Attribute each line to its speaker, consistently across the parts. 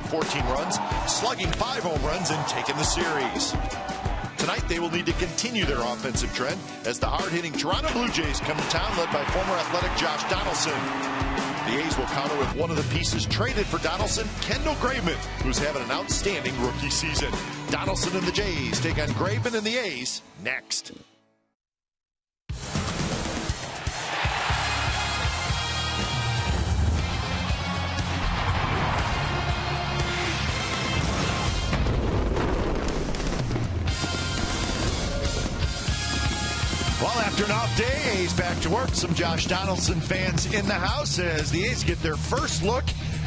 Speaker 1: 14 runs, slugging 5 home runs, and taking the series. Tonight, they will need to continue their offensive trend as the hard-hitting Toronto Blue Jays come to town, led by former Athletic Josh Donaldson. The A's will counter with one of the pieces traded for Donaldson, Kendall Graveman, who's having an outstanding rookie season. Donaldson and the Jays take on Graveman and the A's next. Well, after an off day, A's back to work. Some Josh Donaldson fans in the house as the A's get their first look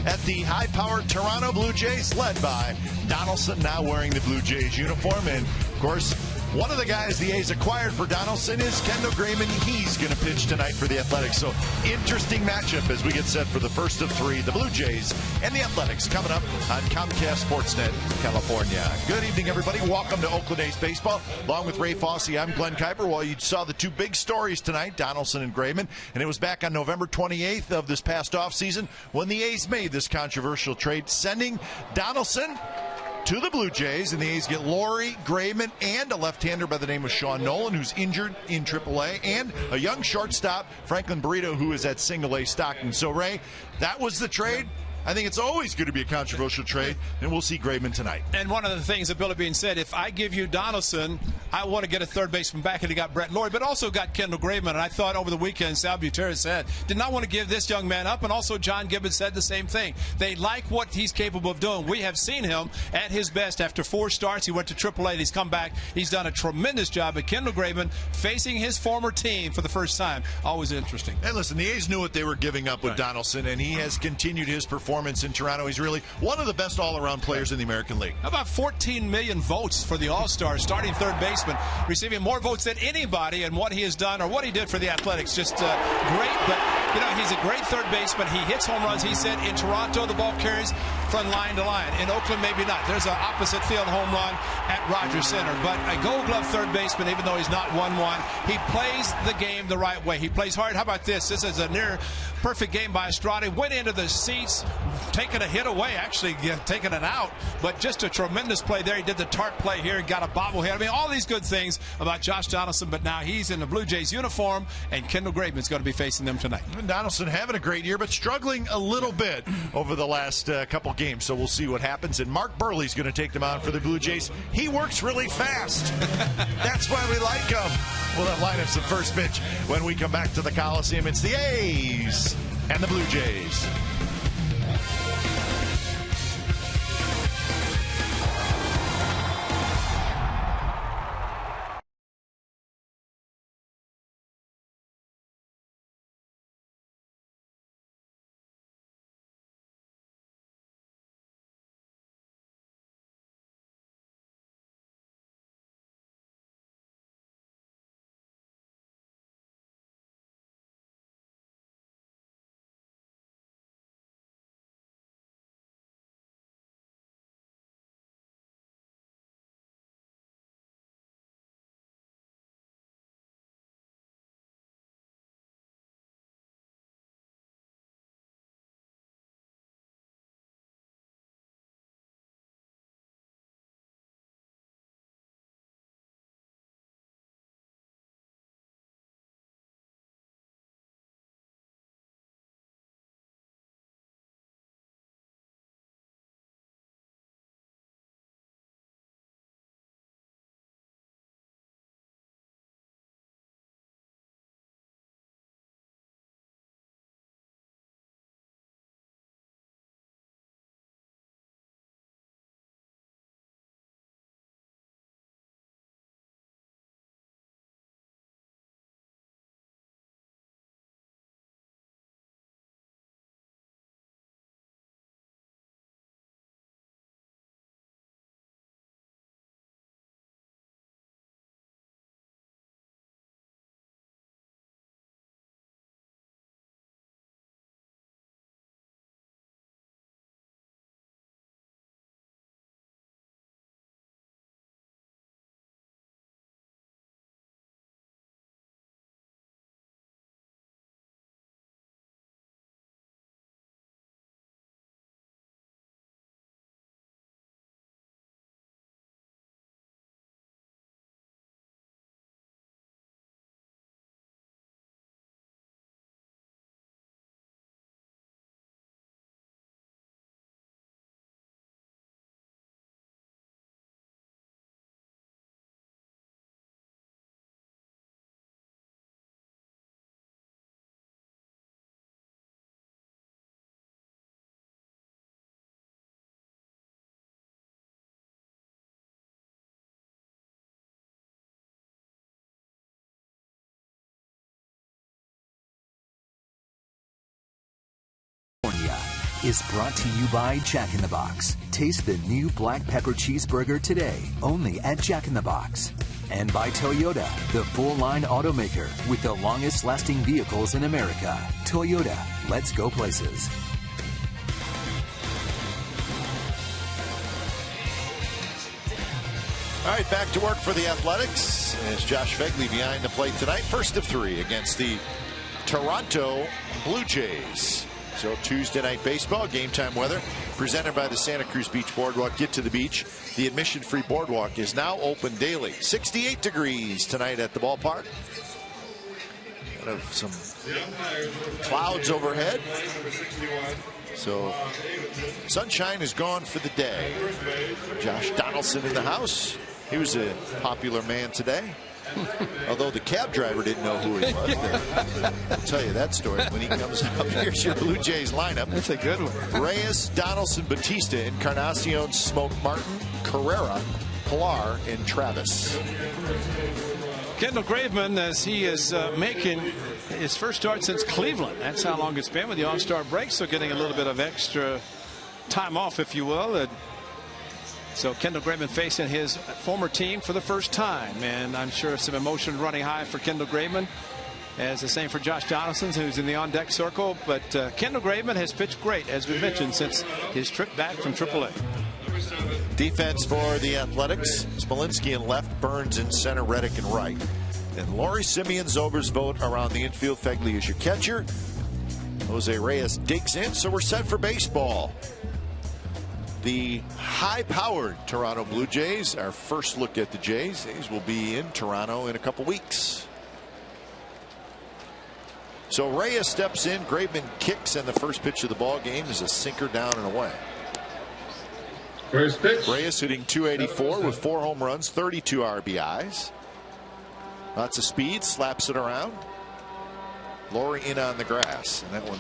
Speaker 1: at the high-powered Toronto Blue Jays, led by Donaldson, now wearing the Blue Jays uniform. And, of course, one of the guys the A's acquired for Donaldson is Kendall Graveman. He's going to pitch tonight for the Athletics. So, interesting matchup as we get set for the first of 3, the Blue Jays and the Athletics, coming up on Comcast Sportsnet, California. Good evening, everybody. Welcome to Oakland A's Baseball. Along with Ray Fosse, I'm Glenn Kuiper. Well, you saw the 2 big stories tonight, Donaldson and Graveman, and it was back on November 28th of this past offseason when the A's made this controversial trade, sending Donaldson to the Blue Jays, and the A's get Laurie Graveman and a left-hander by the name of Sean Nolan, who's injured in AAA, and a young shortstop, Franklin Burrito, who is at single-A Stockton. So, Ray, that was the trade. I think it's always going to be a controversial trade, and we'll see Graveman tonight. And one of the things that Billy Bean said, if I give you Donaldson, I want to get a third baseman back, and he got Brett Laurie, but also got Kendall Graveman. And I thought over the weekend, Sal Butera said, did not want to give this young man up, and also John Gibbons said the same thing. They like what he's capable of doing. We have seen him at his best after 4 starts. He went to AAA. He's come back. He's done a tremendous job. But Kendall Graveman facing his former team for the first time, always interesting. And listen, the A's knew what they were giving up with Donaldson, and he has continued his performance in Toronto. He's really one of the best all-around players in the American League. How about 14 million votes for the All-Star starting third baseman, receiving more votes than anybody, and what he has done or what he did for the Athletics, just great. But, you know, he's a great third baseman. He hits home runs. He said in Toronto the ball carries from line to line. In Oakland, maybe not. There's an opposite field home run at Rogers Center. But a Gold Glove third baseman, even though he's not 1-1, he plays the game the right way. He plays hard. How about this? This is a near perfect game by Estrada. Went into the seats, taking a hit away, actually taking it out, but just a tremendous play there. He did the tart play here, got a bobblehead. I mean, all these good things about Josh Donaldson, but now he's in the Blue Jays uniform, and Kendall Graveman's going to be facing them tonight. Donaldson having a great year, but struggling a little bit over the last couple games, so we'll see what happens. And Mark Burley's going to take them on for the Blue Jays. He works really fast. That's why we like him. We'll have lineups at first pitch when we come back to the Coliseum. It's the A's and the Blue Jays.
Speaker 2: is brought to you by Jack in the Box. Taste the new black pepper cheeseburger today, only at Jack in the Box. And by Toyota, the full-line automaker with the longest-lasting vehicles in America. Toyota, let's go places.
Speaker 1: All right, back to work for the Athletics as Josh Phegley behind the plate tonight. First of 3 against the Toronto Blue Jays. So Tuesday night baseball, game time weather, presented by the Santa Cruz Beach Boardwalk. Get to the beach. The admission-free boardwalk is now open daily. 68 degrees tonight at the ballpark. Kind of some clouds overhead. So sunshine is gone for the day. Josh Donaldson in the house. He was a popular man today. Although the cab driver didn't know who he was. I'll tell you that story when he comes up. Here's your Blue Jays lineup.
Speaker 3: That's a good one.
Speaker 1: Reyes, Donaldson, Batista, Encarnacion, Smoke, Martin, Carrera, Pilar, and Travis.
Speaker 3: Kendall Graveman, as he is making his first start since Cleveland. That's how long it's been with the All-Star break. So getting a little bit of extra time off, if you will. And so Kendall Graveman facing his former team for the first time. And I'm sure some emotion running high for Kendall Graveman. As the same for Josh Donaldson, who's in the on-deck circle. But Kendall Graveman has pitched great, as we mentioned, since his trip back from AAA.
Speaker 1: Defense for the Athletics. Smolinski in left, Burns in center, Reddick in right. And Laurie Simeon, Zober's vote around the infield. Phegley is your catcher. Jose Reyes digs in, so we're set for baseball. The high-powered Toronto Blue Jays, our first look at the Jays. Jays will be in Toronto in a couple weeks. So Reyes steps in, Graveman kicks, and the first pitch of the ball game is a sinker down and away.
Speaker 4: First pitch.
Speaker 1: Reyes hitting .284 with 4 home runs, 32 RBIs. Lots of speed, slaps it around. Laurie in on the grass, and that one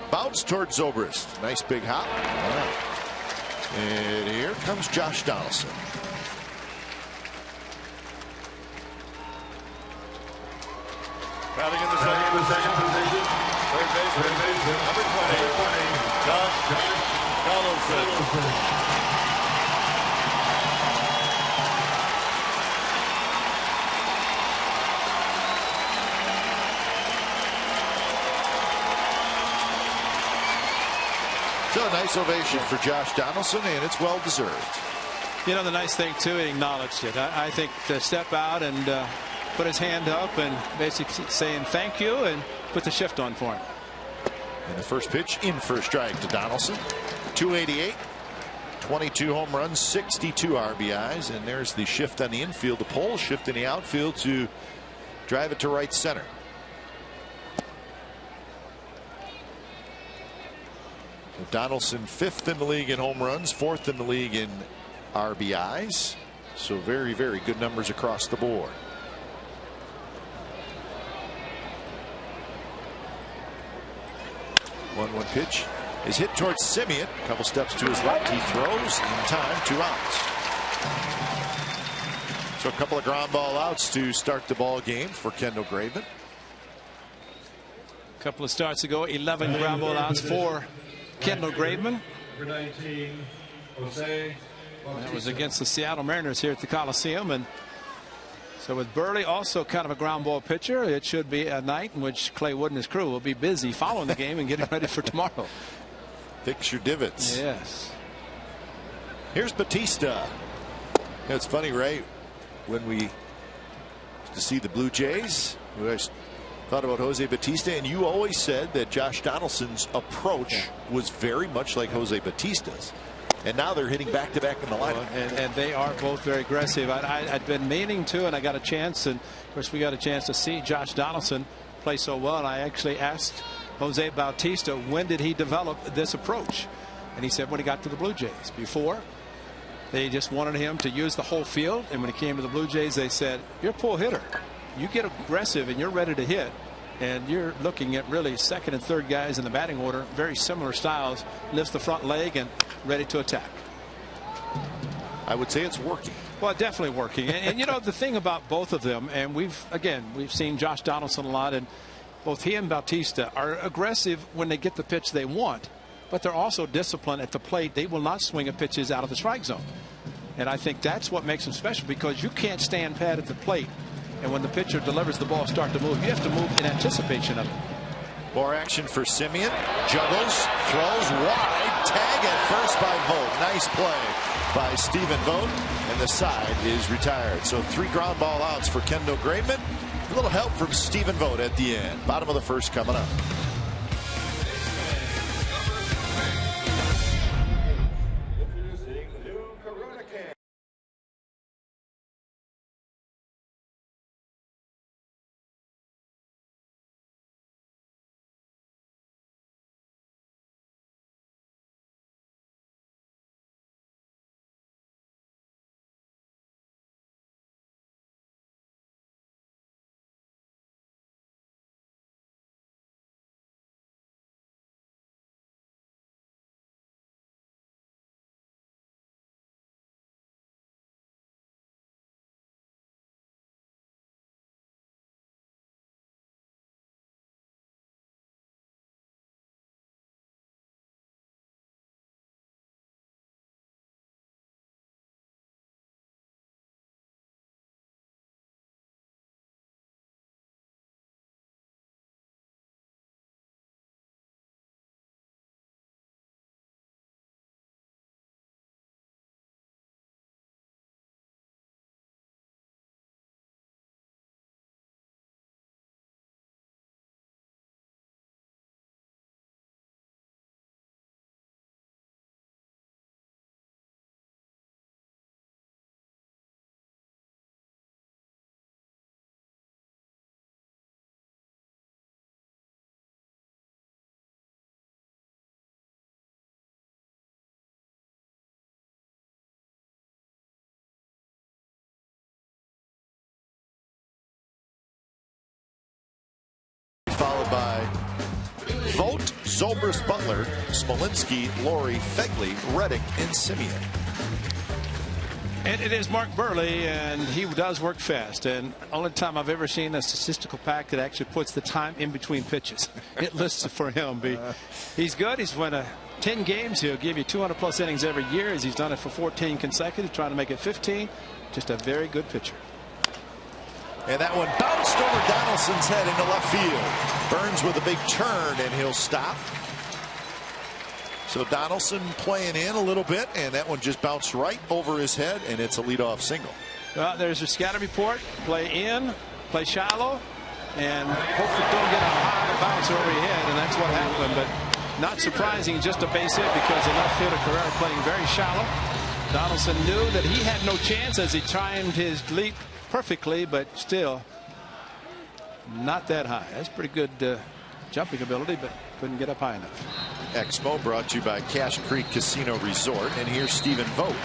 Speaker 1: bounced towards Zobrist. Nice big hop. All right. And here comes Josh Donaldson.
Speaker 5: Batting in the second position. Third baseman, number 20, Josh Donaldson.
Speaker 1: So a nice ovation for Josh Donaldson, and it's well deserved.
Speaker 3: You know, the nice thing too, he acknowledged it. I think to step out and put his hand up and basically saying thank you and put the shift on for him.
Speaker 1: And the first pitch in for a strike to Donaldson. .288, 22 home runs, 62 RBIs, and there's the shift on the infield. The pole shift in the outfield to drive it to right center. Donaldson 5th in the league in home runs, 4th in the league in RBIs. So very, very good numbers across the board. One pitch is hit towards Simeon. A couple steps to his left. He throws in time, 2 outs. So a couple of ground ball outs to start the ball game for Kendall Graveman.
Speaker 3: A couple of starts ago, 11 ground ball outs for Kendall Graveman.
Speaker 4: Number 19, Jose.
Speaker 3: That was against the Seattle Mariners here at the Coliseum. And so with Burley also kind of a ground ball pitcher, it should be a night in which Clay Wood and his crew will be busy following the game and getting ready for tomorrow.
Speaker 1: Fix your divots.
Speaker 3: Yes.
Speaker 1: Here's Batista. It's funny, Ray, when we to see the Blue Jays, we always thought about Jose Batista, and you always said that Josh Donaldson's approach was very much like Jose Batista's. And now they're hitting back-to-back in the lineup.
Speaker 3: And they are both very aggressive. I'd been meaning to, and I got a chance, and of course we got a chance to see Josh Donaldson play so well. And I actually asked Jose Bautista, when did he develop this approach? And he said when he got to the Blue Jays. Before, they just wanted him to use the whole field, and when he came to the Blue Jays, they said, you're a pull hitter. You get aggressive and you're ready to hit. And you're looking at really second and third guys in the batting order, very similar styles, lifts the front leg and ready to attack.
Speaker 1: I would say it's working.
Speaker 3: Well, definitely working. And you know, the thing about both of them, and we've seen Josh Donaldson a lot, and both he and Bautista are aggressive when they get the pitch they want. but they're also disciplined at the plate. They will not swing at pitches out of the strike zone. And I think that's what makes them special, because you can't stand pat at the plate. And when the pitcher delivers the ball, start to move. You have to move in anticipation of it.
Speaker 1: More action for Simeon. Juggles, throws wide, tag at first by Vogt. Nice play by Stephen Vogt, and the side is retired. So 3 ground ball outs for Kendall Graveman. A little help from Stephen Vogt at the end. Bottom of the first coming up. Followed by Vogt, Zobrist, Butler, Smolinski, Laurie, Fegley, Reddick, and Simeon.
Speaker 3: And it is Mark Burley, and he does work fast. And only time I've ever seen a statistical pack that actually puts the time in between pitches. It lists it for him. He's good. He's won 10 games. He'll give you 200+ innings every year, as he's done it for 14 consecutive, trying to make it 15. Just a very good pitcher.
Speaker 1: And that one bounced over Donaldson's head into left field. Burns with a big turn, and he'll stop. So Donaldson playing in a little bit, and that one just bounced right over his head, and it's a leadoff single.
Speaker 3: There's your scatter report. Play in, play shallow, and hope that don't get a high bounce over your head, and that's what happened. But not surprising, just a base hit, because the left fielder Carrera playing very shallow. Donaldson knew that he had no chance as he timed his leap perfectly, but still not that high. That's pretty good jumping ability, but couldn't get up high enough.
Speaker 1: Expo brought to you by Cache Creek Casino Resort, and here's Stephen Vogt.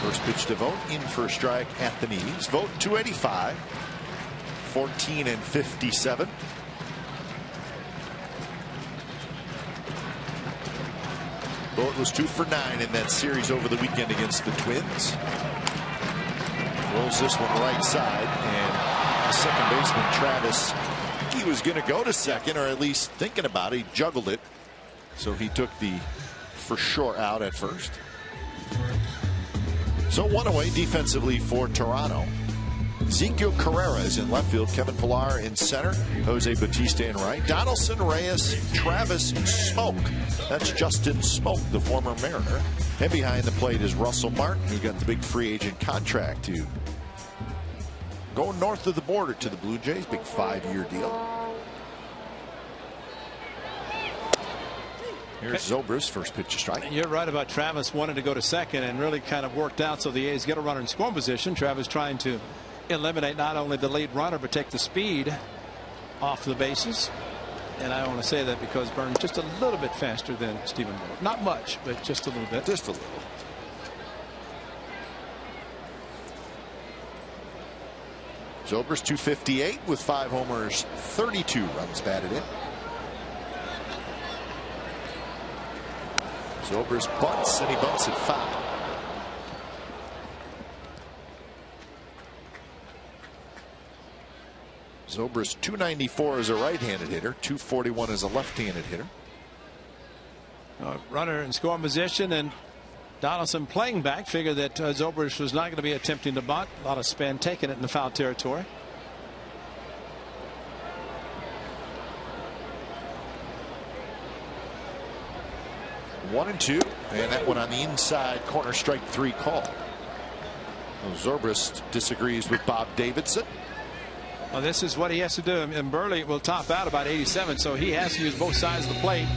Speaker 1: First pitch to Vogt, in for a strike at the knees. Vogt 285, 14 and 57. Vogt was 2 for 9 in that series over the weekend against the Twins. Rolls this one right side, and the second baseman Travis, he was going to go to second, or at least thinking about it. He juggled it, so he took the for sure out at first. So one away defensively for Toronto. Ezequiel Carrera is in left field, Kevin Pillar in center, Jose Bautista in right, Donaldson, Reyes, Travis, Smoke. That's Justin Smoke, the former Mariner. And behind the plate is Russell Martin, who got the big free agent contract to go north of the border to the Blue Jays, big 5-year deal. Here's Zobrist, first pitch to strike.
Speaker 3: You're right about Travis wanting to go to second, and really kind of worked out so the A's get a runner in scoring position. Travis trying to eliminate not only the lead runner, but take the speed off the bases. And I want to say that because Burns just a little bit faster than Stephen Vogt. Not much, but just a little bit.
Speaker 1: Just a little. Zobrist 258 with 5 homers, 32 runs batted in. Zobrist bunts, and he bunts at 5. Zobrist 294 as a right-handed hitter, 241 as a left-handed hitter.
Speaker 3: Runner in scoring position, and Donaldson playing back. Figured that Zobrist was not going to be attempting to bunt. A lot of spin, taking it in the foul territory.
Speaker 1: One and two, and that one on the inside corner, strike 3 call. Zobrist disagrees with Bob Davidson.
Speaker 3: Well, this is what he has to do, and Burley will top out about 87, so he has to use both sides of the plate,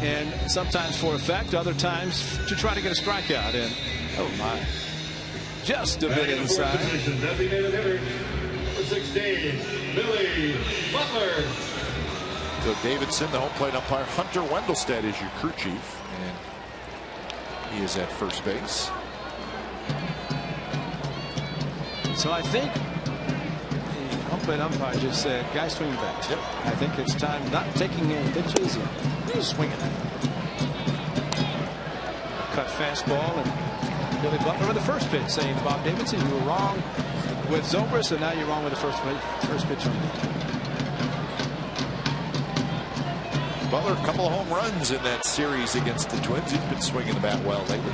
Speaker 3: and sometimes for effect, other times to try to get a strikeout. And oh my, just a bit inside.
Speaker 4: Designated hitter, number 16, Billy Butler.
Speaker 1: So Davidson, the home plate umpire. Hunter Wendelstedt is your crew chief, and he is at first base.
Speaker 3: So I think the home plate umpire just said, "Guys, swing back."
Speaker 1: Yep.
Speaker 3: I think it's time, not taking in pitches and swinging. Cut fastball, and Billy Butler with the first pitch, saying to Bob Davidson, "You were wrong with Zobrist, and now you're wrong with the first pitch on the."
Speaker 1: Butler, a couple of home runs in that series against the Twins. He's been swinging the bat well lately.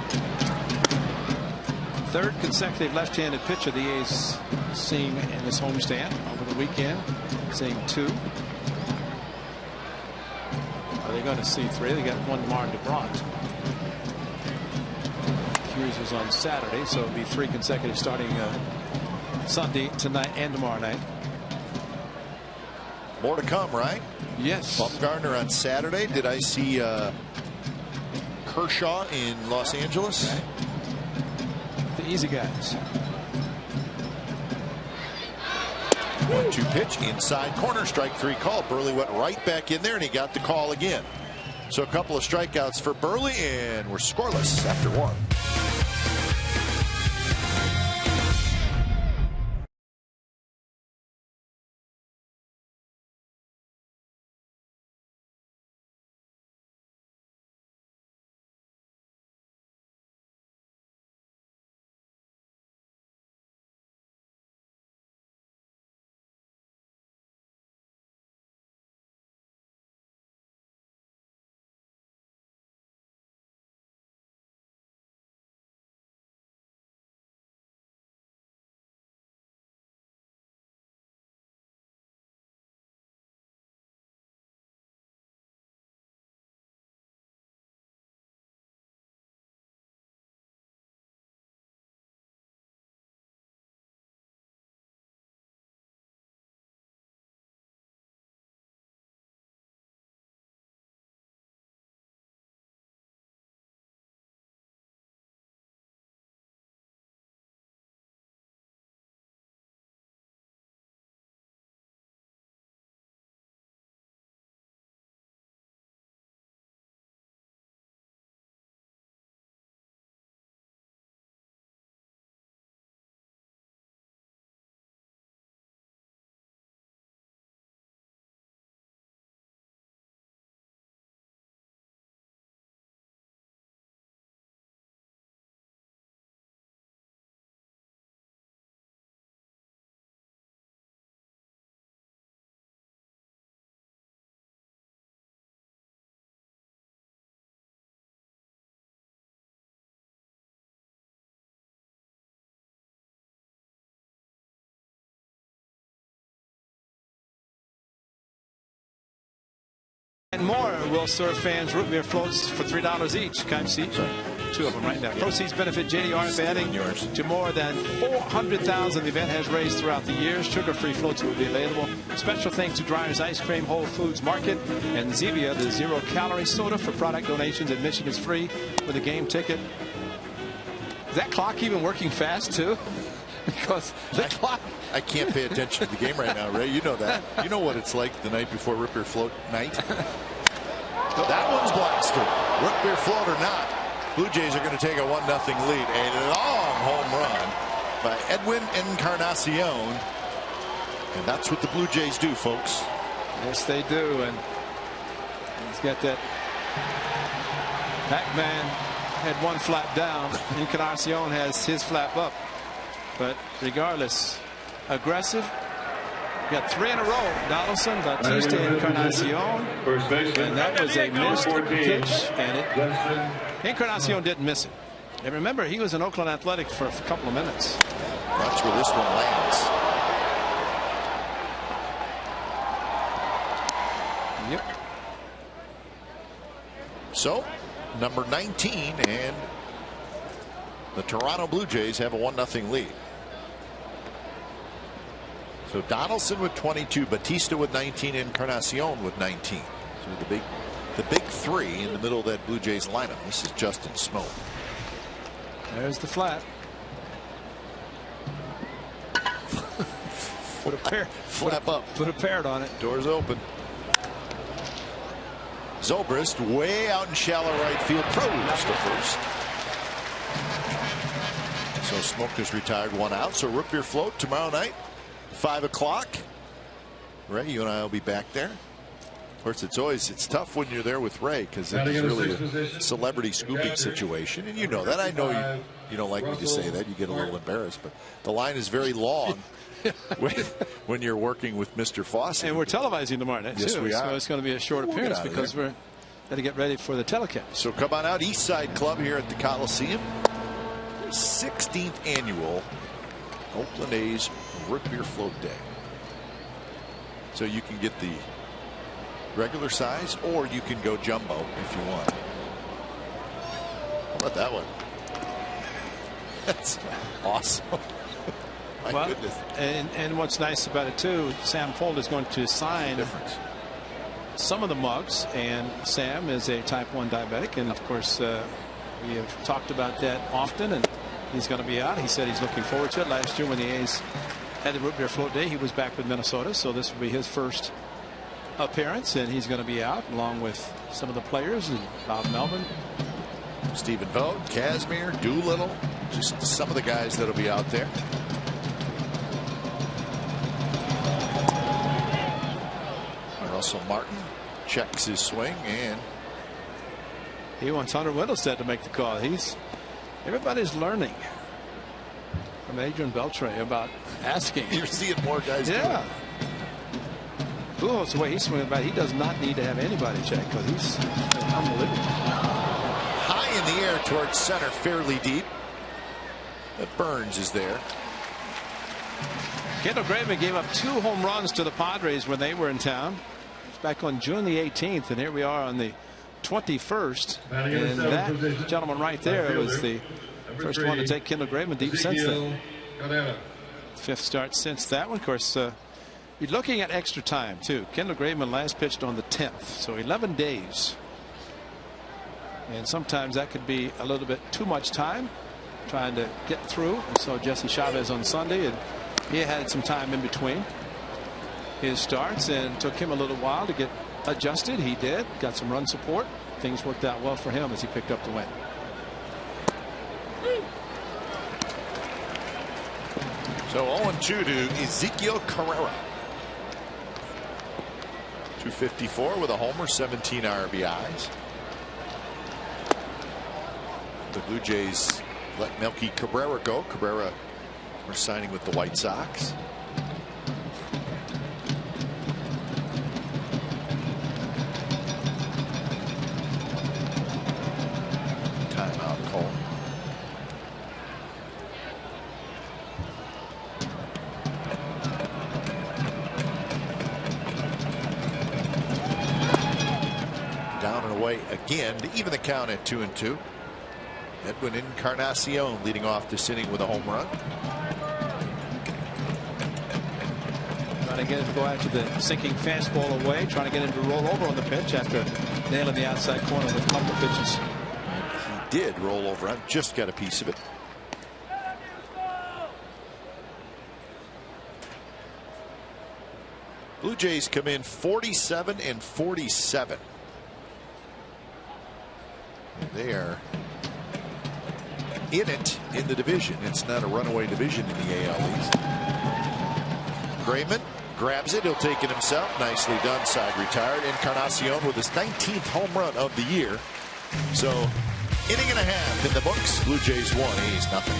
Speaker 3: Third consecutive left-handed pitcher the A's seeing in this homestand over the weekend, seeing 2. Are they going to see 3? They got one Martin DeBront. Hughes was on Saturday, so it'll be 3 consecutive starting Sunday, tonight, and tomorrow night.
Speaker 1: More to come, right?
Speaker 3: Yes.
Speaker 1: Bumgarner on Saturday. Did I see Kershaw in Los Angeles?
Speaker 3: Right. The easy guys.
Speaker 1: 1-2 pitch inside corner, strike 3 call. Burley went right back in there, and he got the call again. So a couple of strikeouts for Burley, and we're scoreless after 1.
Speaker 3: And more will serve fans root beer floats for $3 each. Kind seat. 2 of them right now. Proceeds benefit JDR for adding to more than 400,000 the event has raised throughout the years. Sugar-free floats will be available. Special thanks to Dryer's Ice Cream, Whole Foods Market, and Zevia, the zero-calorie soda. For product donations, admission is free with a game ticket. Is that clock even working fast, too? Because the clock...
Speaker 1: I can't pay attention to the game right now, Ray. You know that. You know what it's like the night before Root Beer Float night. That one's blasted. Root Beer Float or not, Blue Jays are going to take a 1-0 lead. A long home run by Edwin Encarnacion. And that's what the Blue Jays do, folks.
Speaker 3: Yes, they do. And he's got that. Pac-Man had one flap down. Encarnacion has his flap up. But regardless, aggressive, Got 3 in a row. Donaldson, Bautista, and Encarnacion.
Speaker 4: First baseman.
Speaker 3: And that was a missed pitch, and Encarnacion didn't miss it. And remember, he was in Oakland Athletic for a couple of minutes.
Speaker 1: Watch where this one lands.
Speaker 3: Yep.
Speaker 1: So, number 19, and the Toronto Blue Jays have a 1-0 lead. So Donaldson with 22, Bautista with 19, Encarnacion with 19. So the big 3 in the middle of that Blue Jays lineup. This is Justin Smoke.
Speaker 3: There's the flat. Put a
Speaker 1: Flap up.
Speaker 3: Put a parrot on it.
Speaker 1: Doors open. Zobrist way out in shallow right field. Throws to first. So Smoke has retired 1 out. So root beer float tomorrow night, 5 o'clock. Ray, you and I will be back there. Of course, it's tough when you're there with Ray because it's really a celebrity scooping situation, and you know that. I know you don't like me to say that. You get a little embarrassed, but the line is very long when you're working with Mr. Fawcett.
Speaker 3: And we're televising tomorrow night.
Speaker 1: Yes, we are.
Speaker 3: So it's going to be a short appearance because we're got to get ready for the telecast.
Speaker 1: So come on out, East Side Club here at the Coliseum. 16th annual Oakland A's Root Beer Float Day. So you can get the regular size, or you can go jumbo if you want. How about that one? That's awesome. My goodness.
Speaker 3: And what's nice about it too, Sam Fold is going to sign some of the mugs, and Sam is a type 1 diabetic, and of course we have talked about that often, and he's going to be out. He said he's looking forward to it. Last year when the A's had the Root Beer Float Day, he was back with Minnesota, so this will be his first appearance, and he's going to be out along with some of the players, and Bob Melvin,
Speaker 1: Stephen Vogt, Kazmir, Doolittle, just some of the guys that'll be out there. Russell Martin checks his swing, and
Speaker 3: he wants Hunter Wendelstedt to make the call. Everybody's learning from Adrian Beltre about asking.
Speaker 1: You're seeing more guys.
Speaker 3: Yeah. Pujols, the way he's swinging about, he does not need to have anybody check because he's unbelievable.
Speaker 1: High in the air towards center, fairly deep. But Burns is there.
Speaker 3: Kendall Graveman gave up 2 home runs to the Padres when they were in town. It's back on June the 18th, and here we are on the 21st. And that gentleman right there was the first one to take Kendall Graveman deep since then. 5th start since that one. Of course, you're looking at extra time too. Kendall Graveman last pitched on the 10th, so 11 days. And sometimes that could be a little bit too much time trying to get through. We saw Jesse Chavez on Sunday, and he had some time in between his starts, and took him a little while to get adjusted. He did, got some run support. Things worked out well for him as he picked up the win.
Speaker 1: So 0-2 to Ezekiel Carrera. 254 with a homer, 17 RBIs. The Blue Jays let Melky Cabrera go. Cabrera are signing with the White Sox. Timeout call. Down and away again to even the count at 2-2. Edwin Encarnacion leading off this inning with a home run.
Speaker 3: Trying to get him to go after the sinking fastball away, trying to get him to roll over on the pitch after nailing the outside corner with a couple of pitches.
Speaker 1: He did roll over. I just got a piece of it. Blue Jays come in 47-47. They are in it in the division. It's not a runaway division in the AL East. Graveman grabs it. He'll take it himself. Nicely done. Side retired. Encarnacion with his 19th home run of the year. So inning and a half in the books. Blue Jays 1, A's nothing.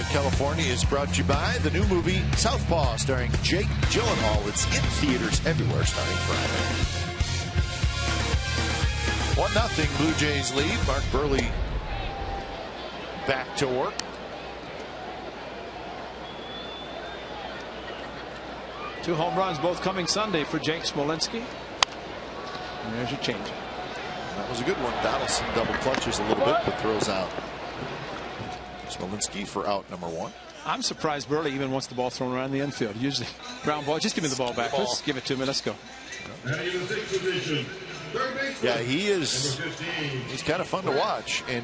Speaker 1: California is brought to you by the new movie Southpaw, starring Jake Gyllenhaal. It's in theaters everywhere starting Friday. 1-0 Blue Jays lead. Mark Burley back to work.
Speaker 3: Two home runs, both coming Sunday for Jake Smolinski. And there's your change.
Speaker 1: That was a good one. Donaldson double clutches a little bit, but throws out Smolinski for out number 1.
Speaker 3: I'm surprised Burley even wants the ball thrown around the infield. Usually ground ball. Just give me the ball back. Let's give it to me. Let's go.
Speaker 1: Yeah, he is. He's kind of fun to watch. And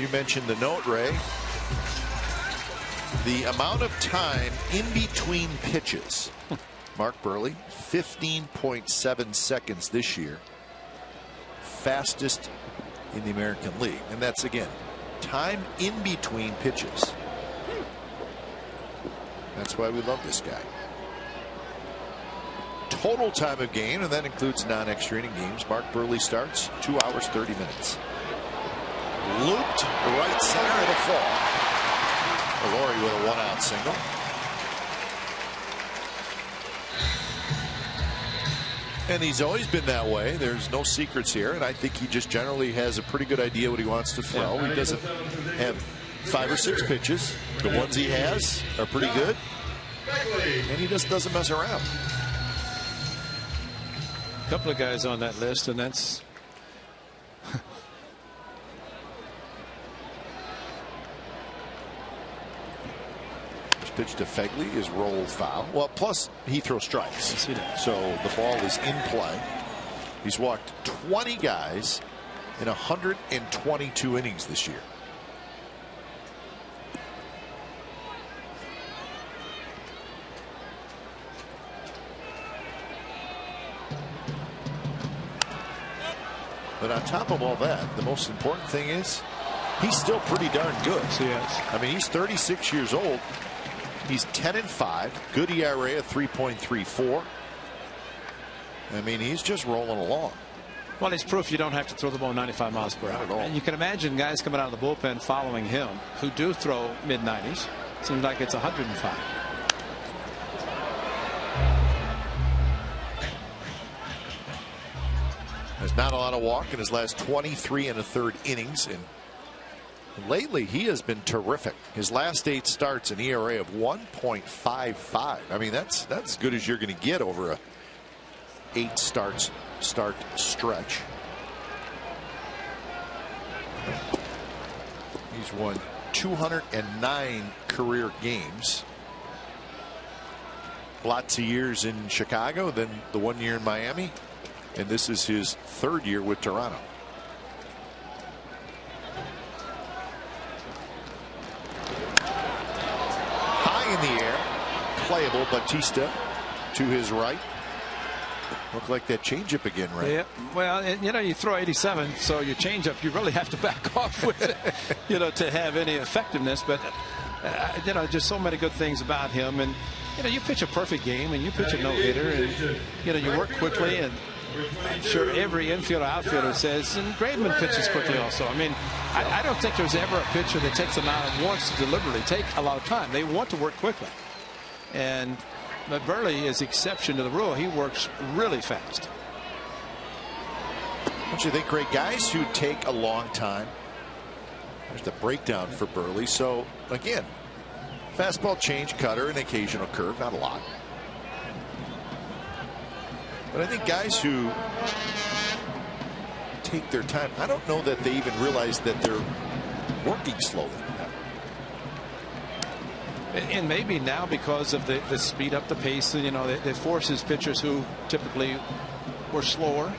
Speaker 1: you mentioned the note, Ray. The amount of time in between pitches. Mark Burley, 15.7 seconds this year. Fastest in the American League. And that's, again, time in between pitches. That's why we love this guy. Total time of game, and that includes non-extra inning games. Mark Burley starts 2 hours 30 minutes. Looped right center, it'll fall. Laurie with a 1-out single. And he's always been that way. There's no secrets here, and I think he just generally has a pretty good idea what he wants to throw. He doesn't have 5 or 6 pitches. The ones he has are pretty good, and he just doesn't mess around.
Speaker 3: A couple of guys on that list, and that's
Speaker 1: pitch to Fegley is rolled foul. Well, plus he throws strikes.
Speaker 3: Yes, he does.
Speaker 1: So the ball is in play. He's walked 20 guys in 122 innings this year. But on top of all that, the most important thing is he's still pretty darn good.
Speaker 3: Yes.
Speaker 1: I mean, he's 36 years old. He's 10-5, good ERA of 3.34. I mean, he's just rolling along.
Speaker 3: Well, it's proof you don't have to throw the ball 95 miles per hour. And you can imagine guys coming out of the bullpen following him who do throw mid-90s. Seems like it's 105.
Speaker 1: There's not a lot of walk in his last 23 1/3 innings, and lately he has been terrific. His last 8 starts, an ERA of 1.55. I mean, that's as good as you're going to get over a 8 start stretch. He's won 209 career games. Lots of years in Chicago, then the 1 year in Miami, and this is his 3rd year with Toronto. High in the air, playable. Bautista to his right. Look like that changeup again, right?
Speaker 3: Yeah. Well, you know, you throw 87, so your changeup, you really have to back off with it, you know, to have any effectiveness. But you know, just so many good things about him. And you know, you pitch a perfect game, and you pitch a no-hitter, and you know, you work quickly. And I'm sure every infielder, outfielder says, and Graveman pitches quickly also. I mean, I don't think there's ever a pitcher that takes them out and wants to deliberately take a lot of time. They want to work quickly. But Burley is exception to the rule. He works really fast.
Speaker 1: Don't you think, great guys who take a long time? There's the breakdown for Burley. So again, fastball, change, cutter, and occasional curve, not a lot. But I think guys who take their time, I don't know that they even realize that they're working slowly.
Speaker 3: And maybe now, because of the speed up the pace, you know, it forces pitchers who typically were slower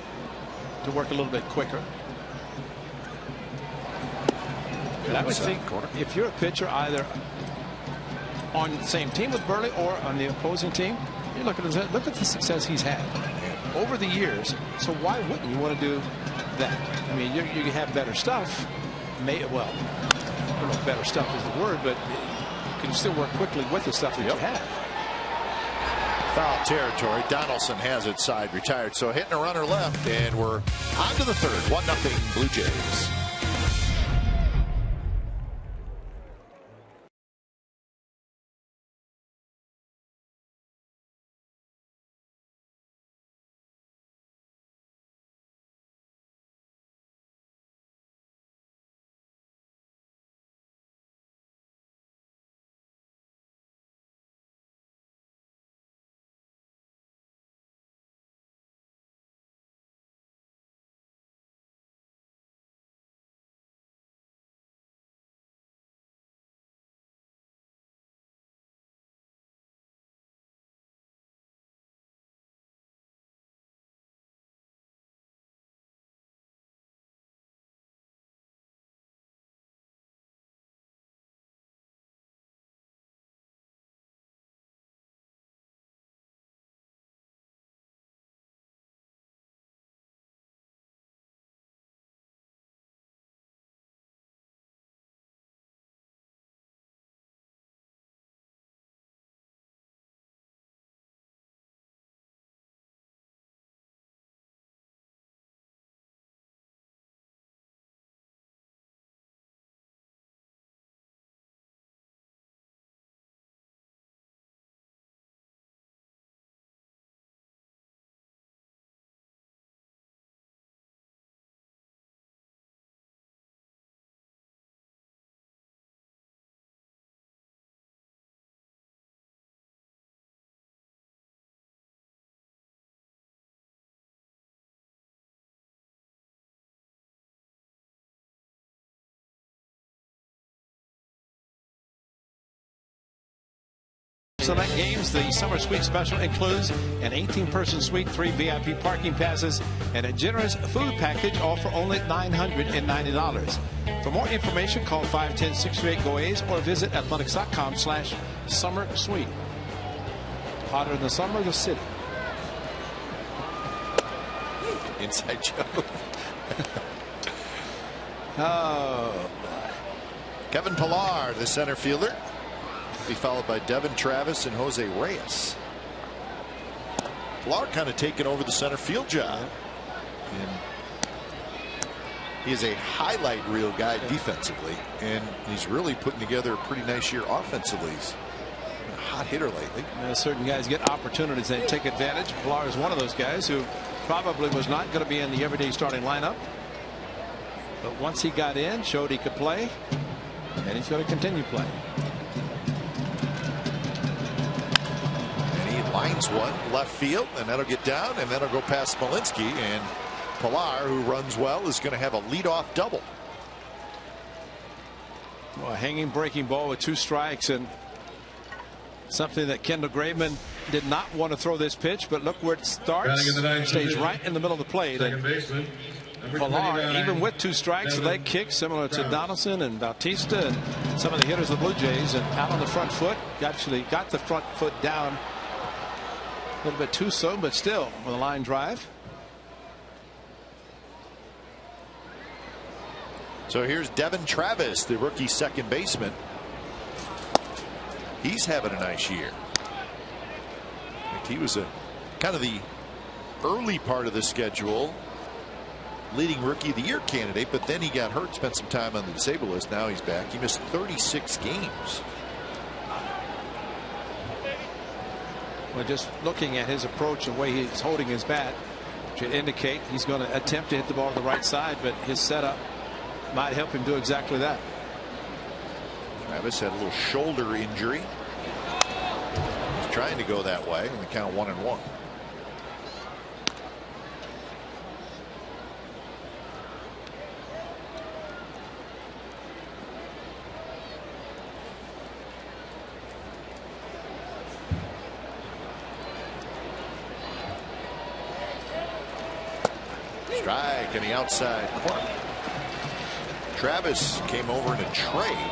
Speaker 3: to work a little bit quicker. But I would think if you're a pitcher either on the same team with Burley or on the opposing team, you look at the success he's had over the years. So why wouldn't you want to do that? I mean, you have better stuff. Well, I don't know if better stuff is the word, but you can still work quickly with the stuff that you have.
Speaker 1: Foul territory. Donaldson has it, side retired. So hitting a runner left, and we're on to the 3rd. 1-0 Blue Jays.
Speaker 3: select games. The summer suite special includes an 18-person suite, 3 VIP parking passes, and a generous food package, all for only $990. For more information, call 510-638-GO-A's or visit athletics.com/summer suite. Hotter in the summer, the city.
Speaker 1: Inside joke.
Speaker 3: Oh,
Speaker 1: Kevin Pillar, the center fielder, be followed by Devin Travis and Jose Reyes. Pillar kind of taking over the center field job. And he is a highlight reel guy defensively, and he's really putting together a pretty nice year offensively. He's been a hot hitter lately.
Speaker 3: Certain guys get opportunities, they take advantage. Pillar is one of those guys who probably was not going to be in the everyday starting lineup, but once he got in, showed he could play, and he's going to continue playing.
Speaker 1: And he lines one left field, and that'll get down, and that'll go past Smolinski, and Pillar, who runs well, is going to have a leadoff double.
Speaker 3: Well, a hanging breaking ball with 2 strikes, and something that Kendall Graveman did not want to throw this pitch, but look where it starts. Stays right in the middle of the plate. And Pillar, even with 2 strikes, leg kick similar to Donaldson and Bautista and some of the hitters of the Blue Jays, and out on the front foot. Actually got the front foot down a little bit too soon, but still with a line drive.
Speaker 1: So here's Devin Travis, the rookie second baseman. He's having a nice year. He was a kind of the early part of the schedule leading rookie of the year candidate, but then he got hurt, spent some time on the disabled list. Now he's back. He missed 36 games.
Speaker 3: Well, just looking at his approach and the way he's holding his bat should indicate he's going to attempt to hit the ball to the right side, but his setup might help him do exactly that.
Speaker 1: Travis had a little shoulder injury. He's trying to go that way, and the count 1-1. Strike in the outside corner. Travis came over in a trade.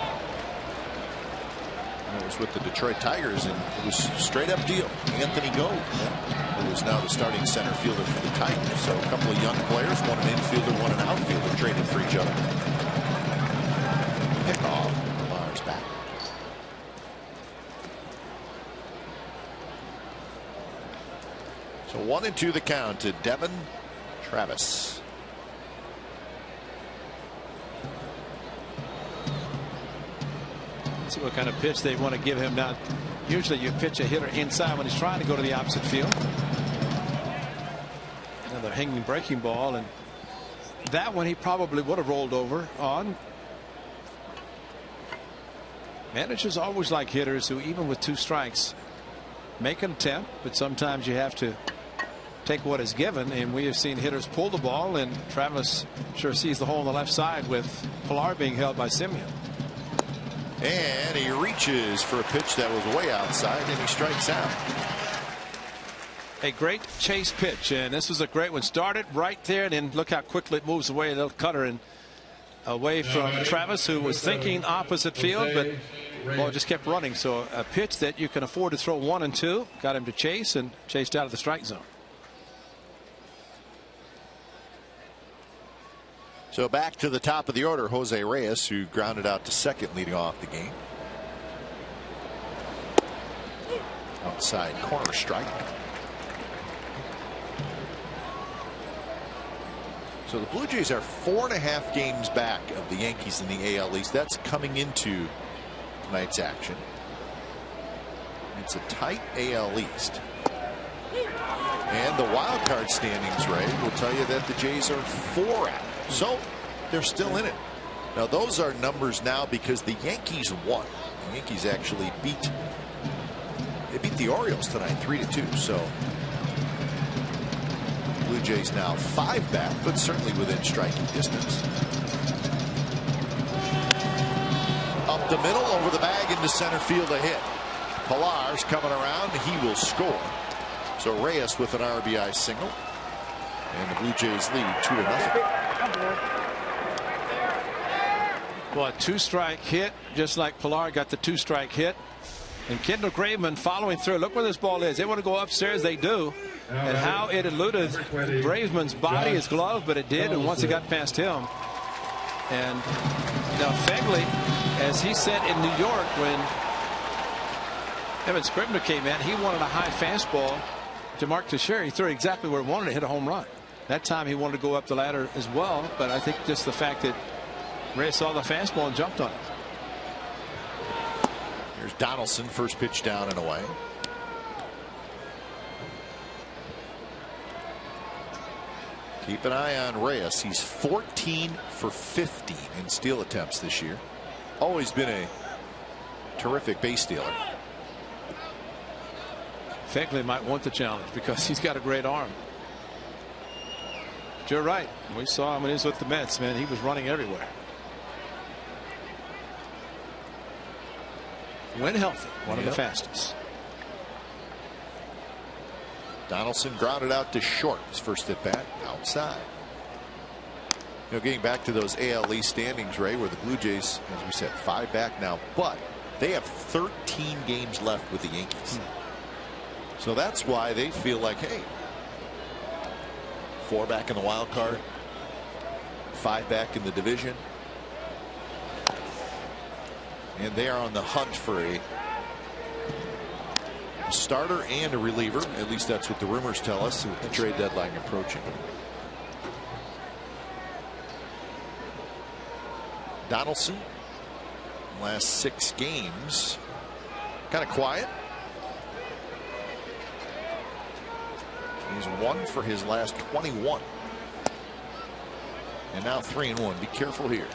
Speaker 1: It was with the Detroit Tigers, and it was a straight-up deal. Anthony Gove, who is now the starting center fielder for the Tigers. So a couple of young players, one an infielder, one an outfielder, traded for each other. Pick off Pillar's back. So 1-2 the count to Devin Travis.
Speaker 3: See what kind of pitch they want to give him now. Usually you pitch a hitter inside when he's trying to go to the opposite field. Another hanging breaking ball, and that one he probably would have rolled over on. Managers always like hitters who, even with 2 strikes, make an attempt, but sometimes you have to take what is given, and we have seen hitters pull the ball, and Travis sure sees the hole on the left side with Pillar being held by Simeon.
Speaker 1: And he reaches for a pitch that was way outside, and he strikes out.
Speaker 3: A great chase pitch, and this was a great one. Started right there, and then look how quickly it moves away. A little cutter and away from Travis, who was thinking opposite field, but ball just kept running. So a pitch that you can afford to throw 1 and 2 got him to chase, and chased out of the strike zone.
Speaker 1: So back to the top of the order, Jose Reyes, who grounded out to second, leading off the game. Outside corner strike. So the Blue Jays are 4.5 games back of the Yankees in the AL East. That's coming into tonight's action. It's a tight AL East. And the wild card standings, Ray, will tell you that the Jays are 4 out. So they're still in it. Now those are numbers now because the Yankees won. The Yankees actually beat the Orioles tonight 3-2. So Blue Jays now 5 back, but certainly within striking distance. Up the middle, over the bag, into center field, a hit. Pilar's coming around. He will score. So Reyes with an RBI single. And the Blue Jays lead 2-0.
Speaker 3: Well, a 2-strike hit, just like Pilar got the 2-strike hit. And Kendall Graveman following through. Look where this ball is. They want to go upstairs. They do. And how it eluded Graveman's body, his glove, but it did. And once it got past him. And now Fegley, as he said in New York when Evan Scribner came in, he wanted a high fastball to Mark Teixeira. He threw it exactly where he wanted to hit a home run. That time he wanted to go up the ladder as well. But I think just the fact that Reyes saw the fastball and jumped on it.
Speaker 1: Here's Donaldson, first pitch down and away. Keep an eye on Reyes. He's 14 for 15 in steal attempts this year. Always been a terrific base stealer.
Speaker 3: Fegley might want the challenge because he's got a great arm. But you're right. We saw him when he was with the Mets, man. He was running everywhere. When healthy, one of the fastest.
Speaker 1: Donaldson grounded out to short his first at bat outside. You know, getting back to those AL East standings, Ray, where the Blue Jays, as we said, 5 back now, but they have 13 games left with the Yankees. So that's why they feel like, hey, 4 back in the wild card, 5 back in the division. And they are on the hunt for a starter and a reliever. At least that's what the rumors tell us with the trade deadline approaching. Donaldson, last 6 games, kind of quiet. He's 1 for his last 21. And now 3-1. Be careful here.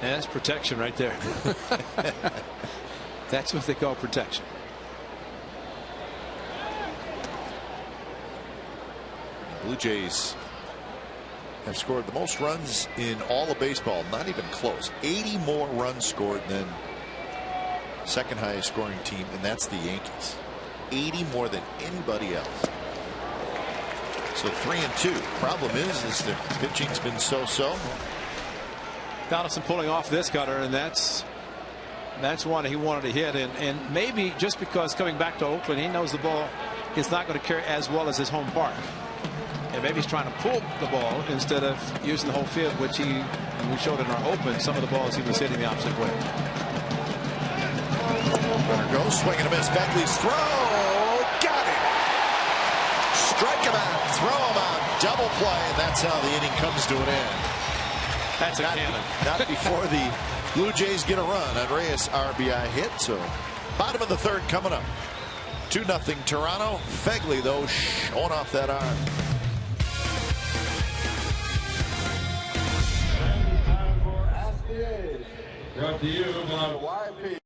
Speaker 3: And that's protection right there. That's what they call protection.
Speaker 1: Blue Jays have scored the most runs in all of baseball. Not even close. 80 more runs scored than second highest scoring team, and that's the Yankees. 80 more than anybody else. So 3-2. Problem is the pitching's been so-so.
Speaker 3: Donaldson pulling off this cutter, and that's one he wanted to hit, and maybe just because coming back to Oakland, he knows the ball is not going to carry as well as his home park, and maybe he's trying to pull the ball instead of using the whole field, which we showed in our open. Some of the balls he was hitting the opposite way.
Speaker 1: Runner goes, swing and a miss. Beckley's throw, got it. Strike him out, throw him out, double play, and that's how the inning comes to an end.
Speaker 3: That's a cannon.
Speaker 1: Not before the Blue Jays get a run on Reyes' RBI hit. So bottom of the 3rd coming up. 2-0 Toronto. Fegley, though, showing off that arm.
Speaker 4: Time for Ask the A's. Brought to you by YP.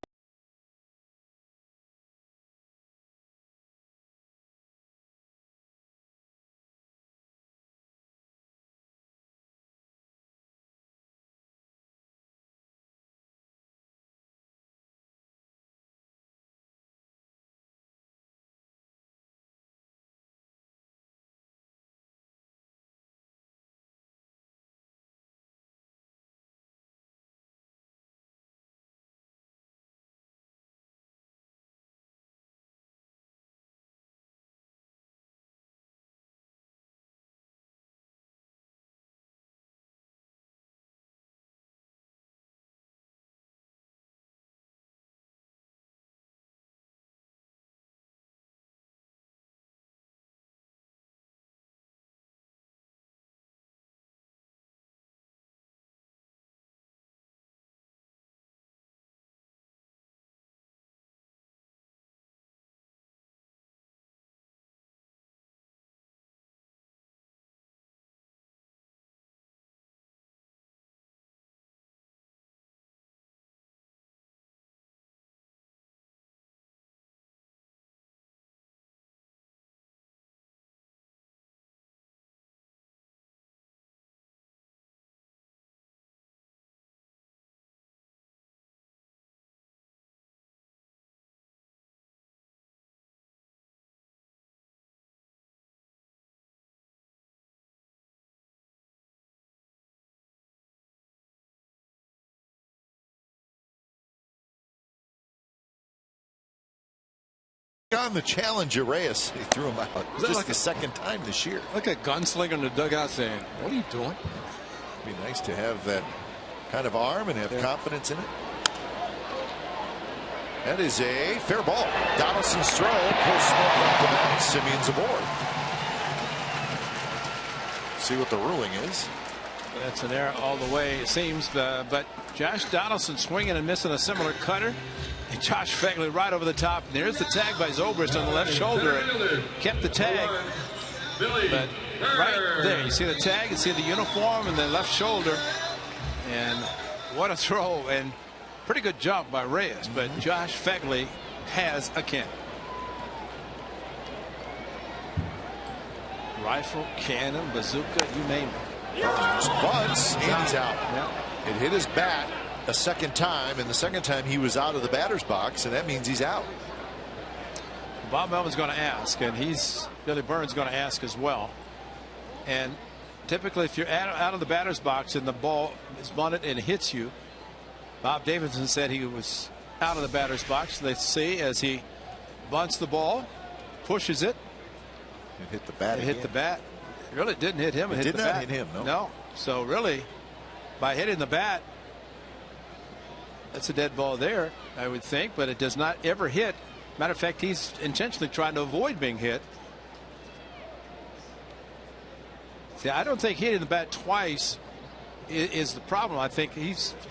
Speaker 1: on the challenge of Reyes. He threw him out. Just like the second time this year.
Speaker 6: Look at Gunslinger in the dugout saying, "What are you doing?"
Speaker 1: It'd be nice to have that kind of arm and have confidence in it. That is a fair ball. Donaldson's throw pulls Smoke up the bat. Simeon's aboard. See what the ruling is.
Speaker 3: That's an error all the way, it seems. But Josh Donaldson swinging and missing a similar cutter. And Josh Phegley right over the top. And there's the tag by Zobrist on the left shoulder. And kept the tag. But right there, you see the tag, you see the uniform and the left shoulder. And what a throw. And pretty good jump by Reyes. But Josh Phegley has a cannon. Rifle, cannon, bazooka, you name it.
Speaker 1: Bunts, and he's out.
Speaker 3: Yeah.
Speaker 1: It hit his bat a second time, and the second time he was out of the batter's box, and that means he's out.
Speaker 3: Bob Melvin's going to ask, and Billy Burns going to ask as well. And typically, if you're out of the batter's box and the ball is bunted and hits you, Bob Davidson said he was out of the batter's box. Let's see as he bunts the ball, pushes it.
Speaker 1: It hit the bat.
Speaker 3: It hit the bat. It really didn't hit him.
Speaker 1: It did not hit him.
Speaker 3: No. So really, by hitting the bat, that's a dead ball there, I would think. But it does not ever hit. Matter of fact, he's intentionally trying to avoid being hit. See, I don't think hitting the bat twice is the problem. I think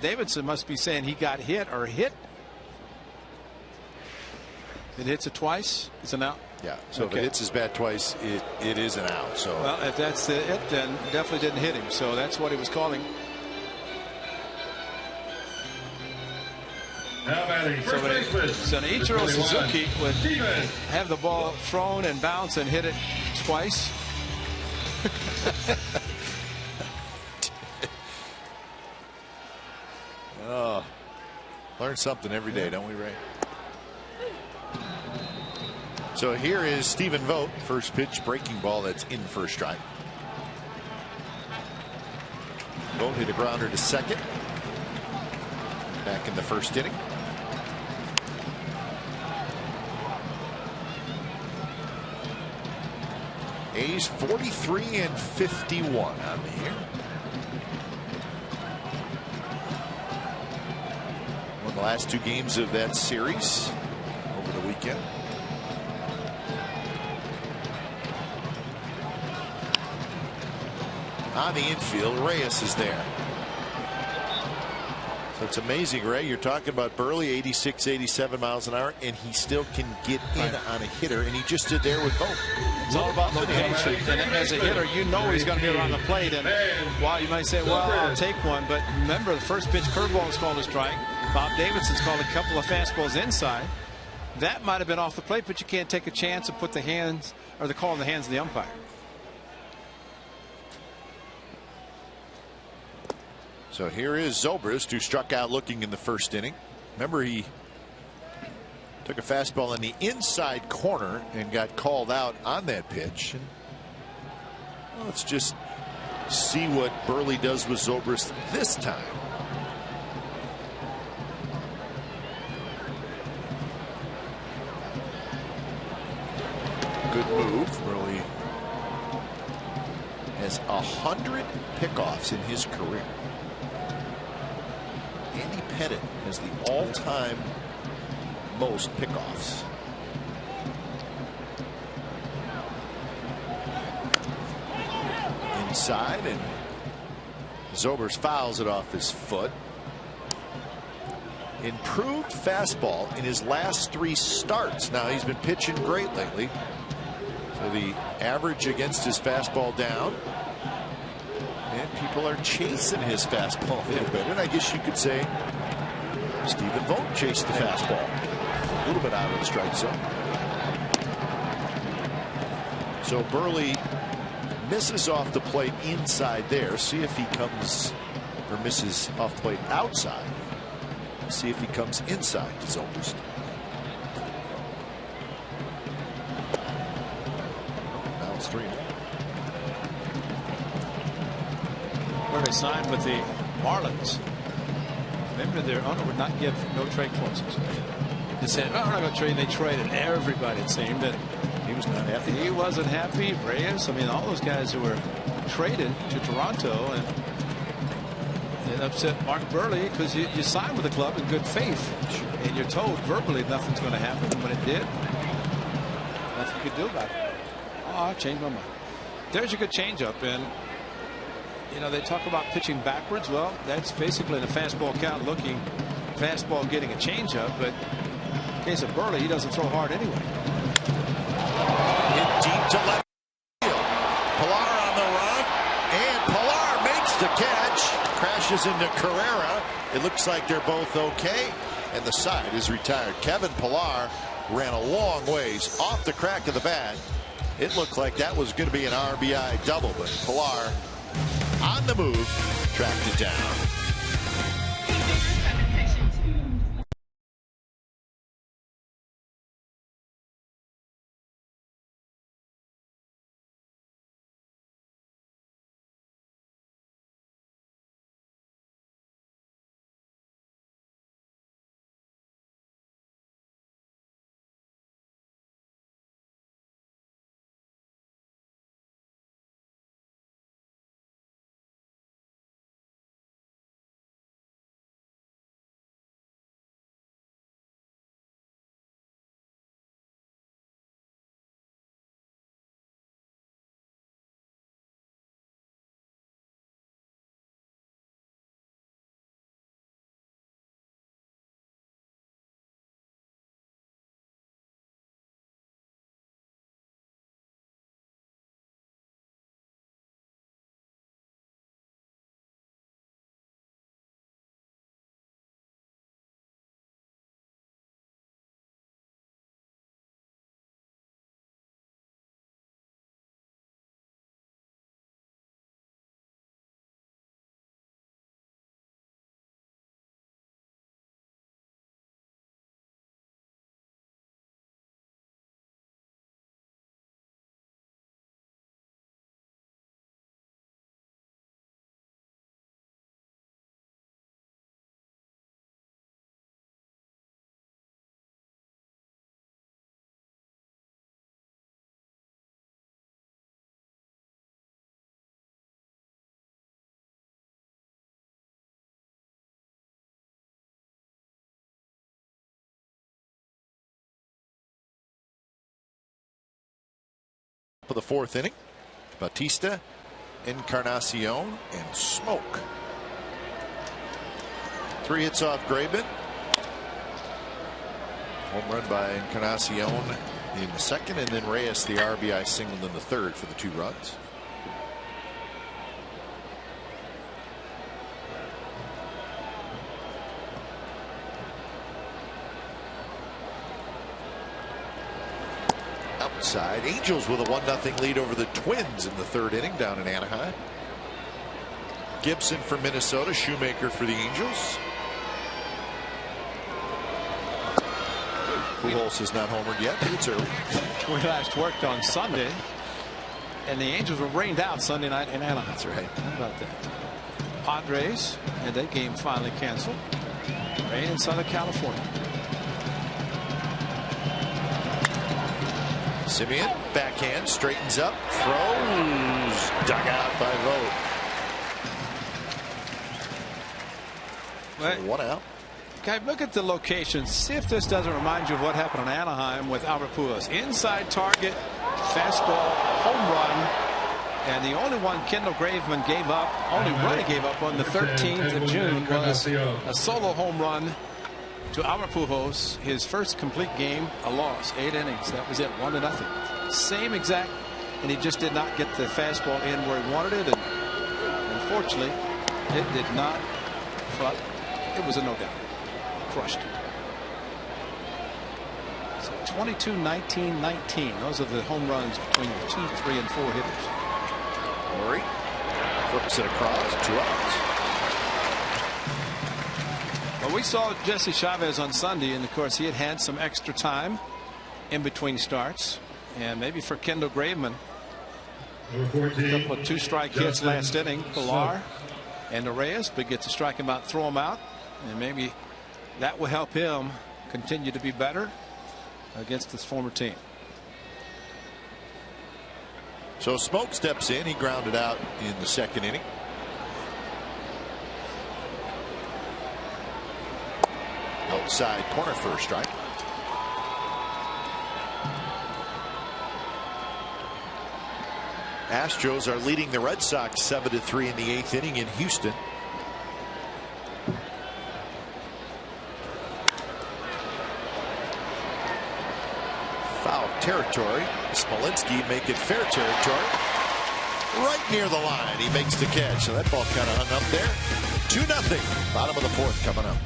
Speaker 3: Davidson must be saying he got hit or hit. It hits it twice. It's an out.
Speaker 1: Yeah. So if it hits his bat twice, it is an out. So
Speaker 3: well, if that's it, then definitely didn't hit him. So that's what he was calling. So Ichiro Suzuki would have the ball thrown and bounce and hit it twice.
Speaker 1: Oh, learn something every day, don't we, Ray? So here is Stephen Vogt, first pitch, breaking ball that's in for a strike. Vogt hit a grounder to second. Back in the first inning. A's 43-51 on the year. Won the last two games of that series over the weekend. On the infield, Reyes is there. So it's amazing, Ray. You're talking about Burley, 86, 87 miles an hour, and he still can get in on a hitter, and he just did there with Vogt.
Speaker 3: It's all about location. And as a hitter, you know he's going to be around the plate. And while you might say, well, I'll take one, but remember the first pitch curveball was called a strike. Bob Davidson's called a couple of fastballs inside. That might have been off the plate, but you can't take a chance and put the hands or the call in the hands of the umpire.
Speaker 1: So here is Zobrist, who struck out looking in the first inning. Remember, he took a fastball in the inside corner and got called out on that pitch. Well, let's just see what Burley does with Zobrist this time. Good move. Burley has 100 pickoffs in his career. Andy Pettit has the all-time most pickoffs. Inside, and Zobrist fouls it off his foot. Improved fastball in his last 3 starts. Now he's been pitching great lately. So the average against his fastball down. And people are chasing his fastball a little bit. And I guess you could say Stephen Vogt chased the fastball a little bit out of the strike zone. So Burley misses off the plate inside there. See if he comes, or misses off the plate outside. See if he comes inside to Zobrist. Now it's 3-0.
Speaker 3: Where they signed with the Marlins. Remember, their owner would not give no trade clauses. They said, "Oh, we're not going to trade." They traded everybody. It seemed that
Speaker 1: He was not happy.
Speaker 3: he wasn't happy. Reyes, I mean, all those guys who were traded to Toronto, and it upset Mark Burley because you signed with the club in good faith, and you're told verbally nothing's going to happen. And when it did, nothing you could do about it. Oh, I changed my mind. There's a good changeup, and you know they talk about pitching backwards. Well, that's basically in a fastball count looking fastball getting a changeup, but in the case of Burley, he doesn't throw hard anyway.
Speaker 1: Hit deep to left field. Pilar on the run, and Pilar makes the catch. Crashes into Carrera. It looks like they're both okay, and the side is retired. Kevin Pilar ran a long ways off the crack of the bat. It looked like that was going to be an RBI double, but Pilar on the move tracked it down. For the fourth inning, Bautista, Encarnacion, and Smoke. 3 hits off Graveman. Home run by Encarnacion in the second, and then Reyes the RBI single in the third for the 2 runs. Outside, Angels with a 1-0 lead over the Twins in the third inning down in Anaheim. Gibson for Minnesota, Shoemaker for the Angels. Pujols has not homered yet, but it's early.
Speaker 3: We last worked on Sunday, and the Angels were rained out Sunday night in Anaheim.
Speaker 1: That's right.
Speaker 3: How about that? Padres had that game finally canceled. Rain in Southern California.
Speaker 1: Simeon, backhand, straightens up, throws, dug out by Vogt.
Speaker 3: Well,
Speaker 1: 1 out.
Speaker 3: Okay, look at the location. See if this doesn't remind you of what happened in Anaheim with Albert Pujols. Inside target, fastball, home run, and the only one Kendall Graveman gave up, only run he gave up on the 13th of June was a solo home run to Albert Pujols, his first complete game, a loss, 8 innings. That was it, 1-0. Same exact, and he just did not get the fastball in where he wanted it, and unfortunately, it did not. But it was a no doubt. Crushed it. So 22, 19, 19. Those are the home runs between the 2, 3, and 4 hitters.
Speaker 1: Murray flips it across, 2 outs.
Speaker 3: Well, we saw Jesse Chavez on Sunday, and of course he had some extra time in between starts, and maybe for Kendall Graveman, a couple of 2-strike hits last inning. Pilar and Reyes, but get to strike him out, throw him out, and maybe that will help him continue to be better against his former team.
Speaker 1: So Smoke steps in. He grounded out in the second inning. Outside corner for a strike. Astros are leading the Red Sox 7-3 in the 8th inning in Houston. Foul territory. Smolinski make it fair territory. Right near the line. He makes the catch. So that ball kind of hung up there. 2-0. Bottom of the 4th coming up.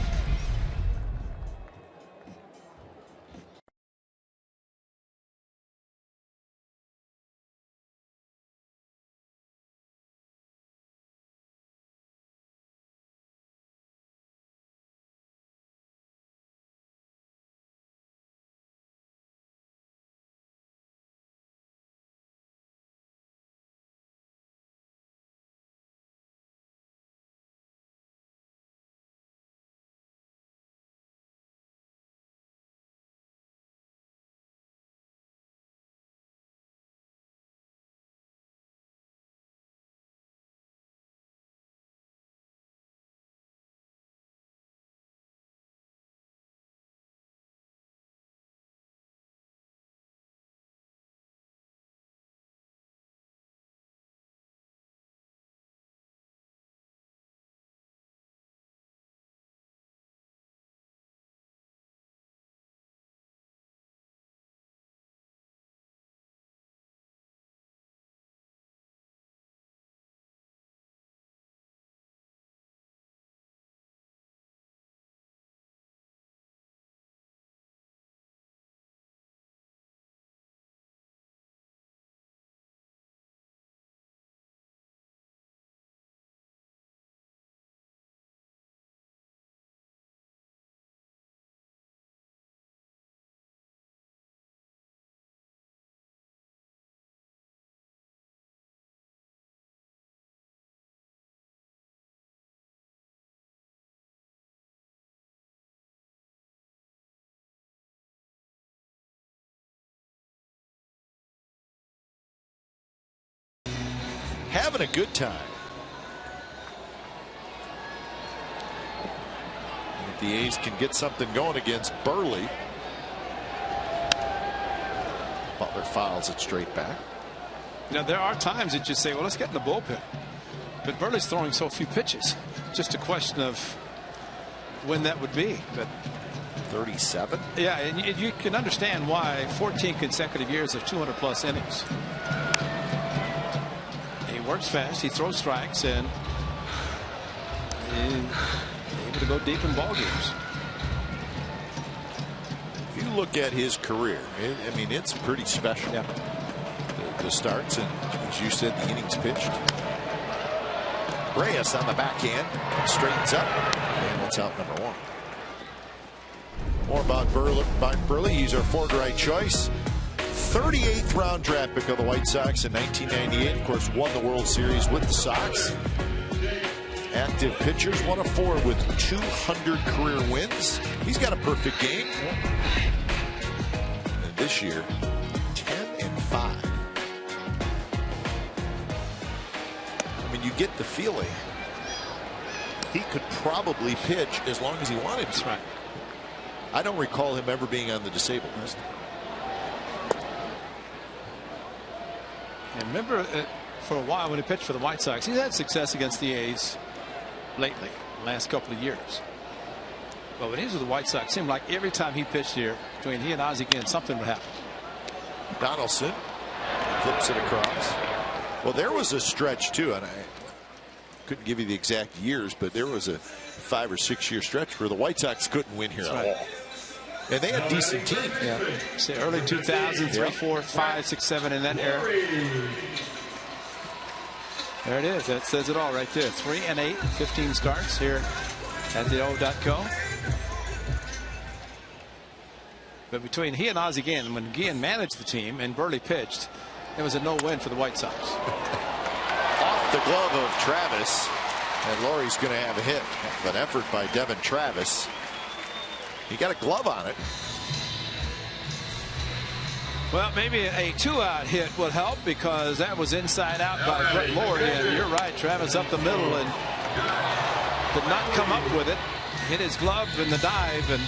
Speaker 1: Having a good time. And if the A's can get something going against Burley, Butler fouls it straight back.
Speaker 3: Now there are times that you say, well, let's get in the bullpen, but Burley's throwing so few pitches. Just a question of when that would be. But
Speaker 1: 37.
Speaker 3: yeah, and you can understand why 14 consecutive years of 200+ innings. Works fast, he throws strikes, and able to go deep in ball games.
Speaker 1: If you look at his career, I mean, it's pretty special.
Speaker 3: Yeah.
Speaker 1: The starts, and as you said, the innings pitched. Reyes on the backhand straightens up, and that's out number 1. More about Burley. He's our forward right choice. 38th round draft pick of the White Sox in 1998. Of course, won the World Series with the Sox. Active pitchers, 1 of 4 with 200 career wins. He's got a perfect game. And this year, 10-5. I mean, you get the feeling he could probably pitch as long as he wanted to.
Speaker 3: That's right.
Speaker 1: I don't recall him ever being on the disabled list.
Speaker 3: And remember, for a while when he pitched for the White Sox, he's had success against the A's lately, the last couple of years. But when he was with the White Sox, it seemed like every time he pitched here, between he and Ozzie again, something would happen.
Speaker 1: Donaldson flips it across. Well, there was a stretch too, and I couldn't give you the exact years, but there was a 5 or 6 year stretch where the White Sox couldn't win here at all. And they had a decent team.
Speaker 3: Yeah. Say early 2000s, 3, 4, 5, 6, 7 in that era. There it is. That says it all right there. 3-8, 15 starts here at the O.co. But between he and Ozzie Guillen, when Guillen managed the team and Burley pitched, it was a no-win for the White Sox.
Speaker 1: Off the glove of Travis, and Laurie's going to have a hit. An effort by Devin Travis. He got a glove on it.
Speaker 3: Well, maybe a 2-out hit would help because that was inside out by Brett Lord. And you're right, Travis up the middle and did not come up with it. Hit his glove in the dive and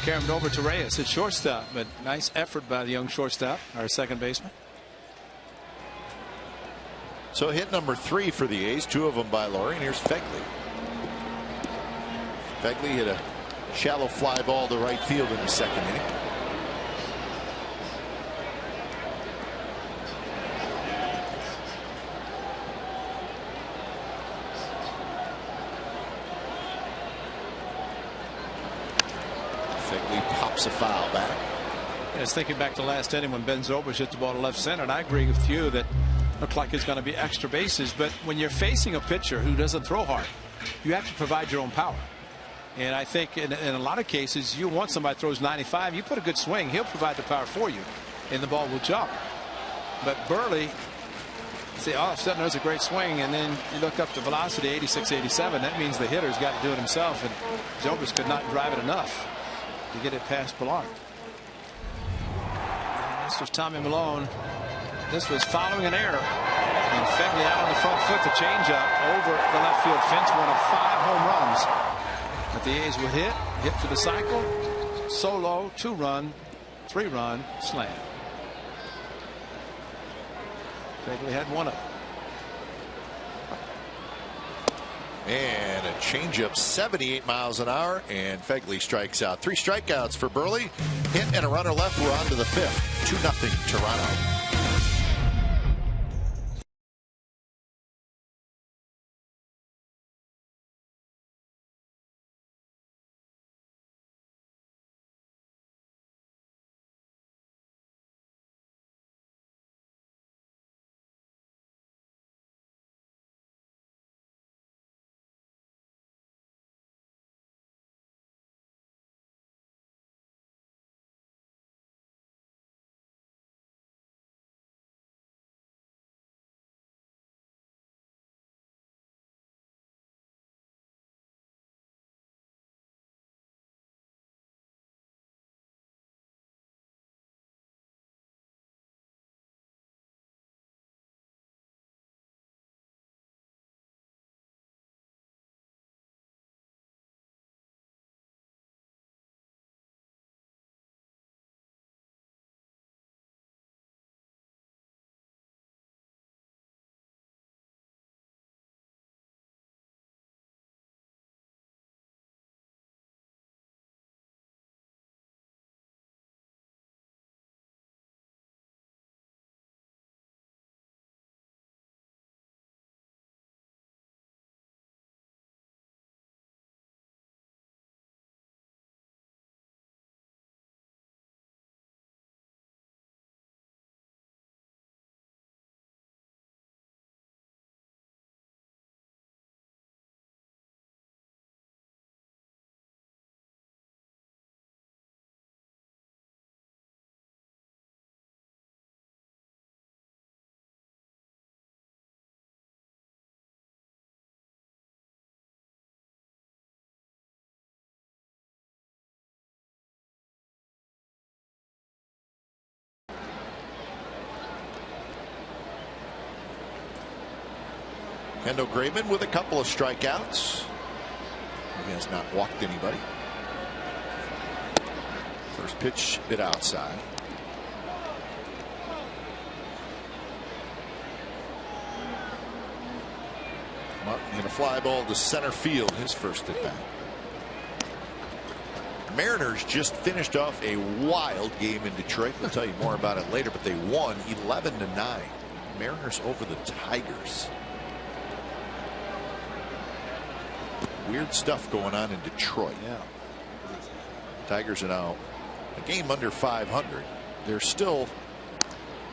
Speaker 3: carried over to Reyes at shortstop. But nice effort by the young shortstop, our second baseman.
Speaker 1: So hit number 3 for the A's, 2 of them by Laurie. And here's Fegley. Fegley hit a shallow fly ball to right field in the second inning. Fegley pops a foul back.
Speaker 3: I was thinking back to last inning when Ben Zobrist hit the ball to left center, and I agree with you that looked like it's going to be extra bases. But when you're facing a pitcher who doesn't throw hard, you have to provide your own power. And I think in a lot of cases, you want somebody throws 95, you put a good swing, he'll provide the power for you, and the ball will jump. But Burley, see, all of a sudden there's a great swing, and then you look up the velocity, 86, 87. That means the hitter's got to do it himself, and Zobrist could not drive it enough to get it past Ballard. This was Tommy Malone. This was following an error. And Fegley out on the front foot, the changeup over the left field fence, one of 5 home runs that the A's would hit for the cycle. Solo, 2-run, 3-run slam. Fegley had one up.
Speaker 1: And a changeup, 78 miles an hour, and Fegley strikes out. 3 strikeouts for Burley. Hit and a runner left. We're on to the 5th. 2-0 Toronto. Kendall Graveman with a couple of strikeouts. He has not walked anybody. First pitch bit outside. Martin hit a fly ball to center field, his first at bat. Mariners just finished off a wild game in Detroit. We'll tell you more about it later, but they won 11-9. Mariners over the Tigers. Weird stuff going on in Detroit.
Speaker 3: Yeah.
Speaker 1: Tigers are now a game under 500. They're still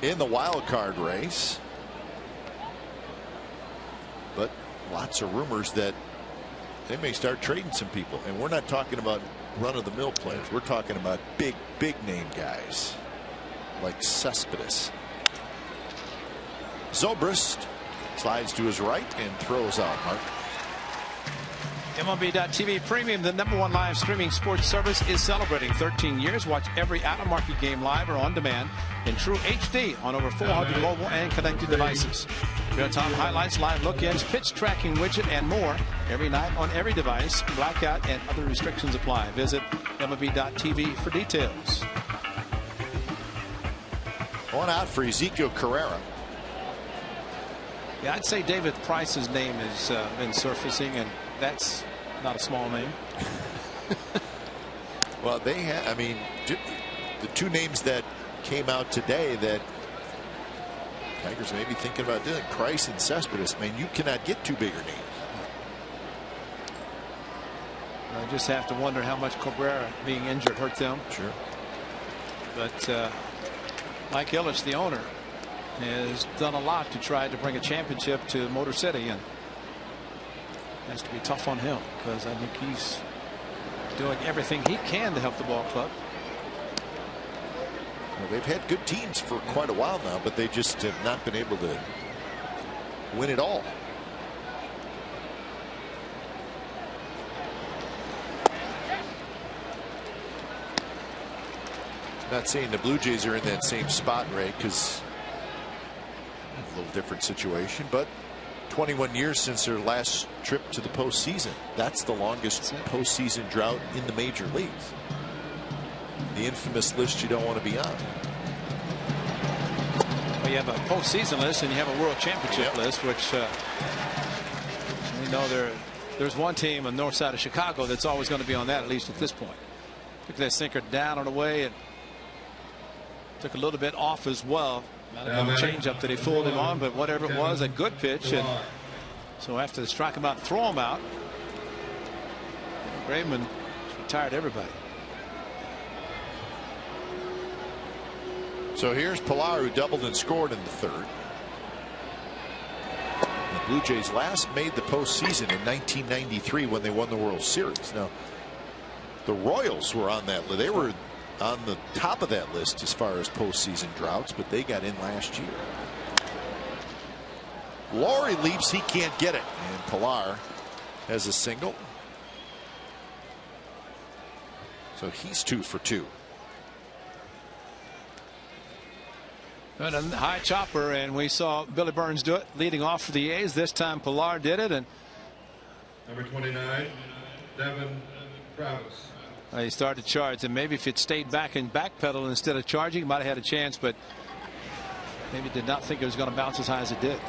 Speaker 1: in the wild card race, but lots of rumors that they may start trading some people. And we're not talking about run-of-the-mill players. We're talking about big name guys like Cespedes. Zobrist slides to his right and throws out. Mark.
Speaker 3: MLB.TV Premium, the #1 live streaming sports service, is celebrating 13 years. Watch every out-of-market game live or on demand in true HD on over 400 mobile and connected devices. Real-time highlights, live look-ins, pitch tracking widget, and more every night on every device. Blackout and other restrictions apply. Visit MLB.TV for details.
Speaker 1: One out for Ezekiel Carrera.
Speaker 3: Yeah, I'd say David Price's name has been surfacing, and that's not a small name.
Speaker 1: Well, they have, I mean, the two names that came out today that Tigers may be thinking about doing, Price and Cespedes. I mean, you cannot get two bigger names.
Speaker 3: I just have to wonder how much Cabrera being injured hurt them.
Speaker 1: Sure.
Speaker 3: But Mike Ilitch, the owner, has done a lot to try to bring a championship to Motor City, and it has to be tough on him because I think he's doing everything he can to help the ball club.
Speaker 1: Well, they've had good teams for quite a while now, but they just have not been able to win it all. Not saying the Blue Jays are in that same spot, Ray, because a little different situation, but 21 years since their last trip to the postseason. That's the longest postseason drought in the major leagues. The infamous list you don't want to be on.
Speaker 3: Well, you have a postseason list and you have a world championship list, which we know there's one team on the north side of Chicago that's always going to be on that, at least at this point. Took that sinker down and away and took a little bit off as well. Not a change up that he fooled him on, but whatever it was, a good pitch. And so after they strike him out, throw him out, Graveman retired everybody.
Speaker 1: So here's Pilar, who doubled and scored in the third. The Blue Jays last made the postseason in 1993 when they won the World Series. Now, the Royals were on that list. They were on the top of that list as far as postseason droughts, but they got in last year. Laurie leaps, he can't get it, and Pilar has a single. So he's 2 for 2.
Speaker 3: And a high chopper, and we saw Billy Burns do it leading off for the A's. This time Pilar did it, and
Speaker 4: number 29, Devin Travis.
Speaker 3: He started to charge, and maybe if it stayed back and backpedal instead of charging, he might have had a chance, but maybe did not think it was going to bounce as high as it did.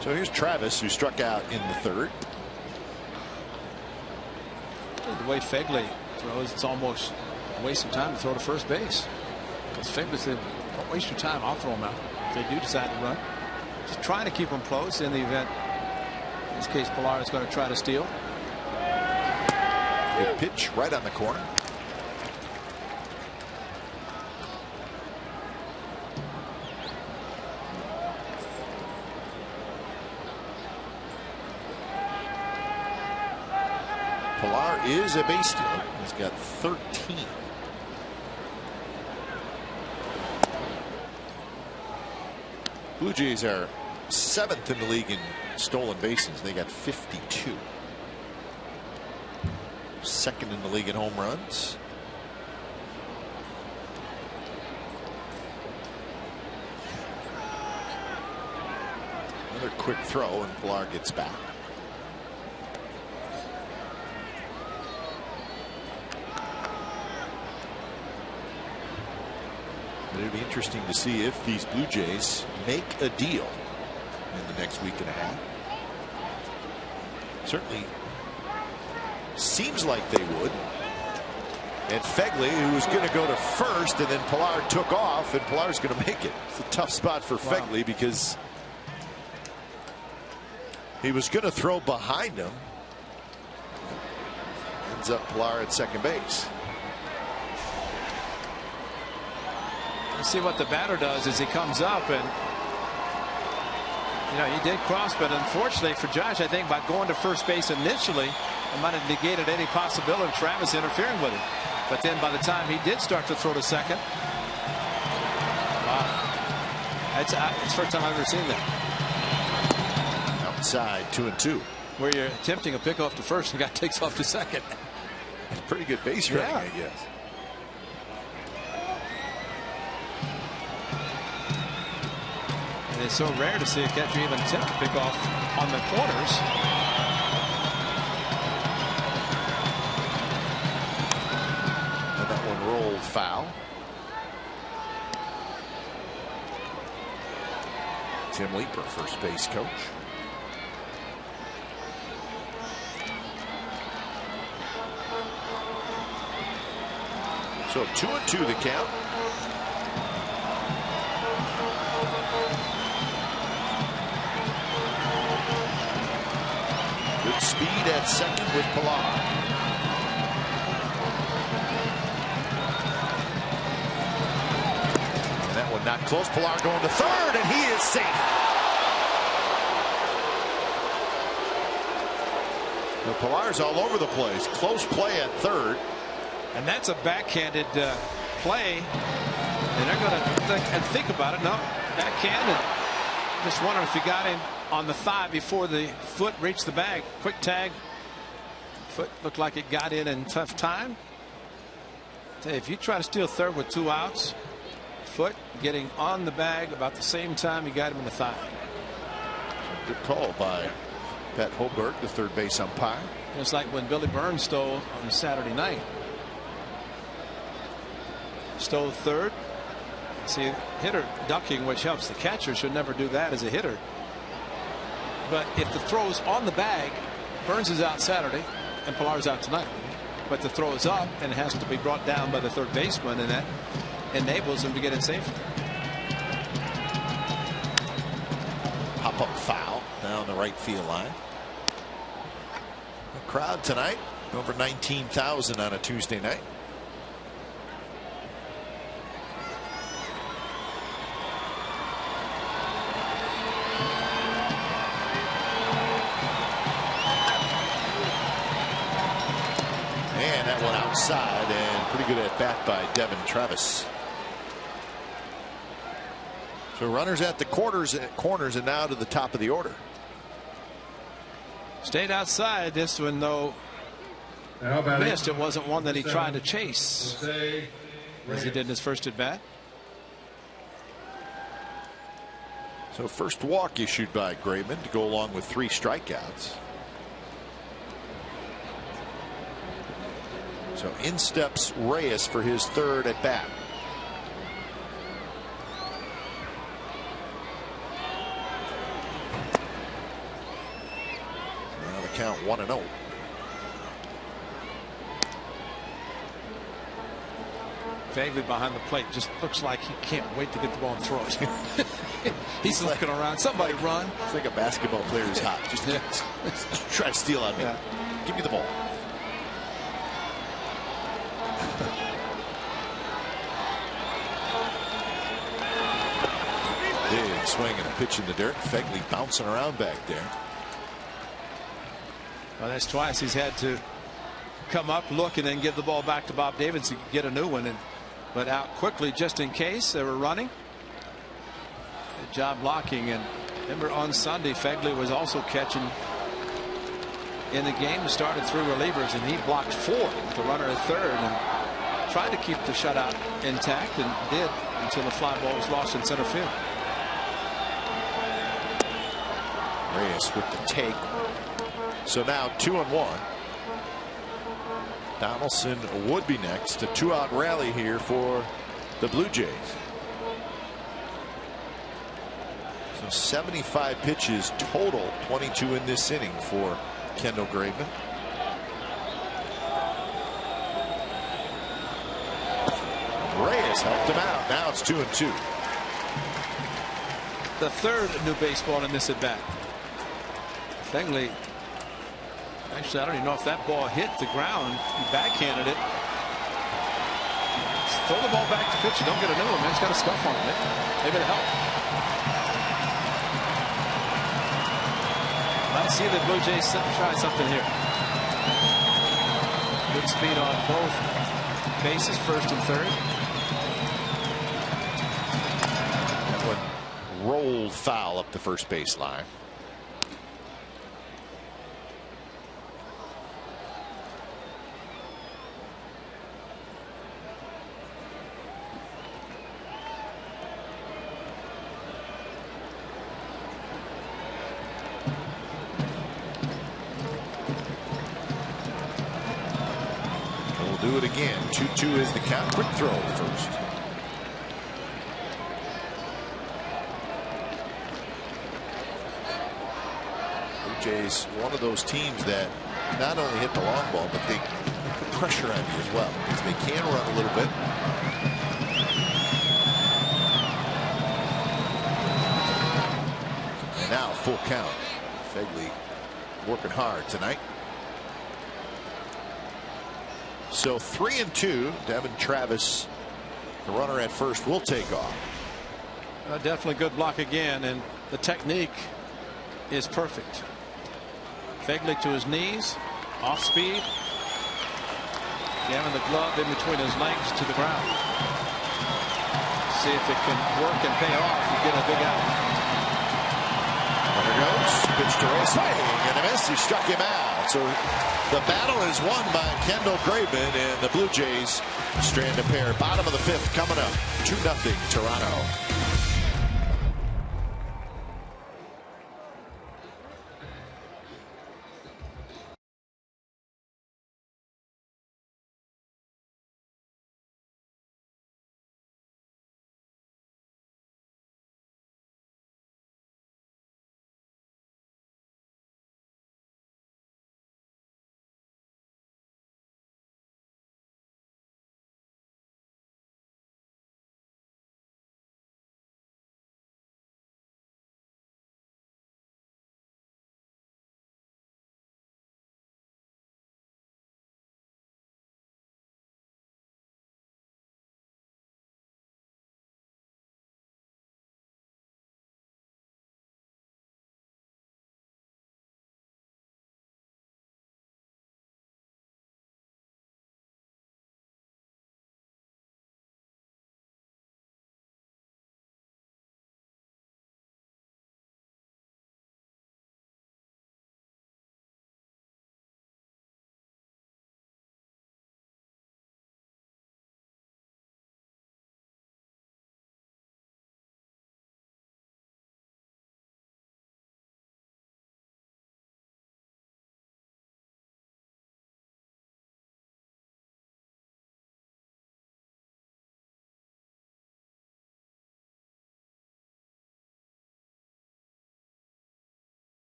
Speaker 1: So here's Travis, who struck out in the third.
Speaker 3: The way Fegley throws, it's almost a waste of time to throw to first base. Because Fegley said, don't waste your time, I'll throw them out. If they do decide to run, just trying to keep them close in the event. In this case, Pilar is going to try to steal.
Speaker 1: Good pitch right on the corner. Pilar is a base stealer. He's got 13. Blue Jays are 7th in the league in stolen bases. They got 52. 2nd in the league in home runs. Another quick throw, and Pilar gets back. But it'll be interesting to see if these Blue Jays make a deal in the next week and a half. Certainly seems like they would. And Fegley, who was going to go to first, and then Pilar took off, and Pilar's going to make it. It's a tough spot for Fegley because he was going to throw behind him. Ends up Pilar at second base.
Speaker 3: Let's see what the batter does as he comes up, and you know, he did cross, but unfortunately for Josh, I think by going to first base initially, it might have negated any possibility of Travis interfering with him. But then by the time he did start to throw to second, wow, it's the first time I've ever seen that.
Speaker 1: Now outside, 2-2.
Speaker 3: Where you're attempting a pickoff to first, the guy takes off to second.
Speaker 1: Pretty good base running, I guess.
Speaker 3: And it's so rare to see a catcher even attempt to pick off on the corners.
Speaker 1: And that one rolled foul. Tim Leeper, first base coach. So 2-2 the count. Good speed at second with Pilar. And that one not close. Pilar going to third, and he is safe. Now Pilar's all over the place. Close play at third.
Speaker 3: And that's a backhanded play. And they're going to think about it. No, backhand. Just wonder if he got him on the thigh before the foot reached the bag. Quick tag. Foot looked like it got in tough time. If you try to steal third with 2 outs, foot getting on the bag about the same time you got him in the thigh.
Speaker 1: Good call by Pat Holberg, the third base umpire.
Speaker 3: It's like when Billy Burns stole on Saturday night. Stole third. See, hitter ducking, which helps the catcher, should never do that as a hitter. But if the throw's on the bag, Burns is out Saturday and Pilar's out tonight. But the throw is up and it has to be brought down by the third baseman, and that enables him to get it safely.
Speaker 1: Pop up foul down the right field line. The crowd tonight over 19,000 on a Tuesday night. And that one outside, and pretty good at bat by Devin Travis. So runners at the corners and now to the top of the order.
Speaker 3: Stayed outside. This one, though, missed. It wasn't one that he tried to chase as he did in his first at bat.
Speaker 1: So first walk issued by Graveman to go along with 3 strikeouts. So in steps Reyes for his third at bat. Now the count 1-0.
Speaker 3: Vaguely behind the plate, just looks like he can't wait to get the ball and throw it. He's looking around. Somebody run.
Speaker 1: It's like a basketball player who's hot. Just try to steal on me. Yeah. Give me the ball. Big swing and a pitch in the dirt. Fegley bouncing around back there.
Speaker 3: Well, that's twice he's had to come up, look, and then give the ball back to Bob Davis to get a new one, but out quickly just in case they were running. Good job blocking. And remember on Sunday, Fegley was also catching in the game. Started 3 relievers, and he blocked 4 with the runner at third and tried to keep the shutout intact, and did until the fly ball was lost in center field.
Speaker 1: Reyes with the take. So now 2-1. Donaldson would be next. A 2-out rally here for the Blue Jays. So 75 pitches total, 22 in this inning for Kendall Graveman. Reyes helped him out. Now it's 2-2.
Speaker 3: The third new baseball in this at bat. Fegley, actually, I don't even know if that ball hit the ground. He backhanded it. Throw the ball back to pitch. You don't get a new one, man. It's got a scuff on it. Maybe it'll help. Let's see the Blue Jays try something here. Good speed on both bases, first and third.
Speaker 1: That one rolled foul up the first base line. do it again. 2-2 is the count. Quick throw first. Blue Jays, one of those teams that not only hit the long ball, but they put pressure on you as well, because they can run a little bit. And now full count. Fegley working hard tonight. So 3-2. Devin Travis, the runner at first, will take off.
Speaker 3: Definitely good block again, and the technique is perfect. Fegley to his knees, off speed, jamming the glove in between his legs to the ground. See if it can work and pay off. You get a big out.
Speaker 1: Runner goes, pitch to Ray, swing and a miss. He struck him out. So the battle is won by Kendall Graveman, and the Blue Jays strand a pair. Bottom of the fifth coming up. 2-0 Toronto.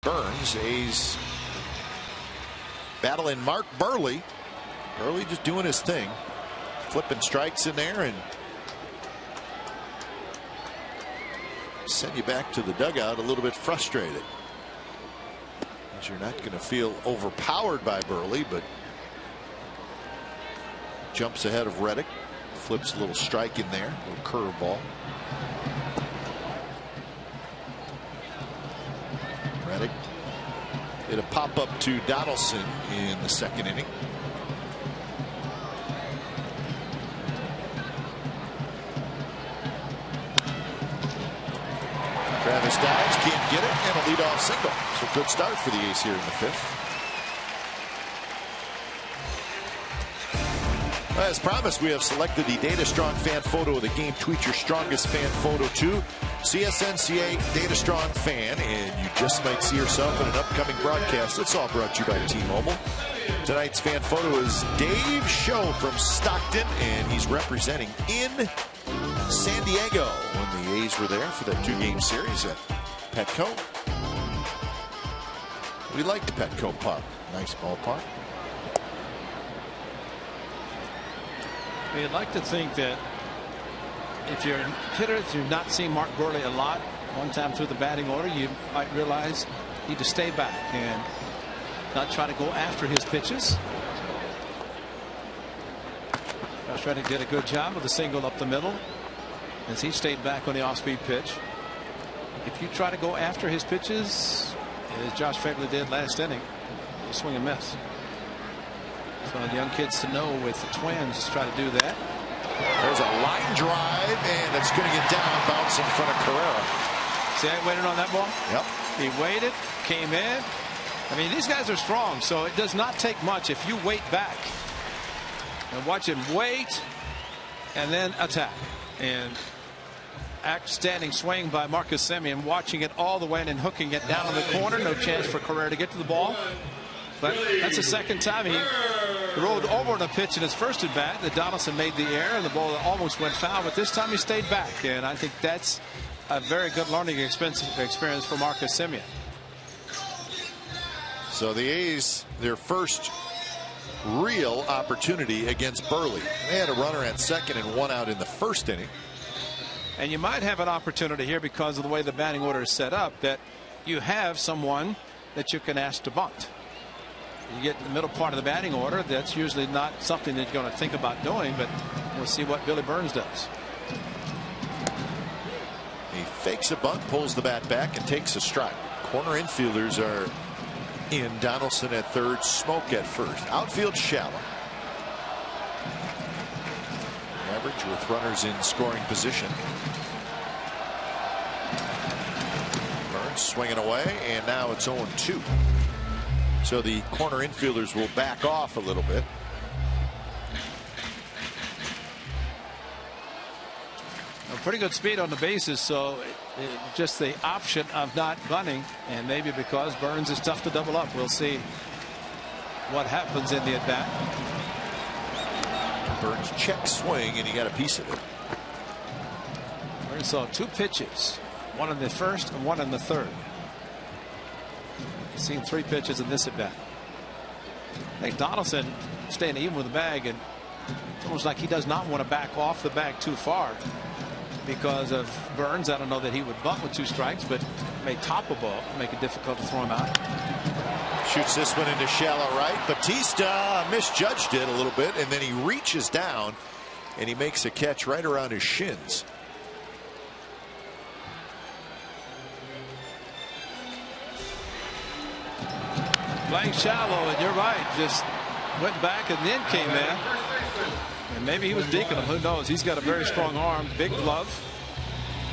Speaker 1: Burns, A's battling Mark Burley. Burley just doing his thing, flipping strikes in there and send you back to the dugout a little bit frustrated. As you're not going to feel overpowered by Burley, but jumps ahead of Reddick, flips a little strike in there, a little curveball. Reddick. It'll pop up to Donaldson in the second inning. Travis dives, can't get it, and a leadoff single. So good start for the A's here in the fifth. As promised, we have selected the Data Strong fan photo of the game. Tweet your strongest fan photo to CSNCA Data Strong Fan, and you just might see yourself in an upcoming broadcast. It's all brought to you by T-Mobile. Tonight's fan photo is Dave Show from Stockton, and he's representing in San Diego when the A's were there for that 2-game series at Petco. We liked Petco Park. Nice ballpark.
Speaker 3: You'd like to think that if you're a hitter, if you've not seen Mark Burley a lot, one time through the batting order, you might realize you need to stay back and not try to go after his pitches. Josh Reddick did a good job with the single up the middle as he stayed back on the off-speed pitch. If you try to go after his pitches, as Josh Fegley did last inning, you swing and miss. So the young kids to know with the Twins, try to do that.
Speaker 1: There's a line drive, and it's going to get down, bounce in front of Carrera.
Speaker 3: See, I waited on that ball.
Speaker 1: Yep.
Speaker 3: He waited, came in, I mean, these guys are strong, so it does not take much if you wait back and watch him wait and then attack. And outstanding swing by Marcus Semien, watching it all the way and hooking it down in the corner. No chance for Correa to get to the ball. But that's the second time he rolled over on a pitch in his first at bat that Donaldson made the error and the ball almost went foul, but this time he stayed back, and I think that's a very good learning experience for Marcus Semien.
Speaker 1: So the A's, their first real opportunity against Burley. They had a runner at second and one out in the first inning.
Speaker 3: And you might have an opportunity here because of the way the batting order is set up that you have someone that you can ask to bunt. You get in the middle part of the batting order, that's usually not something that you're going to think about doing, but we'll see what Billy Burns does.
Speaker 1: He fakes a bunt, pulls the bat back, and takes a strike. Corner infielders are in. Donaldson at third, Smoke at first. Outfield shallow. Average with runners in scoring position. Burns swinging away, and now it's 0-2. So the corner infielders will back off a little bit.
Speaker 3: Pretty good speed on the bases, so just the option of not bunting, and maybe because Burns is tough to double up. We'll see what happens in the at bat.
Speaker 1: Burns check swing, and he got a piece of it.
Speaker 3: Burns saw 2 pitches, one in the first and one in the third. He's seen 3 pitches in this at bat. I think Donaldson staying even with the bag, and it's almost like he does not want to back off the bag too far because of Burns. I don't know that he would bunt with 2 strikes, but may top a ball, make it difficult to throw him out.
Speaker 1: Shoots this one into shallow right. Batista misjudged it a little bit, and then he reaches down and he makes a catch right around his shins.
Speaker 3: Playing shallow, and you're right, just went back and then came in. And maybe he was deking him, who knows. He's got a very strong arm, big glove,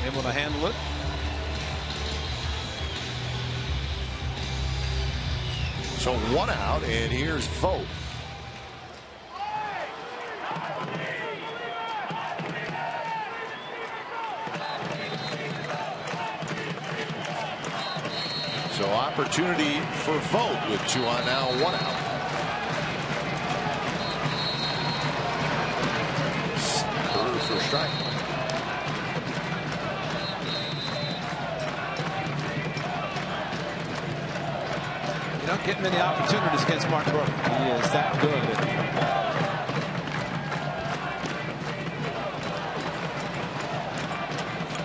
Speaker 3: able to handle it.
Speaker 1: So 1 out, and here's Vogt. So opportunity for Vogt with 2 on, now 1 out. Spur for a strike.
Speaker 3: You don't get many opportunities against Mark Burke. He is that good.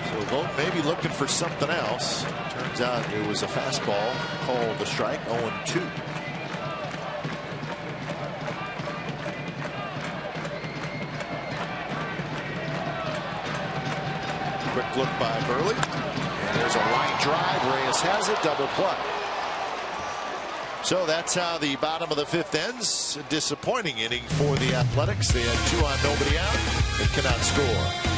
Speaker 1: So Vogt may be looking for something else. Turns out it was a fastball called the strike. 0-2. Quick look by Burley. And there's a line drive. Reyes has it. Double play. So that's how the bottom of the 5th ends. A disappointing inning for the Athletics. They had 2 on, nobody out. They cannot score.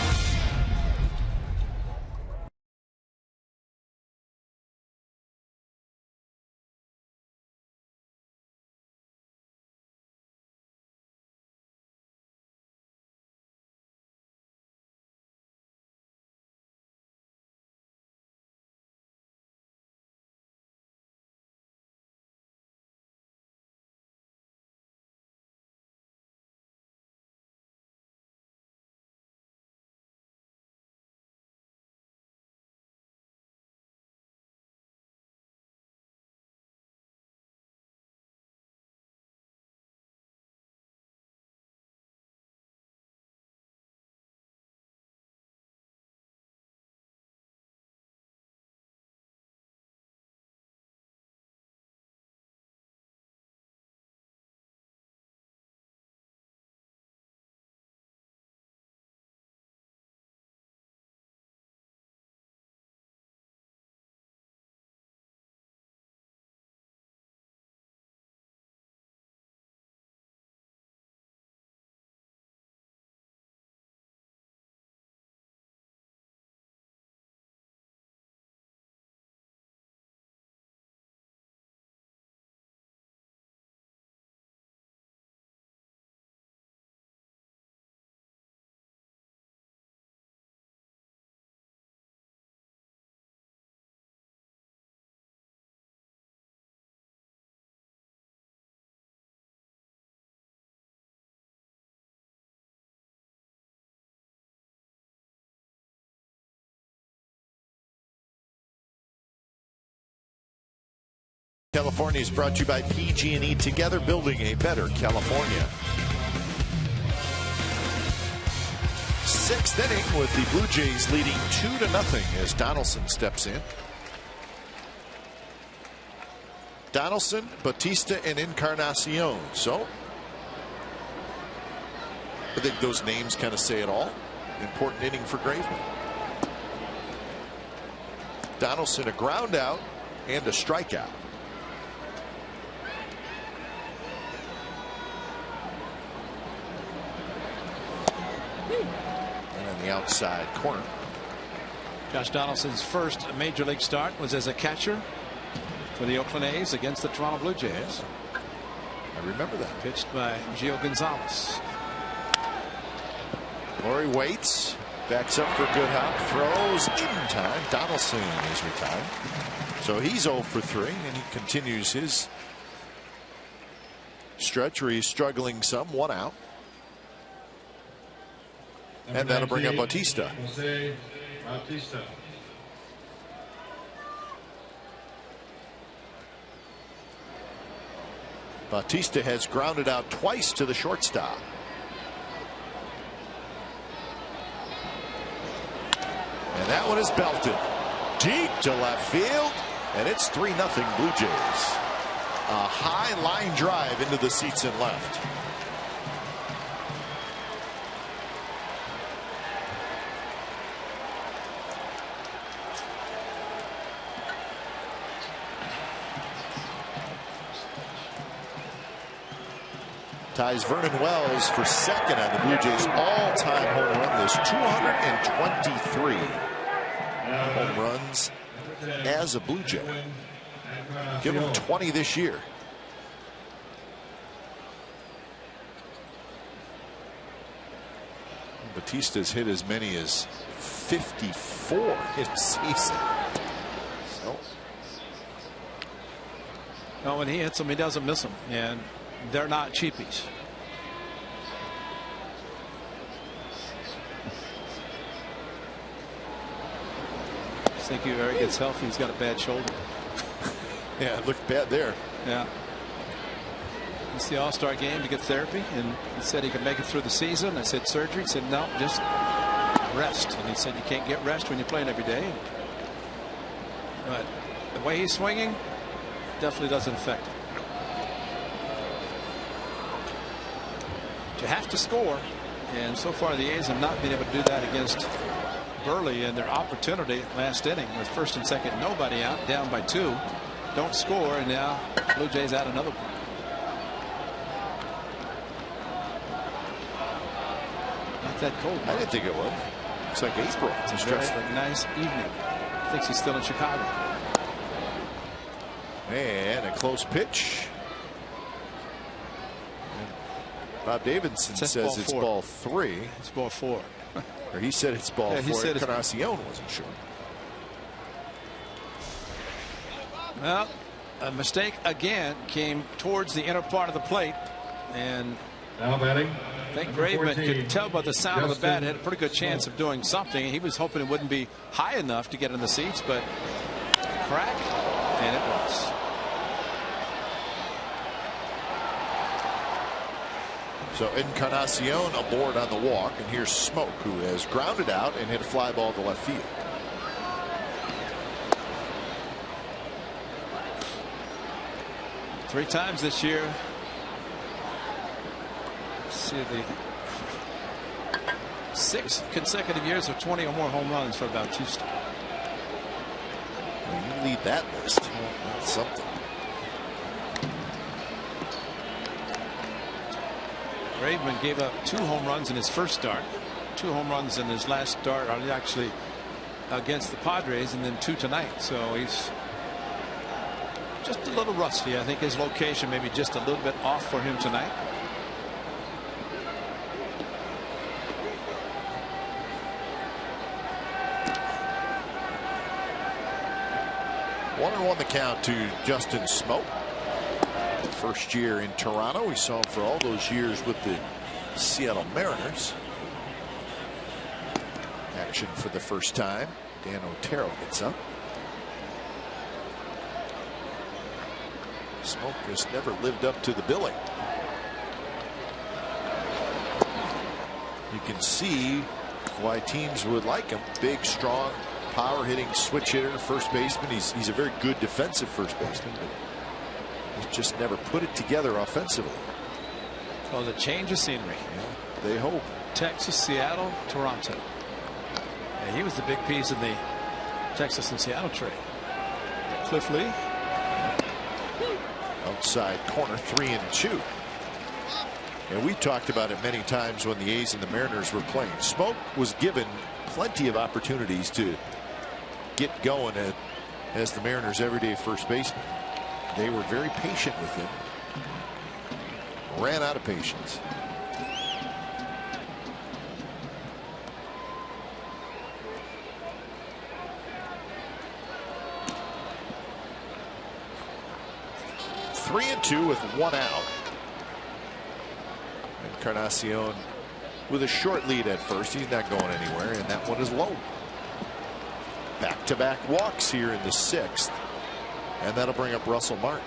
Speaker 1: California is brought to you by PG&E, together building a better California. Sixth inning with the Blue Jays leading 2-0 as Donaldson steps in. Donaldson, Bautista, and Encarnacion. So I think those names kind of say it all. Important inning for Graveman. Donaldson, a ground out and a strikeout. And on the outside corner.
Speaker 3: Josh Donaldson's first major league start was as a catcher for the Oakland A's against the Toronto Blue Jays.
Speaker 1: I remember that.
Speaker 3: Pitched by Gio Gonzalez.
Speaker 1: Laurie waits, backs up for a good hop, throws in time. Donaldson is retired. So he's 0 for 3, and he continues his stretch where he's struggling some. 1 out. And that'll bring up Bautista. Bautista has grounded out twice to the shortstop. And that one is belted deep to left field, and it's 3-0 Blue Jays. A high line drive into the seats and left. Ties Vernon Wells for second on the Blue Jays all-time home run list. 223 home runs as a Blue Jay. Give him 20 this year. Bautista's hit as many as 54 in a season. So.
Speaker 3: No, when he hits them, he doesn't miss them, and they're not cheapies. I think if he gets healthy, he's got a bad shoulder.
Speaker 1: Yeah, it looked bad there.
Speaker 3: Yeah. It's the All-Star game to get therapy, and he said he could make it through the season. I said surgery. He said no, just rest. And he said you can't get rest when you're playing every day. But the way he's swinging definitely doesn't affect him. You have to score, and so far the A's have not been able to do that against Burley, and their opportunity last inning with first and second, nobody out, down by 2, don't score, and now Blue Jays add another one. Not that cold.
Speaker 1: I didn't think it was. It's like April.
Speaker 3: It's a very nice evening. Thinks he's still in Chicago.
Speaker 1: And a close pitch. Bob Davidson says it's ball 3.
Speaker 3: It's ball 4.
Speaker 1: Or he said it's ball 4. Encarnacion wasn't sure.
Speaker 3: Well, a mistake again came towards the inner part of the plate, and
Speaker 4: now batting.
Speaker 3: I think Graveman could tell by the sound of the bat, had a pretty good chance of doing something. He was hoping it wouldn't be high enough to get in the seats, but crack, and it was.
Speaker 1: So Encarnacion aboard on the walk, and here's Smoke, who has grounded out and hit a fly ball to left field.
Speaker 3: Three times this year. Let's see, the 6 consecutive years of 20 or more home runs for Bautista.
Speaker 1: Well, you lead that list. That's something.
Speaker 3: Graveman gave up 2 home runs in his first start, 2 home runs in his last start, actually against the Padres, and then 2 tonight. So he's just a little rusty. I think his location maybe just a little bit off for him tonight.
Speaker 1: One and 1 the count to Justin Smoke. First year in Toronto. We saw him for all those years with the Seattle Mariners. Action for the first time. Dan Otero gets up. Smoke has never lived up to the billing. You can see why teams would like him. Big, strong, power hitting switch hitter, first baseman. He's a very good defensive first baseman, but he's just never put it together offensively.
Speaker 3: So the change of scenery.
Speaker 1: Yeah, they hope.
Speaker 3: Texas, Seattle, Toronto. Yeah, he was the big piece in the Texas and Seattle trade. Cliff Lee.
Speaker 1: Outside corner, 3-2. And we talked about it many times when the A's and the Mariners were playing. Smoke was given plenty of opportunities to get going as the Mariners' everyday first baseman. They were very patient with him. Ran out of patience. Three and two with one out. Encarnacion with a short lead at first. He's not going anywhere, and that one is low. Back-to-back walks here in the 6th, and that'll bring up Russell Martin.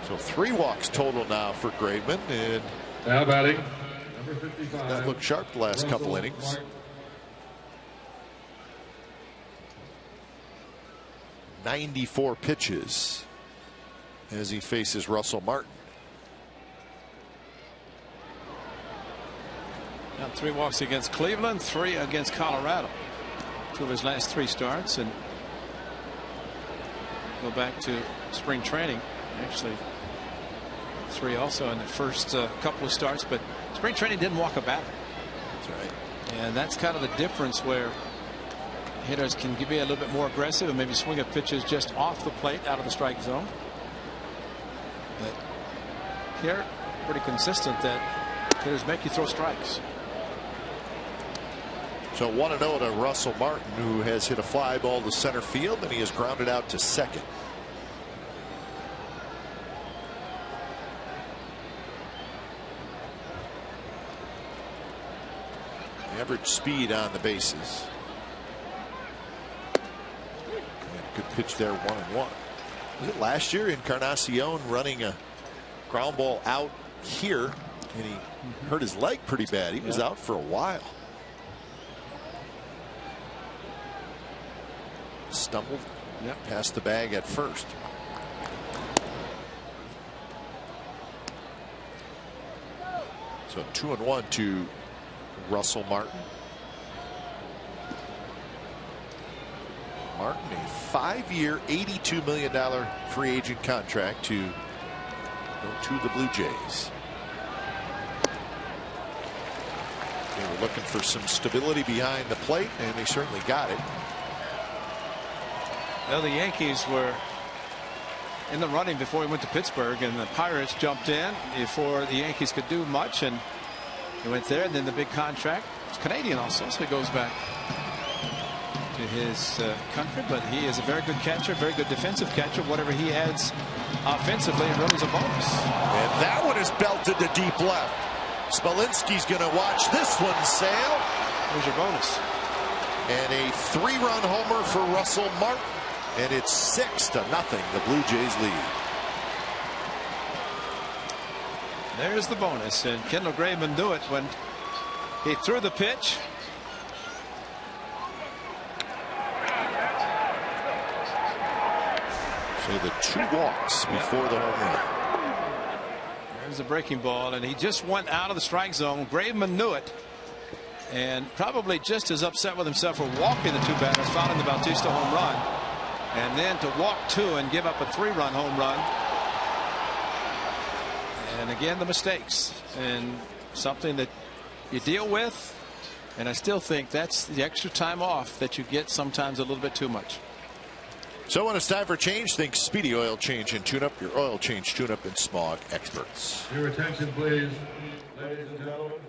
Speaker 1: So 3 walks total now for Graveman, and
Speaker 4: Now batting, number 55.
Speaker 1: that looked sharp the last couple
Speaker 4: Russell
Speaker 1: innings.
Speaker 4: Martin.
Speaker 1: 94 pitches as he faces Russell Martin.
Speaker 3: Now 3 walks against Cleveland, 3 against Colorado. 2 of his last 3 starts, and go back to spring training. Actually, 3 also in the first couple of starts, but spring training didn't walk a batter.
Speaker 1: That's right.
Speaker 3: And that's kind of the difference, where hitters can be a little bit more aggressive and maybe swing at pitches just off the plate out of the strike zone. But here, pretty consistent that hitters make you throw strikes.
Speaker 1: So 1-0 to Russell Martin, who has hit a fly ball to center field, and he has grounded out to second. Average speed on the bases. Good pitch there, 1-1. Was it last year? Encarnacion running a ground ball out here, and he hurt his leg pretty bad. He was out for a while. Stumbled past the bag at first. So 2-1 to Russell Martin. Martin, a 5-year, $82 million free agent contract to go to the Blue Jays. They were looking for some stability behind the plate, and they certainly got it.
Speaker 3: Well, the Yankees were in the running before he went to Pittsburgh, and the Pirates jumped in before the Yankees could do much, and he went there. And then the big contract. It's Canadian also, so he goes back to his country, but he is a very good catcher, very good defensive catcher. Whatever he adds offensively, it really is a bonus.
Speaker 1: And that one is belted to deep left. Smolinski's going to watch this one sail.
Speaker 3: There's your bonus.
Speaker 1: And a 3-run homer for Russell Martin. And it's 6-0. The Blue Jays lead.
Speaker 3: There's the bonus, and Kendall Graveman knew it when he threw the pitch.
Speaker 1: So the 2 walks before the home run.
Speaker 3: There's a breaking ball, and he just went out of the strike zone. Graveman knew it, and probably just as upset with himself for walking the 2 batters, fouling the Bautista home run, and then to walk 2 and give up a 3-run home run. And again, the mistakes, and something that you deal with. And I still think that's the extra time off that you get sometimes a little bit too much.
Speaker 1: So when it's time for change, think Speedy Oil Change and Tune Up, your oil change, tune up, and smog experts.
Speaker 4: Your attention, please, ladies and gentlemen.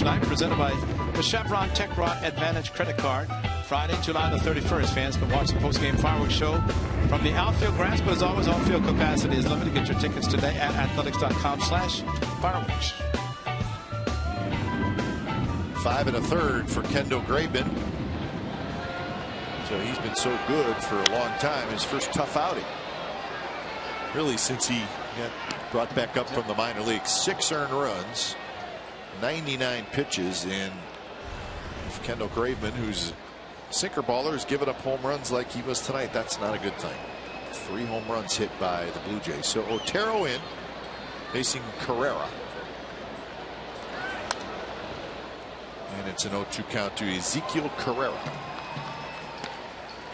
Speaker 3: tonight, presented by the Chevron Tech Rod Advantage Credit Card. Friday, July the 31st. Fans can watch the post-game fireworks show from the outfield grass, but as always, on-field capacity is limited. Get your tickets today at athletics.com/fireworks.
Speaker 1: 5 1/3 for Kendall Graveman. So he's been so good for a long time. His first tough outing, really, since he got brought back up from the minor leagues. 6 earned runs, 99 pitches, and if Kendall Graveman, who's a sinker baller, is giving up home runs like he was tonight, that's not a good thing. 3 home runs hit by the Blue Jays. So Otero in, facing Carrera. And it's an 0-2 count to Ezekiel Carrera.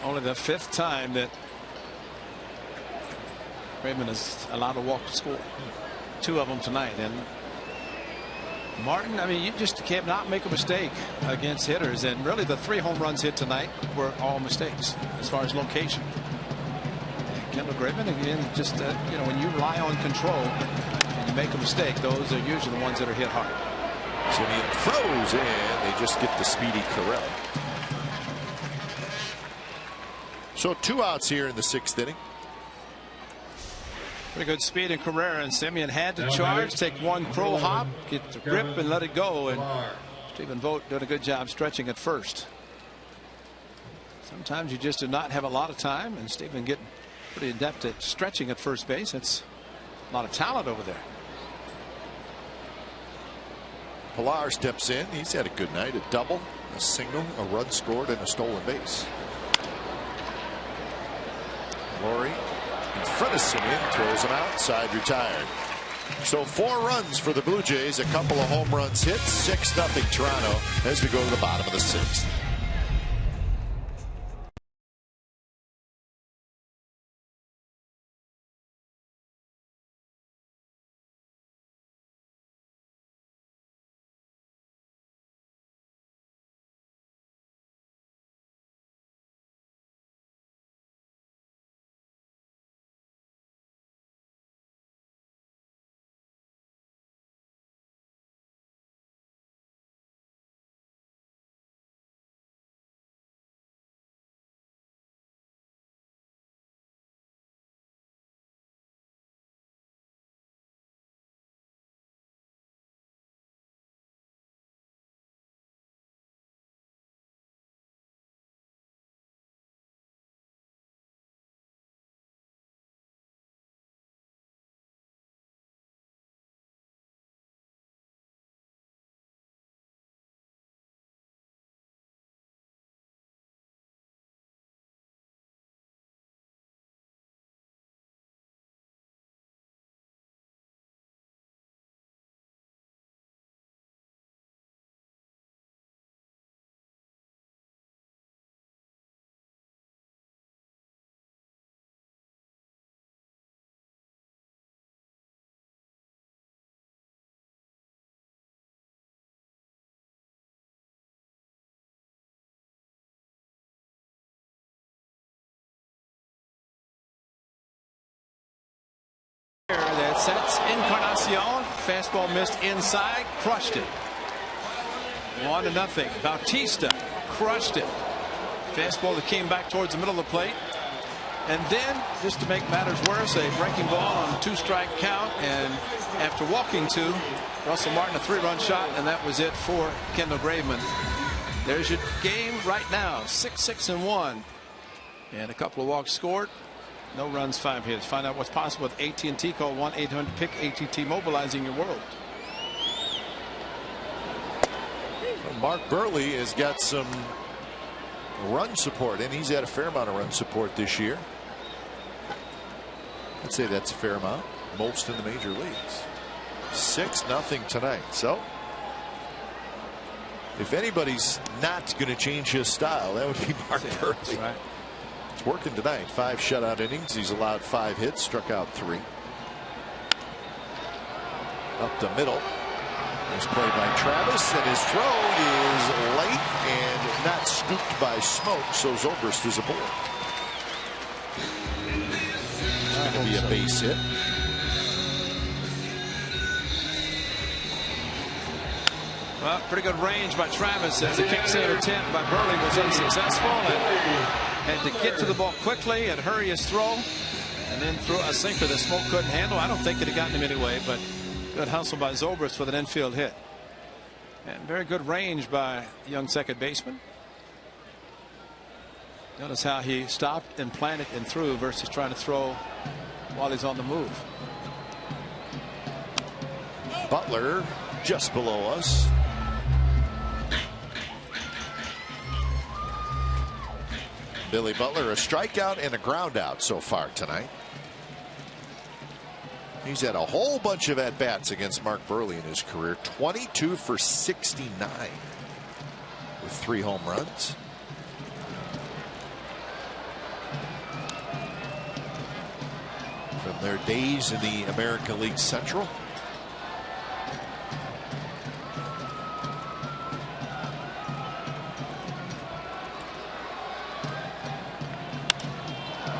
Speaker 3: Only the 5th time that Raymond is allowed to walk to score. 2 of them tonight. And Martin, I mean, you just can't not make a mistake against hitters. And really, the 3 home runs hit tonight were all mistakes as far as location. And Kendall Graveman, again, just you know, when you rely on control and you make a mistake, those are usually the ones that are hit hard.
Speaker 1: Simeon throws, and they just get the speedy Carrera. So 2 outs here in the 6th inning.
Speaker 3: Pretty good speed in Carrera, and Simeon had to charge, take 1 crow hop, get the grip, and let it go. And Stephen Vogt doing a good job stretching at first. Sometimes you just do not have a lot of time, and Stephen getting pretty adept at stretching at first base. It's a lot of talent over there.
Speaker 1: Pilar steps in. He's had a good night. A double, a single, a run scored, and a stolen base. Laurie in front of Simeon, throws him out, side retired. So 4 runs for the Blue Jays, a couple of home runs hit, 6-0 Toronto as we go to the bottom of the 6th.
Speaker 3: That sets Encarnacion. Fastball missed inside, crushed it. 1-0. Bautista crushed it. Fastball that came back towards the middle of the plate. And then, just to make matters worse, a breaking ball on a 2-strike count. And after walking 2, Russell Martin a 3-run shot, and that was it for Kendall Graveman. There's your game right now. 6-6-1. And a couple of walks scored. No runs, 5 hits. Find out what's possible with AT&T. Call 1-800-PICK-ATT, mobilizing your world.
Speaker 1: Mark Burley has got some run support, and he's had a fair amount of run support this year. I'd say that's a fair amount, most in the major leagues. 6-0 tonight. So if anybody's not going to change his style, that would be Mark Burley.
Speaker 3: That's right.
Speaker 1: It's working tonight. 5 shutout innings. He's allowed 5 hits, struck out 3. Up the middle. Nice play by Travis, and his throw is late and not scooped by Smoke, so Zobrist is aboard. It's going to be a base hit.
Speaker 3: Well, pretty good range by Travis as the kick center attempt by Burley was unsuccessful, and to get to the ball quickly and hurry his throw and then throw a sinker that Smoke couldn't handle. I don't think it had gotten him anyway, but good hustle by Zobrist with an infield hit. And very good range by young second baseman. Notice how he stopped and planted and threw versus trying to throw while he's on the move.
Speaker 1: Butler just below us. Billy Butler, a strikeout and a ground out so far tonight. He's had a whole bunch of at-bats against Mark Burley in his career. 22 for 69 with 3 home runs. From their days in the American League Central.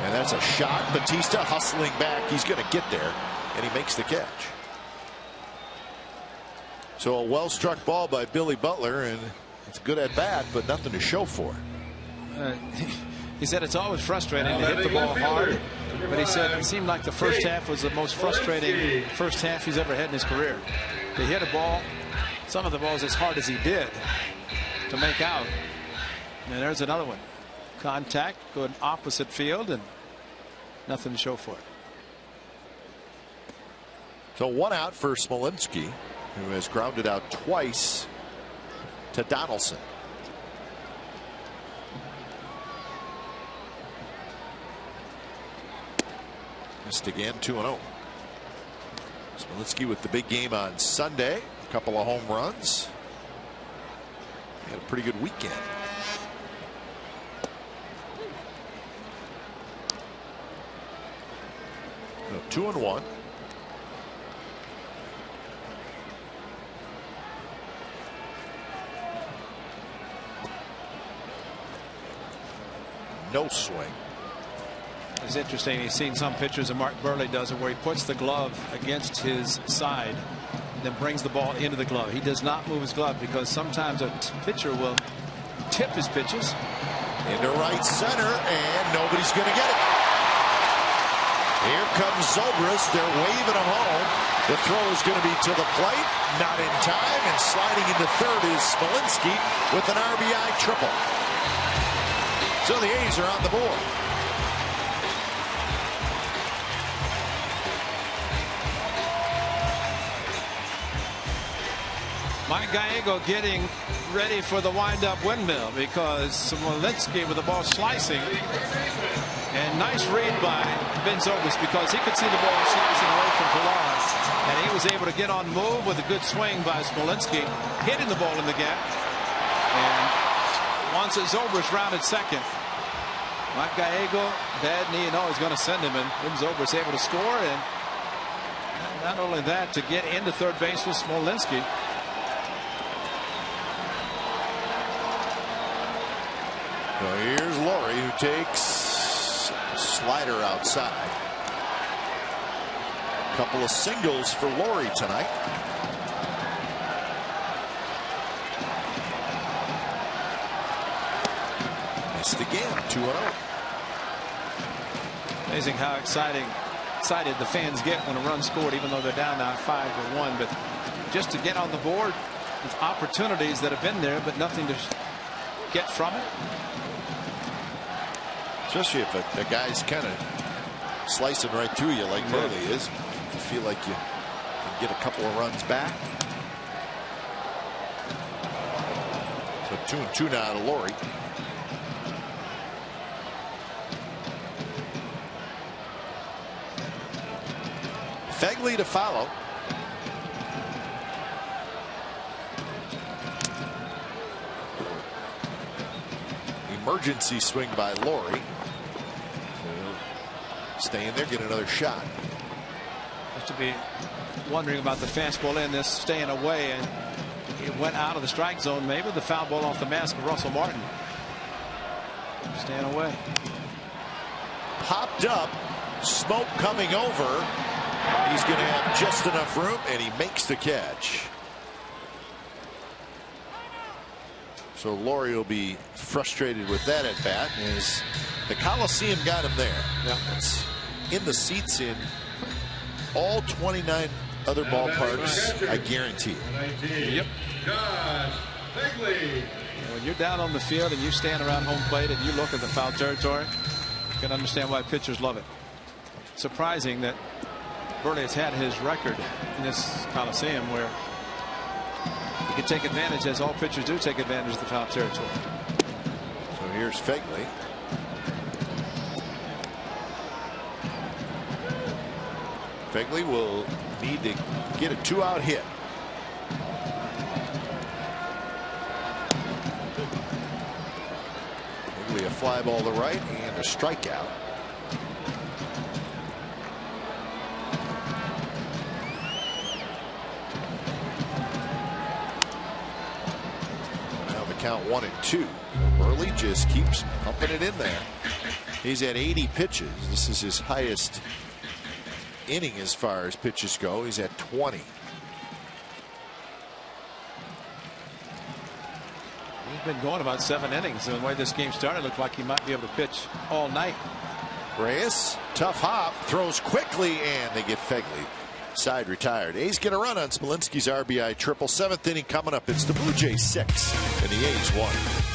Speaker 1: And that's a shot. Batista hustling back. He's going to get there, and he makes the catch. So a well-struck ball by Billy Butler, and it's good at bat, but nothing to show for it.
Speaker 3: He said it's always frustrating to hit the ball hard, but he said it seemed like the first half was the most frustrating first half he's ever had in his career. To hit a ball, some of the balls as hard as he did, to make out. And there's another one. Contact, go in opposite field, and nothing to show for it.
Speaker 1: So 1 out for Smolinski, who has grounded out twice to Donaldson. Missed again, 2-0. Smolinski with the big game on Sunday. A couple of home runs. He had a pretty good weekend. 2-1. No swing.
Speaker 3: It's interesting. He's seen some pictures of Mark Burley does it where he puts the glove against his side, then brings the ball into the glove. He does not move his glove because sometimes a pitcher will tip his pitches.
Speaker 1: Into right center, and nobody's going to get it. Here comes Zobrist. They're waving him home. The throw is going to be to the plate. Not in time. And sliding into third is Smolinski with an RBI triple. So the A's are on the board.
Speaker 3: Mike Gallego getting ready for the wind-up windmill because Smolinski with the ball slicing. And nice read by Ben Zobrist because he could see the ball slicing away from Pilar. And he was able to get on move with a good swing by Smolinski, hitting the ball in the gap. And once Zobrist rounded second, Mike Gallego, bad knee, and he's going to send him. And Ben Zobrist able to score. And not only that, to get into third base with Smolinski.
Speaker 1: So here's Laurie, who takes a slider outside. A couple of singles for Laurie tonight. Missed again, 2-0.
Speaker 3: Amazing how excited the fans get when a run scored, even though they're down now 5-1. But just to get on the board with opportunities that have been there, but nothing to get from it.
Speaker 1: Especially if a guy's kind of slicing right through you like Burley is. You feel like you can get a couple of runs back. So 2-2 now to Laurie. Fegley to follow. Emergency swing by Laurie. Stay in there, get another shot.
Speaker 3: Have to be wondering about the fastball in this, staying away, and it went out of the strike zone. Maybe the foul ball off the mask of Russell Martin. Staying away.
Speaker 1: Popped up, Smoke coming over. He's going to have just enough room, and he makes the catch. So Laurie will be frustrated with that at bat, as the Coliseum got him there.
Speaker 6: Yeah.
Speaker 1: It's in the seats in all 29 other ballparks, I guarantee it.
Speaker 3: Yep.
Speaker 4: Josh Begley.
Speaker 3: When you're down on the field and you stand around home plate and you look at the foul territory, you can understand why pitchers love it. Surprising that Burley has had his record in this Coliseum where he can take advantage, as all pitchers do take advantage of the foul territory.
Speaker 1: So here's Fegley. Fegley will need to get a 2-out hit. Fegley, a fly ball to right and a strikeout. Now the count 1-2. Burley just keeps pumping it in there. He's at 80 pitches. This is his highest inning as far as pitches go. He's at 20.
Speaker 3: He's been going about 7 innings, and the way this game started, looked like he might be able to pitch all night.
Speaker 1: Reyes, tough hop, throws quickly, and they get Fegley side retired. A's get a run on Smolinski's RBI triple. 7th inning coming up. It's the Blue Jays 6 and the A's 1.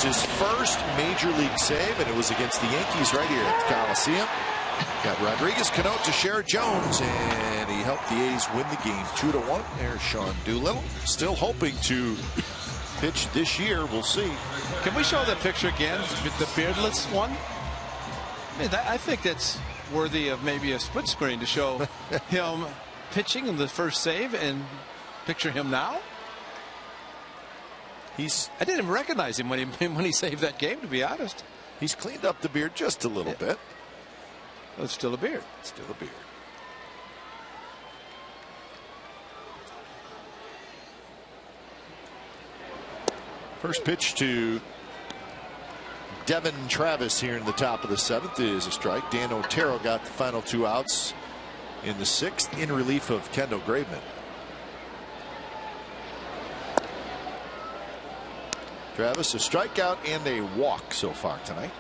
Speaker 1: His first major league save, and it was against the Yankees right here at the Coliseum. Got Rodriguez, Cano to Sherrod Jones, and he helped the A's win the game 2-1. There's Sean Doolittle, still hoping to pitch this year. We'll see.
Speaker 3: Can we show that picture again, the beardless one? I mean, I think that's worthy of maybe a split screen to show him pitching in the first save and picture him now. I didn't even recognize him when he saved that game, to be honest.
Speaker 1: He's cleaned up the beard just a little bit.
Speaker 3: Well, it's still a beard.
Speaker 1: Still a beard. First pitch to Devin Travis here in the top of the 7th is a strike. Dan Otero got the final 2 outs in the 6th in relief of Kendall Graveman. Travis, a strikeout and a walk so far tonight.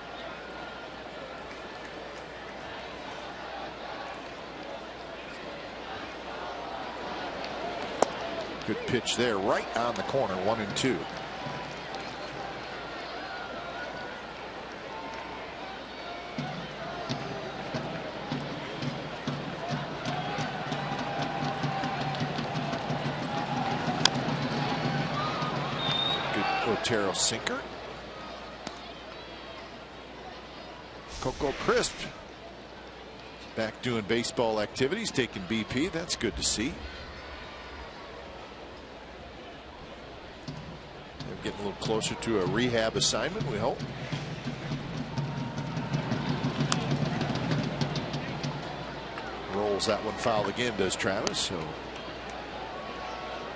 Speaker 1: Good pitch there, right on the corner, 1-2. Otero sinker. Coco Crisp back doing baseball activities, taking BP. That's good to see. They're getting a little closer to a rehab assignment, we hope. bowls that one foul again, does Travis. So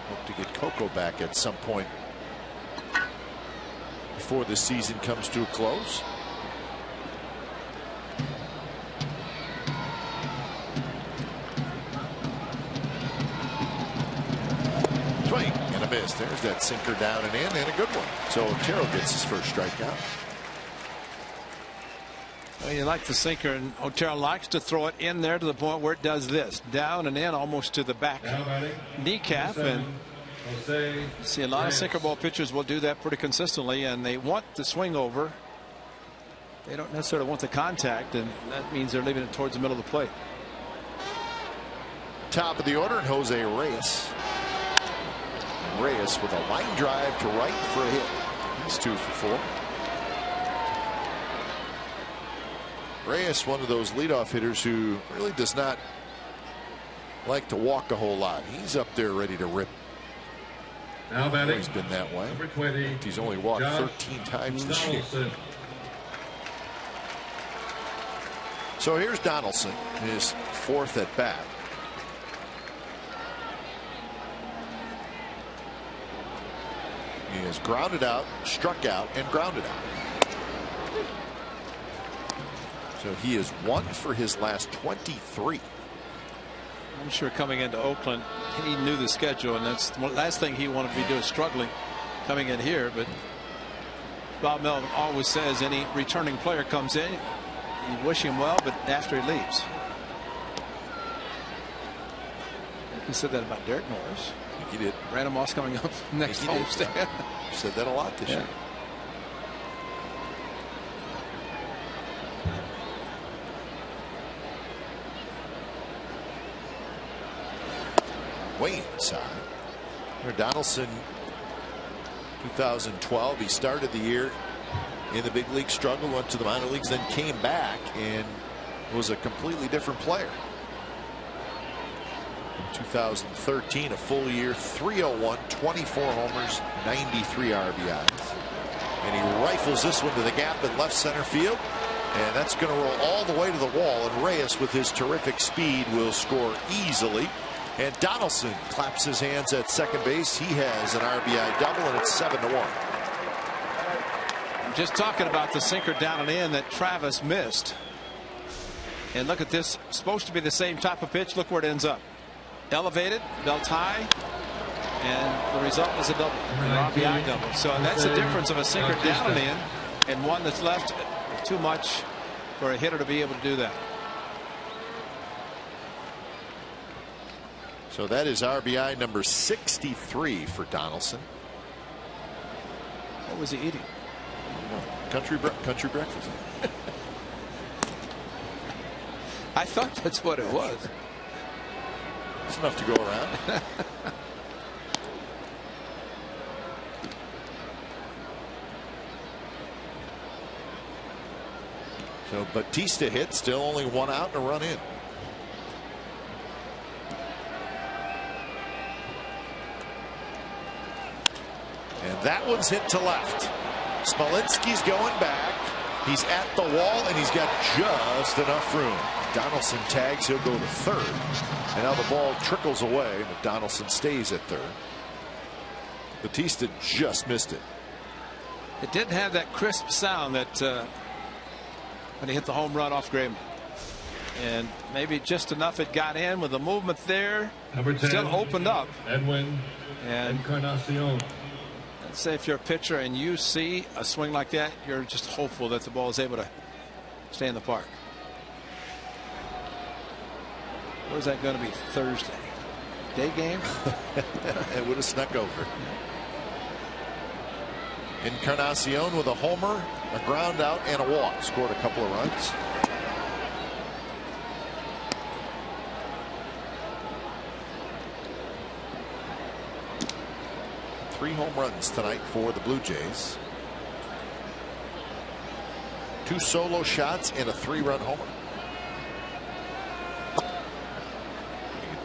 Speaker 1: hope to get Coco back at some point before the season comes to a close. Swing and a miss. There's that sinker down and in, and a good one. So Otero gets his first strikeout.
Speaker 3: Well, you like the sinker, and Otero likes to throw it in there to the point where it does this, down and in almost to the back kneecap. And see, a lot of sinker ball pitchers will do that pretty consistently, and they want the swing over. They don't necessarily want the contact, and that means they're leaving it towards the middle of the plate.
Speaker 1: Top of the order, and Jose Reyes. Reyes with a line drive to right for a hit. He's 2 for 4. Reyes, one of those leadoff hitters who really does not like to walk a whole lot. He's up there ready to rip.
Speaker 4: Now batting.
Speaker 1: He's been that way.
Speaker 4: Number 20.
Speaker 1: He's only walked 13 times this year. So here's Donaldson, his 4th at bat. He has grounded out, struck out, and grounded out. So he is 1 for his last 23.
Speaker 3: I'm sure coming into Oakland, he knew the schedule, and that's the last thing he wanted to be doing, struggling coming in here. But Bob Melvin always says any returning player comes in, you wish him well, but after he leaves. He said that about Derek Norris.
Speaker 1: I think he did.
Speaker 3: Brandon Moss coming up next homestand.
Speaker 1: Said that a lot this year. Way inside. Here Donaldson, 2012, he started the year in the big league struggle, went to the minor leagues, then came back and was a completely different player. 2013, a full year, 301, 24 homers, 93 RBIs. And he rifles this one to the gap in left center field. And that's going to roll all the way to the wall. And Reyes, with his terrific speed, will score easily. And Donaldson claps his hands at second base. He has an RBI double, and it's 7-1.
Speaker 3: I'm just talking about the sinker down and in that Travis missed. And look at this. Supposed to be the same type of pitch. Look where it ends up. Elevated, belt high, and the result is a double, an RBI double. So that's the difference of a sinker down and in, and one that's left too much for a hitter to be able to do that.
Speaker 1: So that is RBI number 63 for Donaldson.
Speaker 3: What was he eating?
Speaker 1: Country breakfast.
Speaker 3: I thought that's what it was.
Speaker 1: It's enough to go around. So Batista hit, still only 1 out and a run in. And that one's hit to left. Smolinski's going back. He's at the wall, and he's got just enough room. Donaldson tags. He'll go to third. And now the ball trickles away, but Donaldson stays at third. Batista just missed it.
Speaker 3: It didn't have that crisp sound that when he hit the home run off Grayman. And maybe just enough it got in with the movement there.
Speaker 4: Number 10,
Speaker 3: still opened up.
Speaker 4: Edwin
Speaker 3: and
Speaker 4: Encarnacion.
Speaker 3: Let's say if you're a pitcher and you see a swing like that, you're just hopeful that the ball is able to stay in the park. Where's that going to be? Thursday day game?
Speaker 1: It would have snuck over. Encarnacion with a homer, a ground out, and a walk. Scored a couple of runs. Three home runs tonight for the Blue Jays. 2 solo shots and a 3-run homer.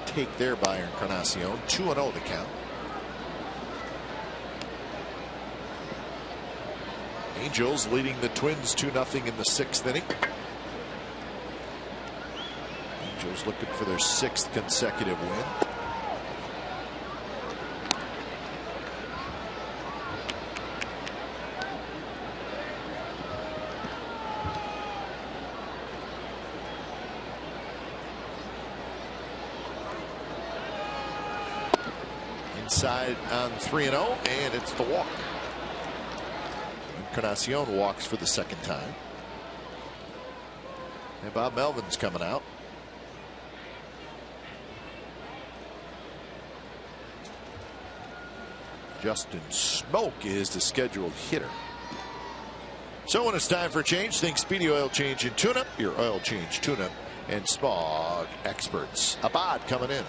Speaker 1: Take there by Encarnacion. 2-0 the count. Angels leading the Twins 2-0 in the 6th inning. Angels looking for their 6th consecutive win. Inside on 3-0, and it's the walk. Encarnacion walks for the 2nd time. And Bob Melvin's coming out. Justin Smoke is the scheduled hitter. So when it's time for a change, think Speedy Oil Change and Tune-Up, your oil change, tune-up, and smog experts. Abad coming in.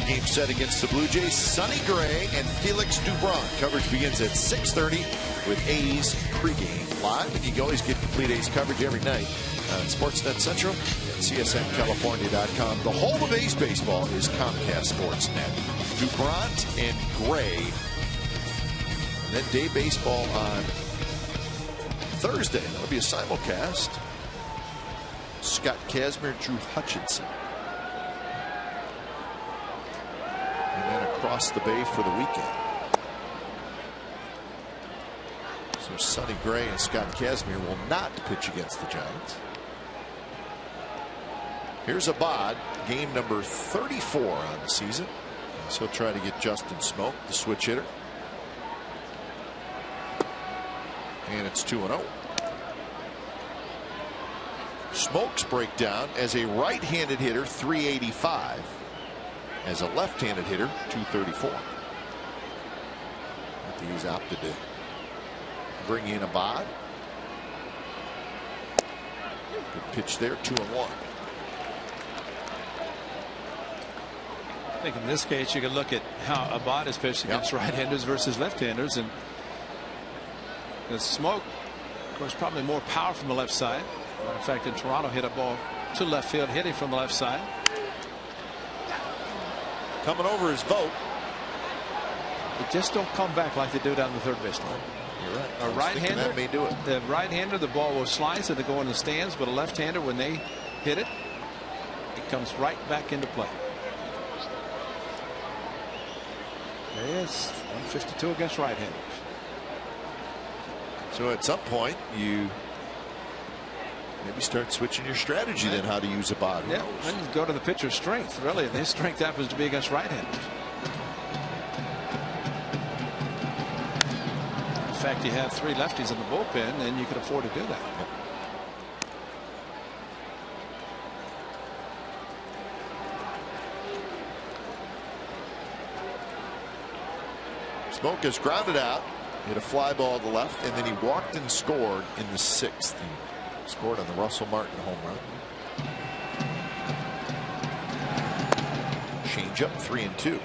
Speaker 1: Game set against the Blue Jays. Sonny Gray and Felix Dubron. Coverage begins at 6:30 with A's pregame live. And you can always get complete A's coverage every night on Sportsnet Central and CSNCalifornia.com. The home of A's baseball is Comcast Sportsnet. Dubron and Gray. And then day baseball on Thursday. That'll be a simulcast. Scott Kazmir, Drew Hutchinson. And then across the bay for the weekend. So Sonny Gray and Scott Kazmir will not pitch against the Giants. Here's Abad, game number 34 on the season. So he'll try to get Justin Smoke, the switch hitter. And it's 2-0. Smoke's breakdown as a right-handed hitter, 385. As a left-handed hitter, 234. He's opted to bring in Abad. Good pitch there, 2-1.
Speaker 3: I think in this case you can look at how Abad is pitched against right-handers versus left-handers, and the Smoke, of course, probably more power from the left side. In fact, in Toronto, hit a ball to left field, hitting from the left side.
Speaker 1: Coming over his vote.
Speaker 3: It just don't come back like they do down the third baseline.
Speaker 1: You're right.
Speaker 3: A right-hander
Speaker 1: may do it.
Speaker 3: The right-hander, the ball will slice and they go in the stands, but a left-hander, when they hit it, it comes right back into play. There he is, 152 against right-handers.
Speaker 1: So at some point you maybe start switching your strategy then how to use Abad.
Speaker 3: Yeah, and you go to the pitcher's strength, really, and his strength happens to be against right-handers. In fact, you have 3 lefties in the bullpen, and you can afford to do that.
Speaker 1: Yep. Smoke is grounded out. Hit a fly ball to the left, and then he walked and scored in the 6th. He scored on the Russell Martin home run. Change up 3-2.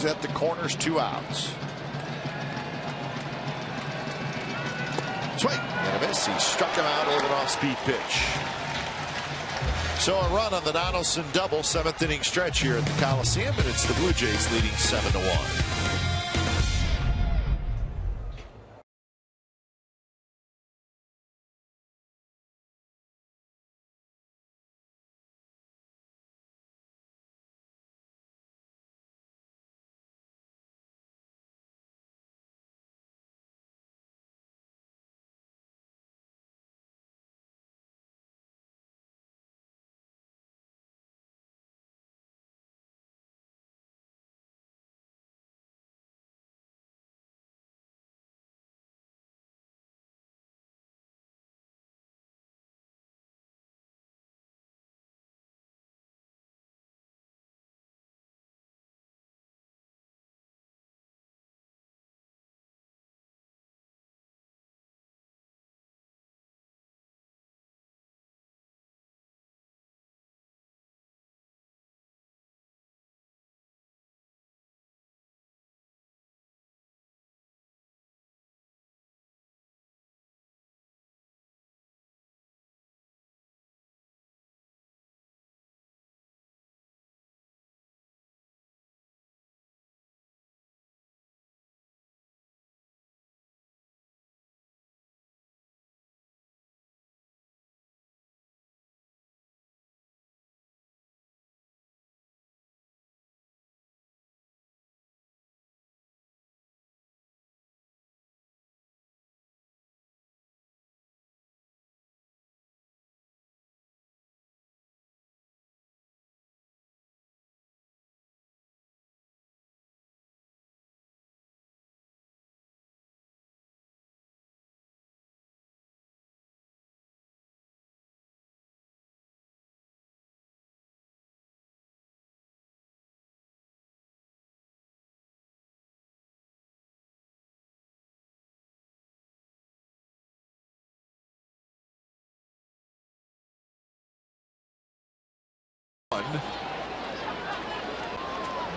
Speaker 1: At the corners, 2 outs. Swing and a miss. He struck him out with an off-speed pitch. So a run on the Donaldson double, 7th inning stretch here at the Coliseum, and it's the Blue Jays leading 7-1.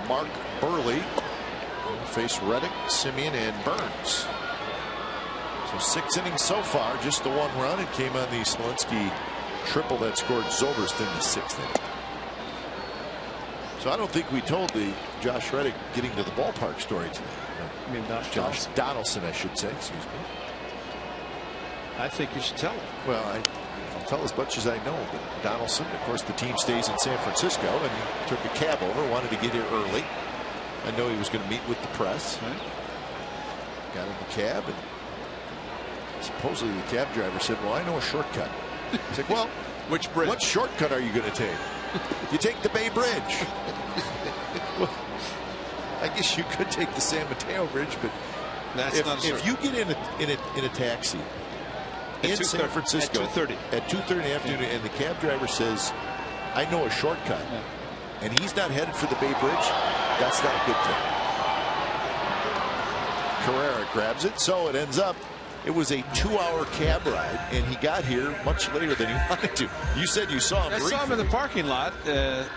Speaker 1: Mark Burley will face Reddick, Simeon, and Burns. So 6 innings so far, just the 1 run. It came on the Smolinski triple that scored Zobrist in the 6th inning. So I don't think we told the Josh Reddick getting to the ballpark story today.
Speaker 3: I mean,
Speaker 1: Josh Donaldson, I should say. Excuse me.
Speaker 3: I think you should tell him.
Speaker 1: Well, I'll tell as much as I know. But Donaldson, of course, the team stays in San Francisco, and he took a cab over, wanted to get here early. I know he was going to meet with the press.
Speaker 3: Right.
Speaker 1: Got in the cab, and supposedly the cab driver said, "Well, I know a shortcut." He's like, "Well,
Speaker 3: which bridge?
Speaker 1: What shortcut are you going to take?" "You take the Bay Bridge." Well, I guess you could take the San Mateo Bridge, but if you get in a taxi in San Francisco
Speaker 3: at 2:30
Speaker 1: in the afternoon, and the cab driver says, "I know a shortcut," and he's not headed for the Bay Bridge, that's not a good thing. Carrera grabs it, so it ends up. It was a 2-hour cab ride, and he got here much later than he wanted to. You said you saw him.
Speaker 3: I saw him in the parking lot, and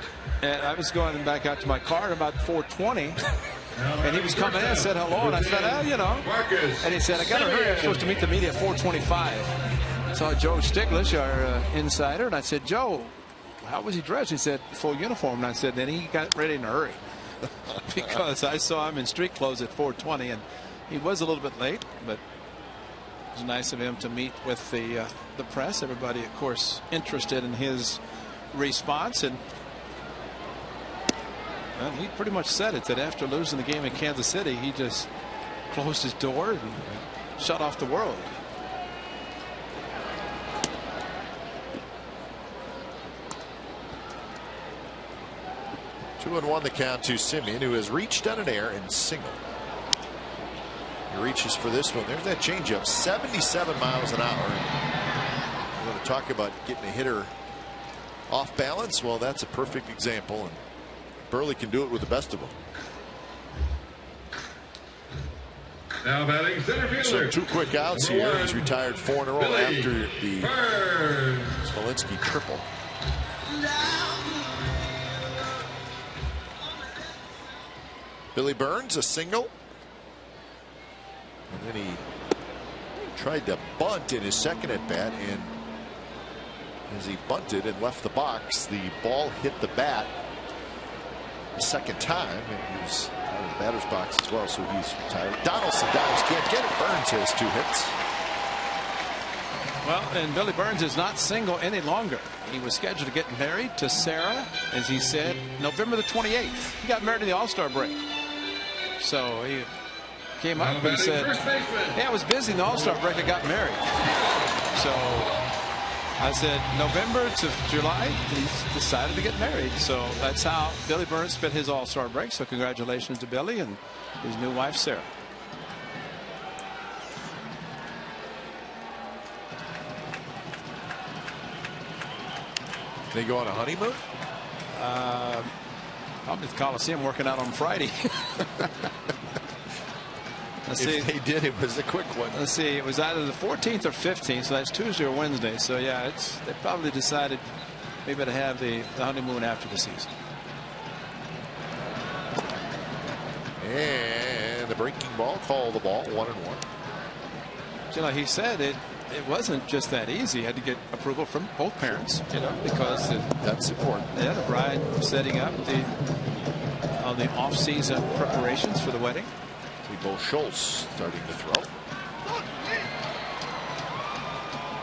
Speaker 3: I was going back out to my car at about 4:20, and he was coming in and said hello, and I said, and he said, "I got to hurry. I'm supposed to meet the media at 4:25. Saw Joe Stiglitz, our insider, and I said, "Joe, how was he dressed?" He said, "Full uniform." And I said, "Then he got ready in a hurry," because I saw him in street clothes at 4:20, and he was a little bit late, but it was nice of him to meet with the press. Everybody, of course, interested in his response, and well, he pretty much said it, that after losing the game in Kansas City, he just closed his door and shut off the world.
Speaker 1: 2-1 the count to Simeon, who has reached on an air and single. He reaches for this one. There's that changeup, 77 miles an hour. You want to talk about getting a hitter off balance? Well, that's a perfect example, and Burley can do it with the best of them.
Speaker 4: Now batting center fielder.
Speaker 1: So 2 quick outs here. He's retired 4 in a row after the Smolinski triple. Billy Burns, a single. And then he tried to bunt in his second at bat, and as he bunted and left the box, the ball hit the bat the second time, and he was out of the batter's box as well, so he's retired. Donaldson dives, can't get it. Burns has 2 hits.
Speaker 3: Well, and Billy Burns is not single any longer. He was scheduled to get married to Sarah, as he said, November the 28th. He got married in the All-Star break. So he came up and said, yeah, I was busy in the All-Star break. I got married. So I said November to July, he decided to get married. So that's how Billy Burns spent his All-Star break. So congratulations to Billy and his new wife, Sarah.
Speaker 1: They go on a honeymoon?
Speaker 3: Probably the Coliseum, working out on Friday. Let's see.
Speaker 1: If they did, it was a quick one.
Speaker 3: Let's see. It was either the 14th or 15th, so that's Tuesday or Wednesday. So yeah, they probably decided maybe to have the honeymoon after the season.
Speaker 1: And the breaking ball, call the ball, 1-1.
Speaker 3: You know, he said it wasn't just that easy. He had to get approval from both parents, you know, because
Speaker 1: that's important.
Speaker 3: Yeah, the bride setting up the off-season preparations for the wedding.
Speaker 1: Bo Schultz starting to throw.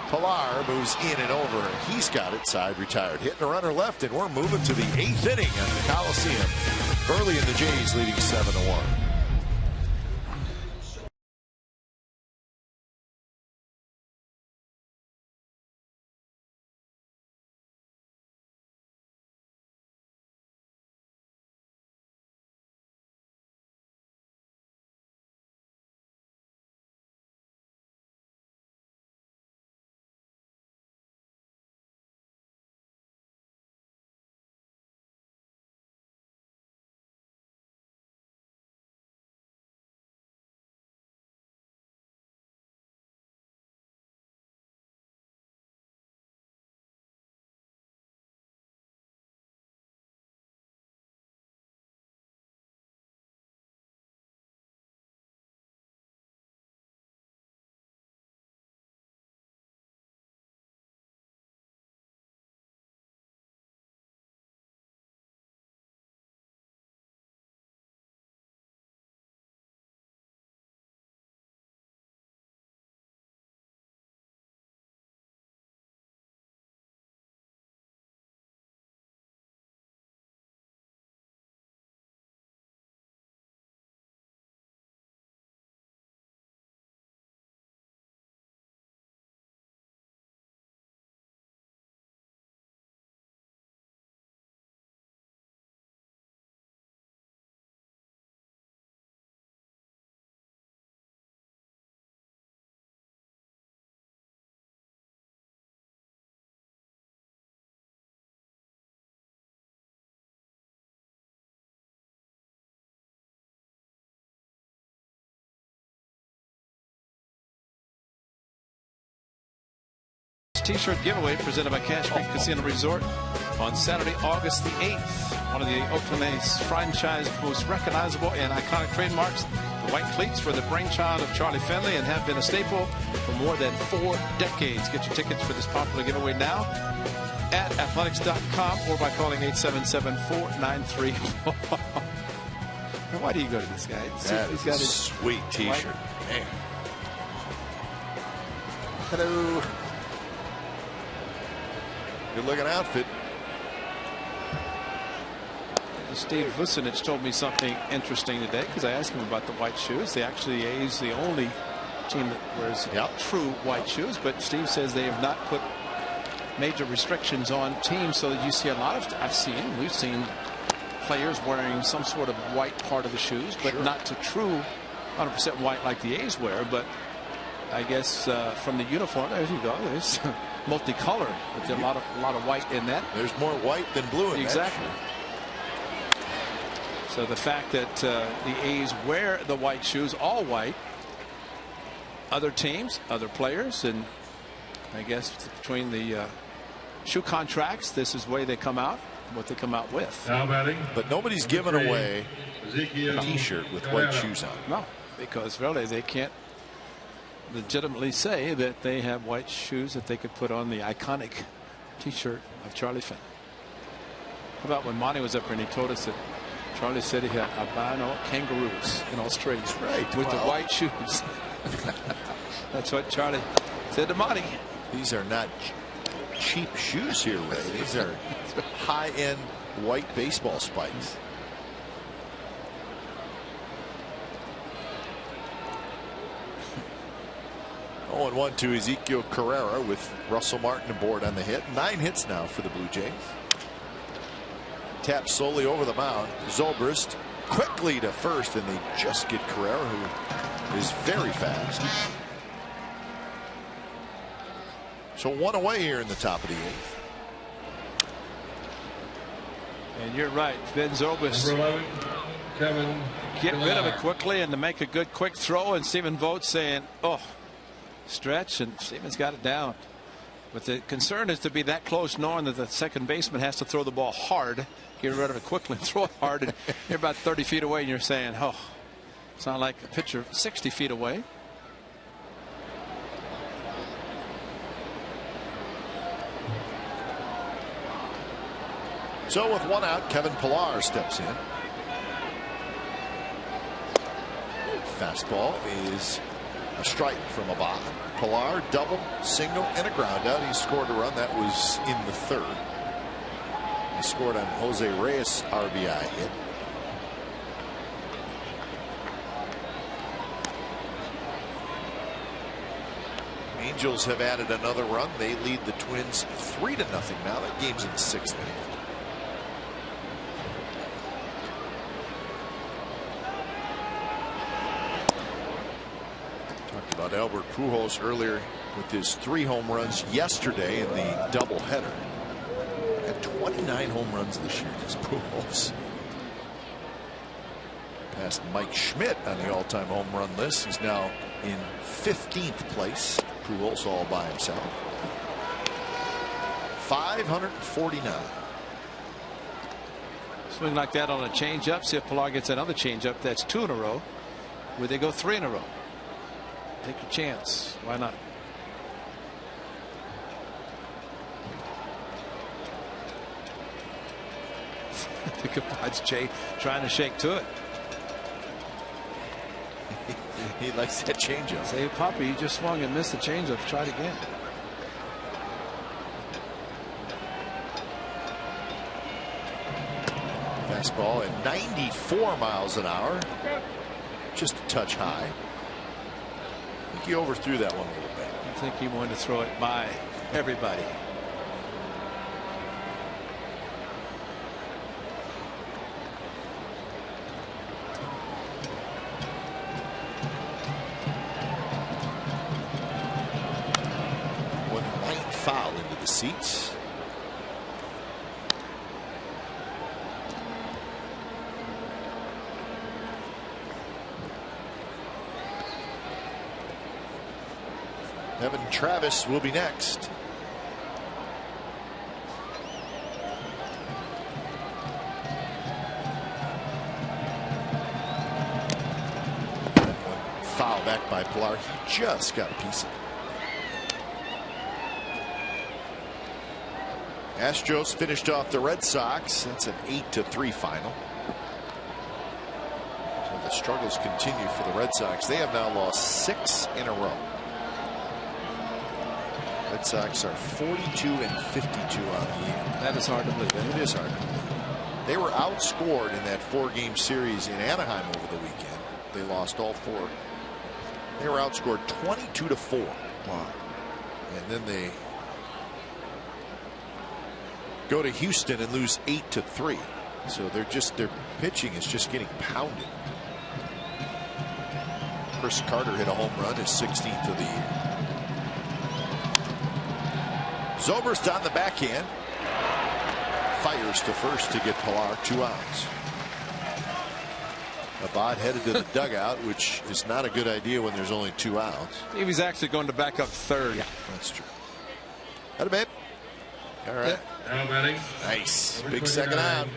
Speaker 1: Pilar moves in and over. He's got it, side retired. Hitting a runner left, and we're moving to the 8th inning at the Coliseum. Burley and the Jays leading 7-1.
Speaker 3: T-shirt giveaway presented by Cash Creek Casino Resort on Saturday, August the 8th. One of the Oakland franchise most recognizable and iconic trademarks. The white cleats were the brainchild of Charlie Finley and have been a staple for more than 4 decades. Get your tickets for this popular giveaway now at athletics.com or by calling 877-493. Why do you go to this guy?
Speaker 1: He's got a sweet T-shirt. Man. Hello. Good looking outfit.
Speaker 3: Steve Vucinich told me something interesting today because I asked him about the white shoes. They actually, the A's the only team that wears true white shoes, but Steve says they have not put major restrictions on teams, so that you see a lot of, we've seen players wearing some sort of white part of the shoes, but not to true 100% white like the A's wear. But I guess from the uniform, there you go. There's multicolored, but there's a lot of white in that.
Speaker 1: There's more white than blue in
Speaker 3: exactly.
Speaker 1: that.
Speaker 3: So the fact that the A's wear the white shoes, all white, other teams, other players, and I guess between the shoe contracts, this is the way they come out, what they come out with.
Speaker 4: Now batting.
Speaker 1: But nobody's giving away a T-shirt with white shoes on.
Speaker 3: No, because really they can't legitimately say that they have white shoes that they could put on the iconic T-shirt of Charlie Finn. How about when Monty was up here and he told us that Charlie said he had albino kangaroos in Australia.
Speaker 1: That's right.
Speaker 3: With the white shoes. That's what Charlie said to Monty.
Speaker 1: These are not cheap shoes here, Ray. These are high-end white baseball spikes. Oh, and 1 to Ezekiel Carrera with Russell Martin aboard on the hit. 9 hits now for the Blue Jays. Taps slowly over the mound. Zobrist quickly to first, and they just get Carrera, who is very fast. So 1 away here in the top of the 8th.
Speaker 3: And you're right, Ben Zobrist.
Speaker 4: Number 11, Kevin.
Speaker 3: Get rid of it quickly and to make a good quick throw, and Stephen Vogt saying, oh, stretch, and Stephen's got it down. But the concern is to be that close, knowing that the second baseman has to throw the ball hard, get rid of it quickly and throw it hard, and you're about 30 feet away and you're saying, oh, it's not like a pitcher 60 feet away.
Speaker 1: So with 1 out, Kevin Pillar steps in. Fastball is a strike from Abad. Pillar, double, single, and a ground out. He scored a run. That was in the 3rd. He scored on Jose Reyes' RBI hit. Angels have added another run. They lead the Twins 3-0 now. That game's in the 6th inning. About Albert Pujols earlier with his 3 home runs yesterday in the doubleheader. Had 29 home runs this year. This Pujols passed Mike Schmidt on the all-time home run list. He's now in 15th place. Pujols all by himself. 549.
Speaker 3: Swing like that on a changeup. See if Pillar gets another changeup. That's 2 in a row. Would they go 3 in a row? Take a chance. Why not? I think about Jay trying to shake to it.
Speaker 1: He likes that changeup.
Speaker 3: Say, Poppy, you just swung and missed the changeup. Try it again.
Speaker 1: Fastball at 94 miles an hour. Just a touch high. I think he overthrew that one a little bit.
Speaker 3: I think he wanted to throw it by everybody.
Speaker 1: One light foul into the seats. Evan Travis will be next. Foul back by Pillar. He just got a piece of it. Astros finished off the Red Sox. That's an 8-3 final. So the struggles continue for the Red Sox. They have now lost 6 in a row. Red Sox are 42-52 on the year.
Speaker 3: That is hard to believe.
Speaker 1: It is hard to believe. They were outscored in that 4-game series in Anaheim over the weekend. They lost all 4. They were outscored 22-4.
Speaker 3: Wow.
Speaker 1: And then they go to Houston and lose 8-3. So their pitching is just getting pounded. Chris Carter hit a home run, his 16th of the year. Zobrist on the backhand. Fires to first to get Pilar 2 outs. Abad headed to the dugout, which is not a good idea when there's only 2 outs.
Speaker 6: He was actually going to back up third.
Speaker 1: Yeah, that's true. Had a bit. All right.
Speaker 4: Now batting.
Speaker 1: Nice. Big second out.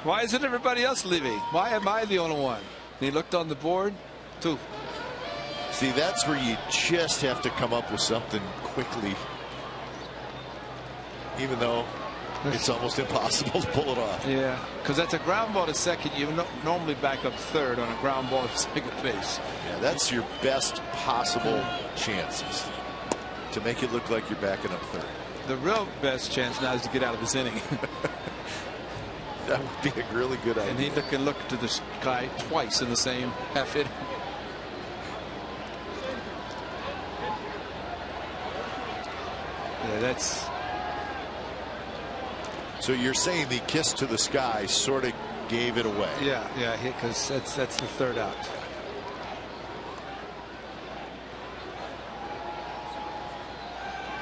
Speaker 6: Why isn't everybody else leaving? Why am I the only one? And he looked on the board. 2.
Speaker 1: See, that's where you just have to come up with something quickly, even though it's almost impossible to pull it off.
Speaker 6: Yeah, because that's a ground ball to second. You normally back up third on a ground ball to second base.
Speaker 1: Yeah, that's your best possible chances to make it look like you're backing up third.
Speaker 6: The real best chance now is to get out of this inning.
Speaker 1: That would be a really good idea.
Speaker 6: And he can look to the sky twice in the same half inning. Yeah, that's.
Speaker 1: So you're saying the kiss to the sky sort of gave it away?
Speaker 6: Yeah, because that's the third out.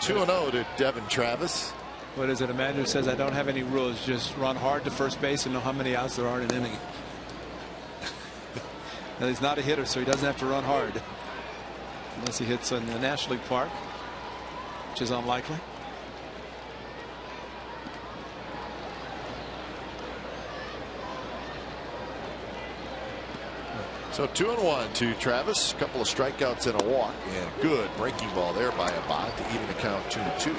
Speaker 1: (2-0) to Devin Travis.
Speaker 6: What is it? A man who says, I don't have any rules, just run hard to first base and know how many outs there are in an inning. And he's not a hitter, so he doesn't have to run hard. Unless he hits in the National League Park, which is unlikely.
Speaker 1: So 2-1 to Travis. A couple of strikeouts and a walk. And a good breaking ball there by Abad to even the count 2-2.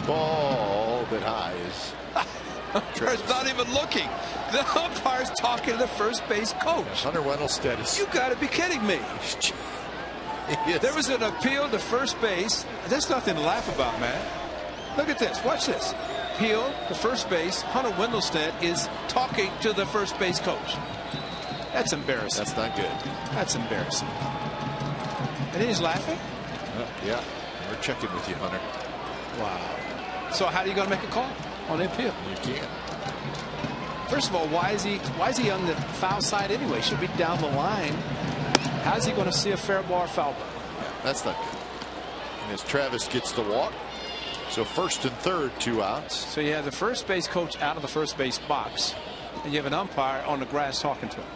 Speaker 1: Ball a bit high is.
Speaker 6: Umpire's not even looking. The umpire's talking to the first base coach.
Speaker 1: Hunter Wendelstedt is.
Speaker 6: You got to be kidding me.
Speaker 1: Yes.
Speaker 6: There was an appeal to first base. There's nothing to laugh about, man. Look at this. Watch this. Appeal to first base. Hunter Wendelstedt is talking to the first base coach. That's embarrassing.
Speaker 1: That's not good.
Speaker 6: That's embarrassing. And he's laughing?
Speaker 1: Yeah. We're checking with you, Hunter.
Speaker 6: Wow. So how are you going to make a call on the appeal?
Speaker 1: You can't.
Speaker 6: First of all, why is he on the foul side anyway? Should be down the line. How's he going to see a fair ball or foul ball?
Speaker 1: Yeah, that's not good. And as Travis gets the walk, so first and third, 2 outs.
Speaker 6: So you have the first base coach out of the first base box, and you have an umpire on the grass talking to him.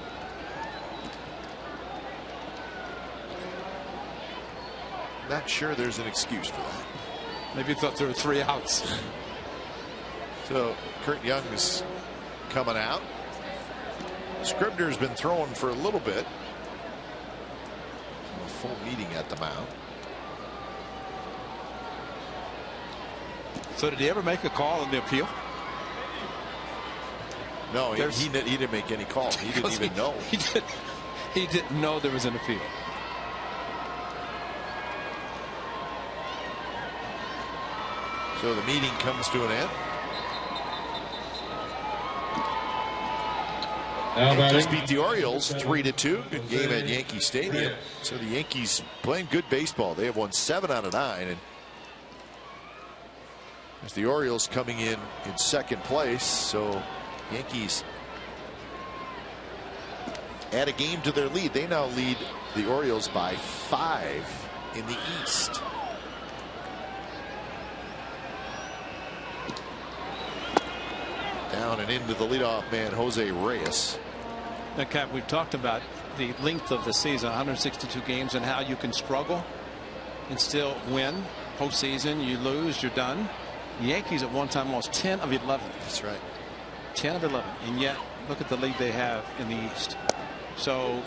Speaker 1: Not sure there's an excuse for that.
Speaker 6: Maybe he thought there were 3 outs.
Speaker 1: So Kurt Young is coming out. Scribner's been throwing for a little bit. A full meeting at the mound.
Speaker 6: So did he ever make a call on the appeal?
Speaker 1: No, he didn't make any call. He didn't even know.
Speaker 6: He didn't know there was an appeal.
Speaker 1: So the meeting comes to an end. Yankees beat the Orioles 3-2. Good game at Yankee Stadium. So the Yankees playing good baseball. They have won 7 out of 9. And as the Orioles coming in second place. So Yankees add a game to their lead. They now lead the Orioles by 5 in the East. Down and into the leadoff man, Jose Reyes.
Speaker 6: Now, Cap, we've talked about the length of the season, 162 games, and how you can struggle and still win. Postseason, you lose, you're done. The Yankees at one time lost 10 of 11.
Speaker 1: That's right.
Speaker 6: 10 of 11. And yet, look at the lead they have in the East. So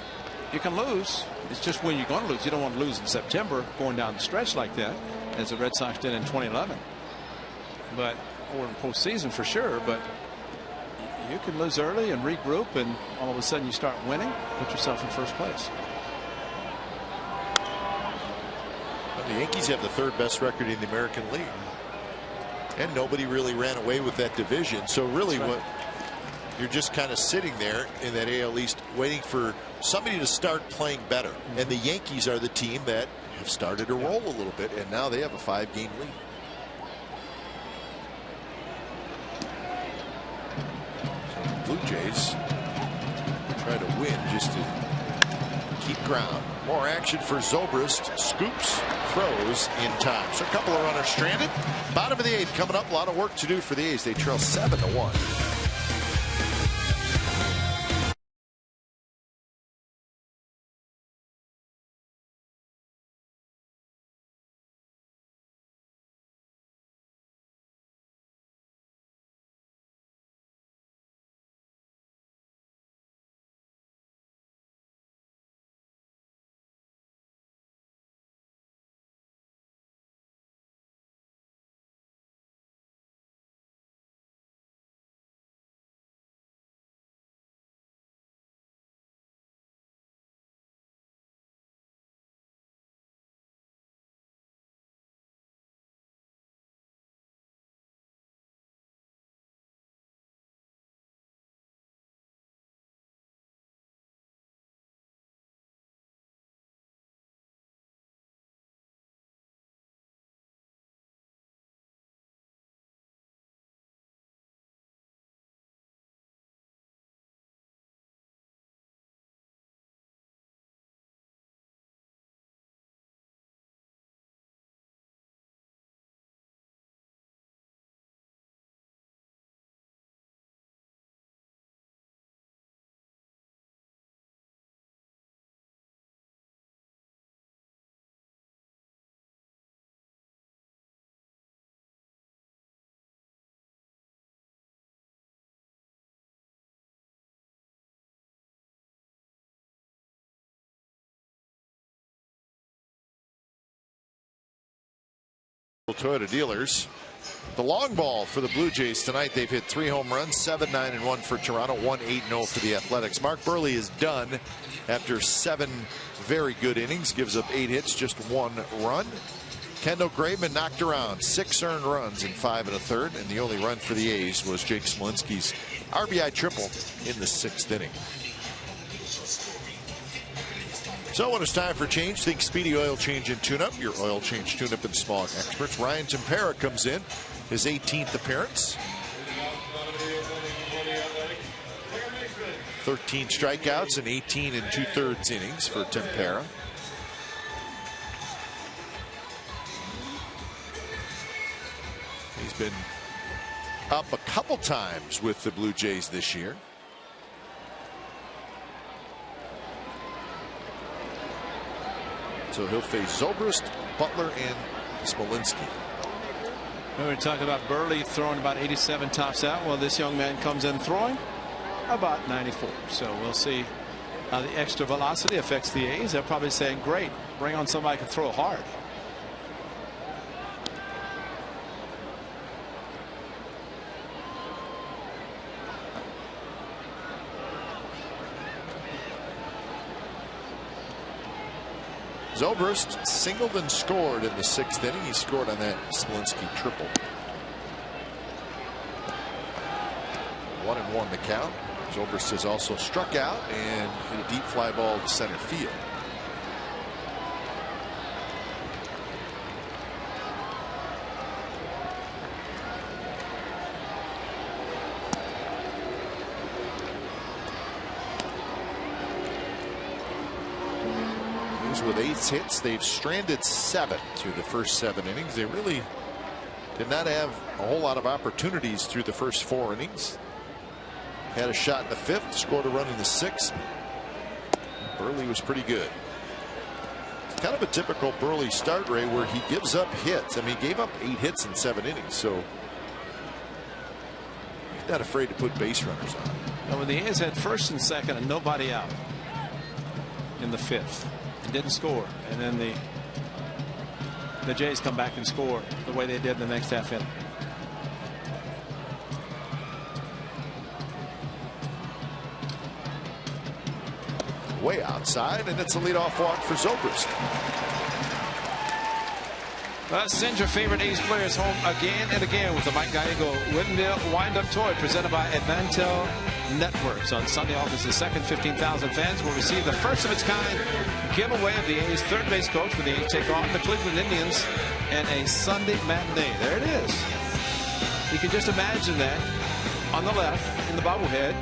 Speaker 6: you can lose. It's just when you're going to lose. You don't want to lose in September going down the stretch like that, as the Red Sox did in 2011. But, or in postseason for sure. But you can lose early and regroup, and all of a sudden you start winning, put yourself in first place.
Speaker 1: Well, the Yankees have the 3rd best record in the American League. And nobody really ran away with that division. So really what you're just kind of sitting there in that AL East waiting for somebody to start playing better. And the Yankees are the team that have started to roll a little bit, and now they have a 5-game lead. So the Blue Jays try to win just to keep ground. More action for Zobrist. Scoops, throws in time. So a couple of runners stranded. Bottom of the 8th coming up. A lot of work to do for the A's. They trail 7-1. Toyota dealers. The long ball for the Blue Jays tonight. They've hit 3 home runs, 7-9-1 for Toronto, 1-8-0 for the Athletics. Mark Burley is done after 7 very good innings. Gives up 8 hits, just 1 run. Kendall Graveman knocked around 6 earned runs in 5 1/3, and the only run for the A's was Jake Smolinski's RBI triple in the 6th inning. So when it's time for change, think Speedy Oil Change and Tune-Up. Your oil change tune-up and smog experts. Ryan Tempera comes in, his 18th appearance. 13 strikeouts and 18 2/3 innings for Tempera. He's been up a couple times with the Blue Jays this year. So he'll face Zobrist, Butler, and Smolinski.
Speaker 3: We were talking about Burley throwing about 87 tops out. Well, this young man comes in throwing about 94. So we'll see how the extra velocity affects the A's. They're probably saying, great, bring on somebody who can throw hard.
Speaker 1: Zobrist singled and scored in the 6th inning. He scored on that Smolinski triple. 1-1 the count. Zobrist has also struck out and hit a deep fly ball to center field. With 8 hits, they've stranded 7 through the first 7 innings. They really did not have a whole lot of opportunities through the first 4 innings. Had a shot in the 5th, scored a run in the 6th. Burley was pretty good. It's kind of a typical Burley start, Ray, where he gives up hits. I mean, he gave up 8 hits in 7 innings, so he's not afraid to put base runners on.
Speaker 3: Now, when the A's had 1st and 2nd and nobody out in the 5th. Didn't score, and then the Jays come back and score the way they did in the next half inning. Way outside, and it's a leadoff walk for Zobrist. Send your favorite A's players home again and again with the Mike Gallego Windmill Wind-Up Toy presented by Advantel Networks. On Sunday, August the 2nd, 15,000 fans will receive the first of its kind giveaway of the A's third base coach when the A's take on the Cleveland Indians and a Sunday matinee. There it is. You can just imagine that on the left in the bobblehead.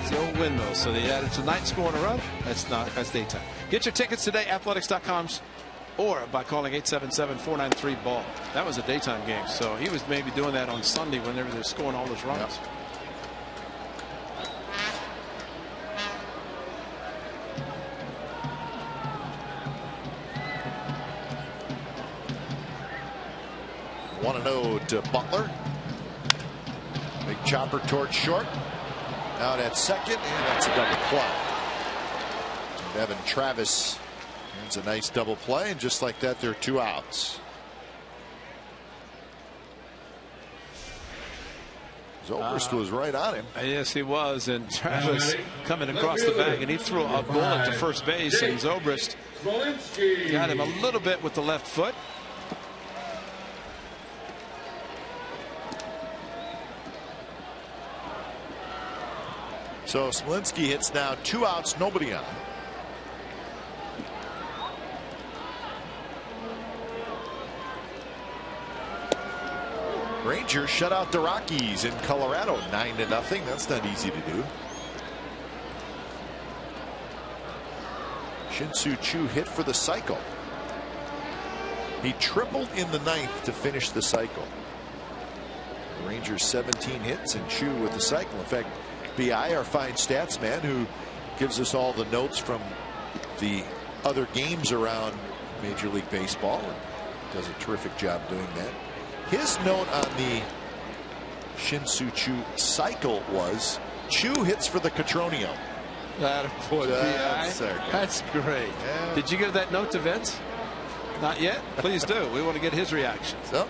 Speaker 3: It's the old windmill. So they added tonight's score in a row. That's daytime. Get your tickets today, athletics.com. Or by calling 877-493-BALL. That was a daytime game, so he was maybe doing that on Sunday whenever they're scoring all those runs.
Speaker 1: Yep. 1-0 to Butler. Big chopper towards short. Out at second, and that's a double play. Evan Travis. It's a nice double play, and just like that, there are 2 outs. Zobrist was right on him.
Speaker 3: Yes, he was, and Travis coming across the bag, and he threw a bullet to first base, and Zobrist got him a little bit with the left foot.
Speaker 1: So Smolinski hits now 2 outs, nobody on. Rangers shut out the Rockies in Colorado 9-0. That's not easy to do. Shin-Soo Choo hit for the cycle. He tripled in the 9th to finish the cycle. The Rangers 17 hits and Choo with the cycle. In fact, BI, our fine stats man, who gives us all the notes from the other games around Major League Baseball, and does a terrific job doing that. His note on the Shin-Soo Choo cycle was Choo hits for the Catronio.
Speaker 3: That's great. Yeah. Did you give that note to Vince? Not yet? Please do. We want to get his reaction.
Speaker 1: So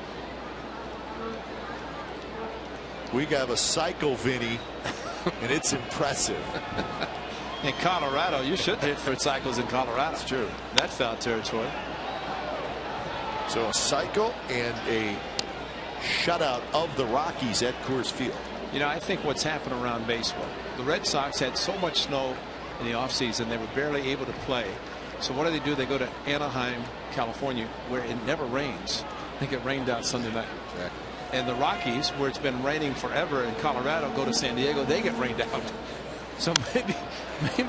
Speaker 1: we got a cycle, Vinny, and it's impressive.
Speaker 3: In Colorado, you should hit for cycles in Colorado.
Speaker 1: That's true.
Speaker 3: That's foul territory.
Speaker 1: So a cycle and a shutout of the Rockies at Coors Field.
Speaker 3: You know, I think what's happened around baseball, the Red Sox had so much snow in the offseason they were barely able to play. So what do? They go to Anaheim, California, where it never rains. I think it rained out Sunday night.
Speaker 1: Exactly.
Speaker 3: And the Rockies, where it's been raining forever in Colorado, go to San Diego, they get rained out. So maybe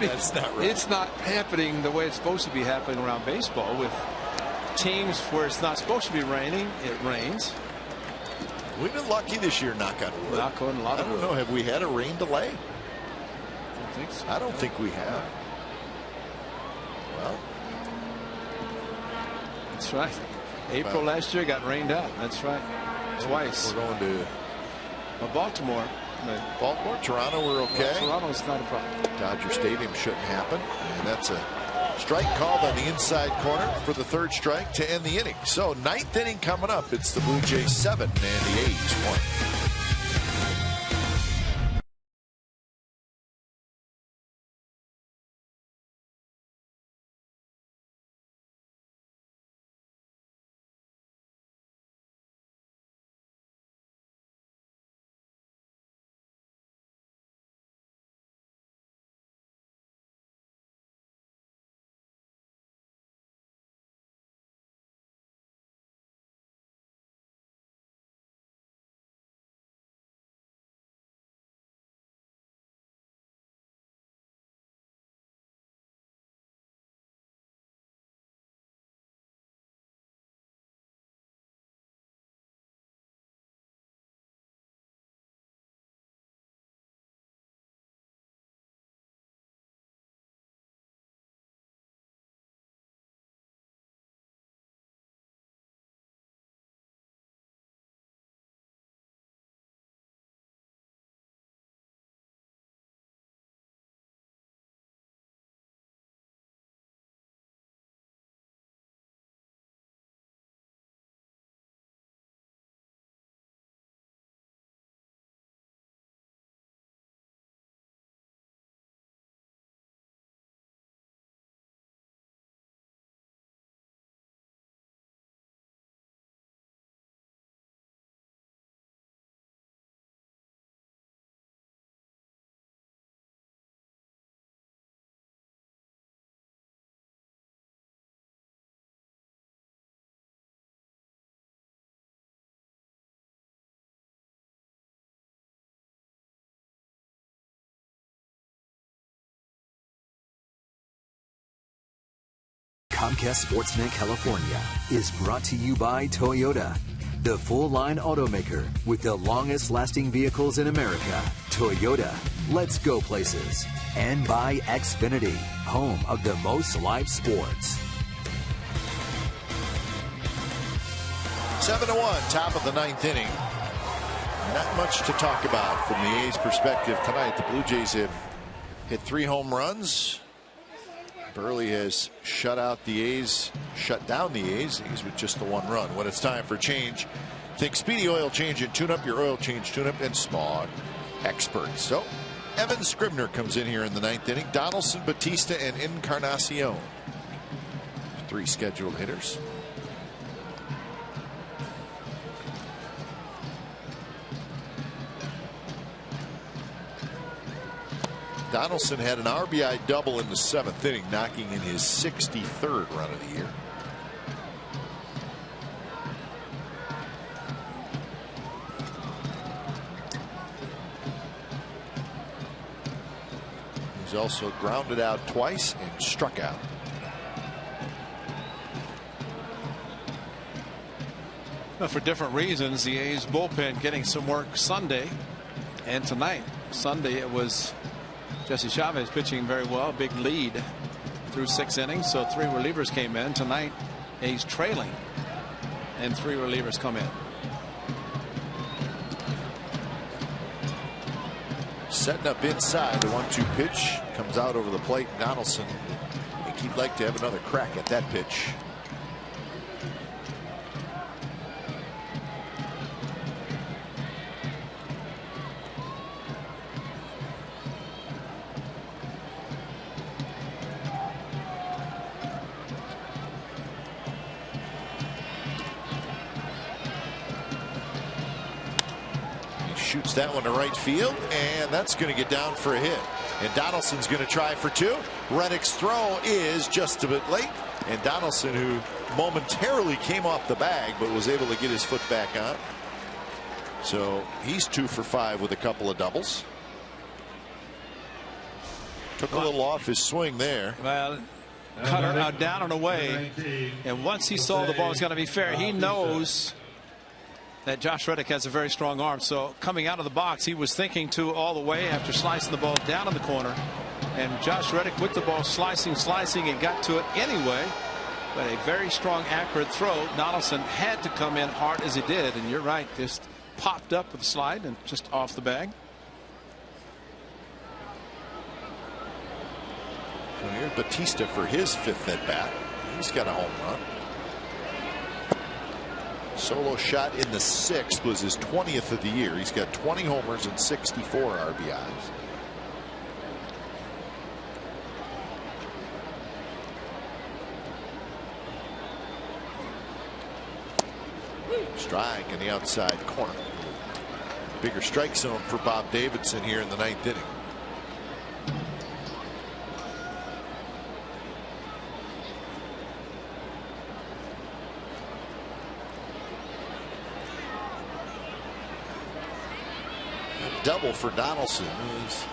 Speaker 1: that's not right.
Speaker 3: It's not happening the way it's supposed to be happening around baseball with teams where it's not supposed to be raining, it rains.
Speaker 1: We've been lucky this year, knock on wood.
Speaker 3: Knock on a lot of wood.
Speaker 1: I don't know, have we had a rain delay?
Speaker 3: I don't think so.
Speaker 1: I don't think we have. Well,
Speaker 3: that's right. April last year got rained out. That's right. Twice.
Speaker 1: We're going to
Speaker 3: Baltimore.
Speaker 1: Baltimore, Toronto, we're okay.
Speaker 3: Toronto's not a problem.
Speaker 1: Dodger Stadium shouldn't happen. And that's a strike called on the inside corner for the 3rd strike to end the inning. So 9th inning coming up. It's the Blue Jays 7 and the A's 1.
Speaker 2: Comcast Sportsnet California is brought to you by Toyota, the full-line automaker with the longest-lasting vehicles in America. Toyota, let's go places. And by Xfinity, home of the most live sports.
Speaker 1: 7-1, top of the ninth inning. Not much to talk about from the A's perspective tonight. The Blue Jays have hit 3 home runs. Burley has shut down the A's with just the 1 run. When it's time for change, think Speedy Oil Change and Tune Up, your oil change tune-up and smog experts. So Evan Scribner comes in here in the ninth inning. Donaldson, Batista, and Encarnacion, 3 scheduled hitters. Donaldson had an RBI double in the 7th inning, knocking in his 63rd run of the year. He's also grounded out twice and struck out.
Speaker 6: Well, for different reasons, the A's bullpen getting some work Sunday and tonight. Sunday it was Jesse Chavez pitching very well, big lead through 6 innings, so 3 relievers came in. Tonight A's trailing and 3 relievers come in.
Speaker 1: Setting up inside, the 1-2 pitch comes out over the plate. Donaldson, I think he'd like to have another crack at that pitch. Shoots that one to right field, and that's going to get down for a hit. And Donaldson's going to try for 2. Reddick's throw is just a bit late, and Donaldson, who momentarily came off the bag but was able to get his foot back on. So he's 2 for 5 with a couple of doubles. Took a little off his swing there.
Speaker 6: Well, cutter down and away, and once he saw the ball was going to be fair, he knows that Josh Reddick has a very strong arm. So coming out of the box, he was thinking 2 all the way after slicing the ball down in the corner. And Josh Reddick with the ball slicing, and got to it anyway. But a very strong, accurate throw. Donaldson had to come in hard as he did. And you're right, just popped up with a slide and just off the bag.
Speaker 1: So here's Batista for his 5th at bat. He's got a home run. Solo shot in the 6th was his 20th of the year. He's got 20 homers and 64 RBIs. Strike in the outside corner. Bigger strike zone for Bob Davidson here in the 9th inning. Double for Donaldson is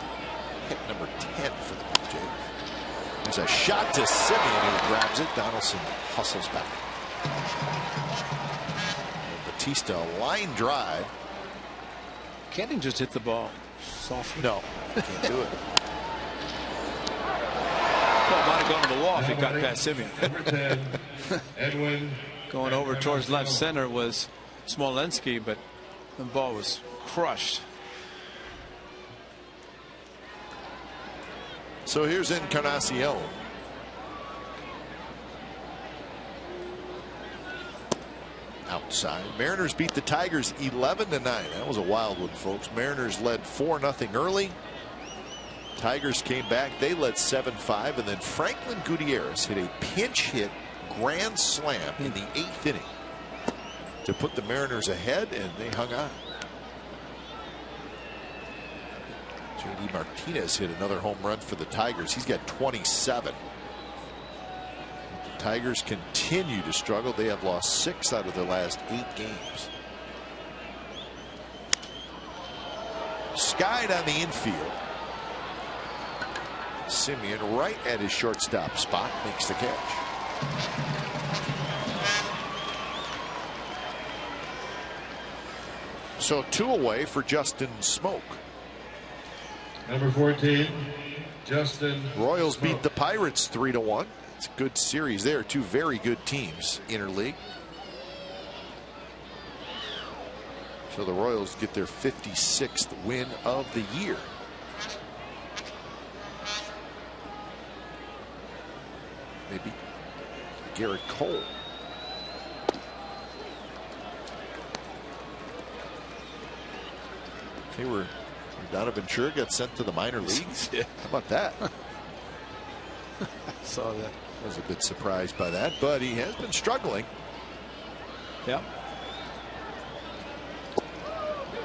Speaker 1: hit number 10 for the Blue Jays. There's a shot to Simeon, who grabs it. Donaldson hustles back. Batista, line drive.
Speaker 6: Can't he just hit the ball softly?
Speaker 1: No, can't do it.
Speaker 6: Well, might have gone to the wall if he got past Simeon. Going over towards left center was Smolenski, but the ball was crushed.
Speaker 1: So here's Encarnacion. Outside. Mariners beat the Tigers 11-9. That was a wild one, folks. Mariners led 4-0 early. Tigers came back. They led 7-5, and then Franklin Gutierrez hit a pinch hit grand slam in the 8th inning to put the Mariners ahead, and they hung on. J.D. Martinez hit another home run for the Tigers. He's got 27. The Tigers continue to struggle. They have lost 6 out of their last 8 games. Skied on the infield. Simeon right at his shortstop spot makes the catch. So 2 away for Justin Smoke.
Speaker 4: Number 14, Justin.
Speaker 1: Royals
Speaker 4: Smoke.
Speaker 1: beat the Pirates 3-1. It's a good series there. 2 very good teams interleague. So the Royals get their 56th win of the year. Maybe Garrett Cole. They were Donovan Sure got sent to the minor leagues.
Speaker 6: Yeah.
Speaker 1: How about that?
Speaker 6: Saw that.
Speaker 1: I was a bit surprised by that, but he has been struggling.
Speaker 6: Yep.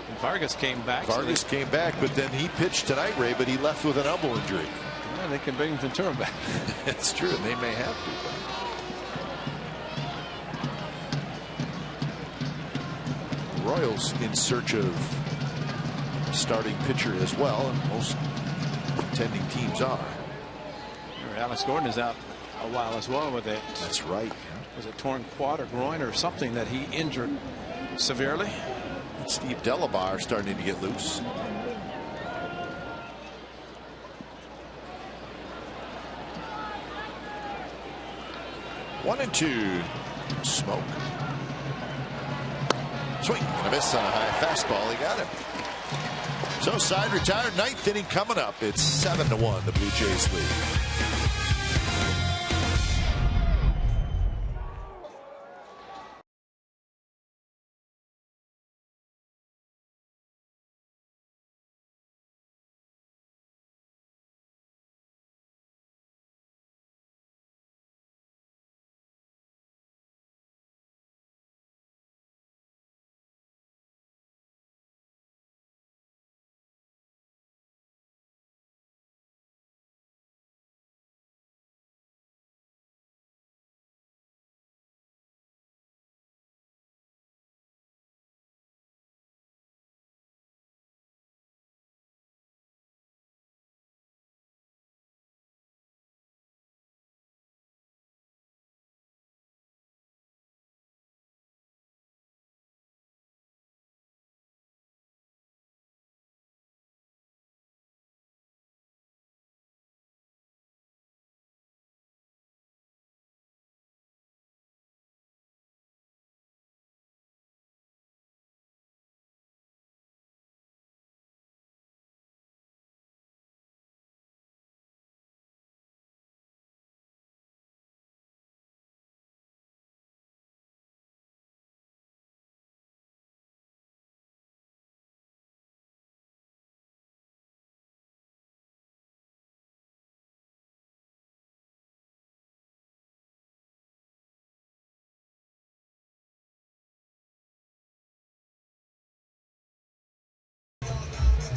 Speaker 6: And Vargas came back.
Speaker 1: Vargas came back, but then he pitched tonight, Ray, but he left with an elbow injury.
Speaker 6: Yeah, they can bring Ventura back.
Speaker 1: That's true, and they may have to. Royals in search of starting pitcher as well, and most contending teams are.
Speaker 6: Alex Gordon is out a while as well with it.
Speaker 1: That's right.
Speaker 6: Was it torn quad or groin or something that he injured severely?
Speaker 1: Steve Delabar starting to get loose. One and two. Smoke. Swing and a miss on a high fastball. He got him. So side retired. 9th inning coming up. It's 7-1. The Blue Jays lead.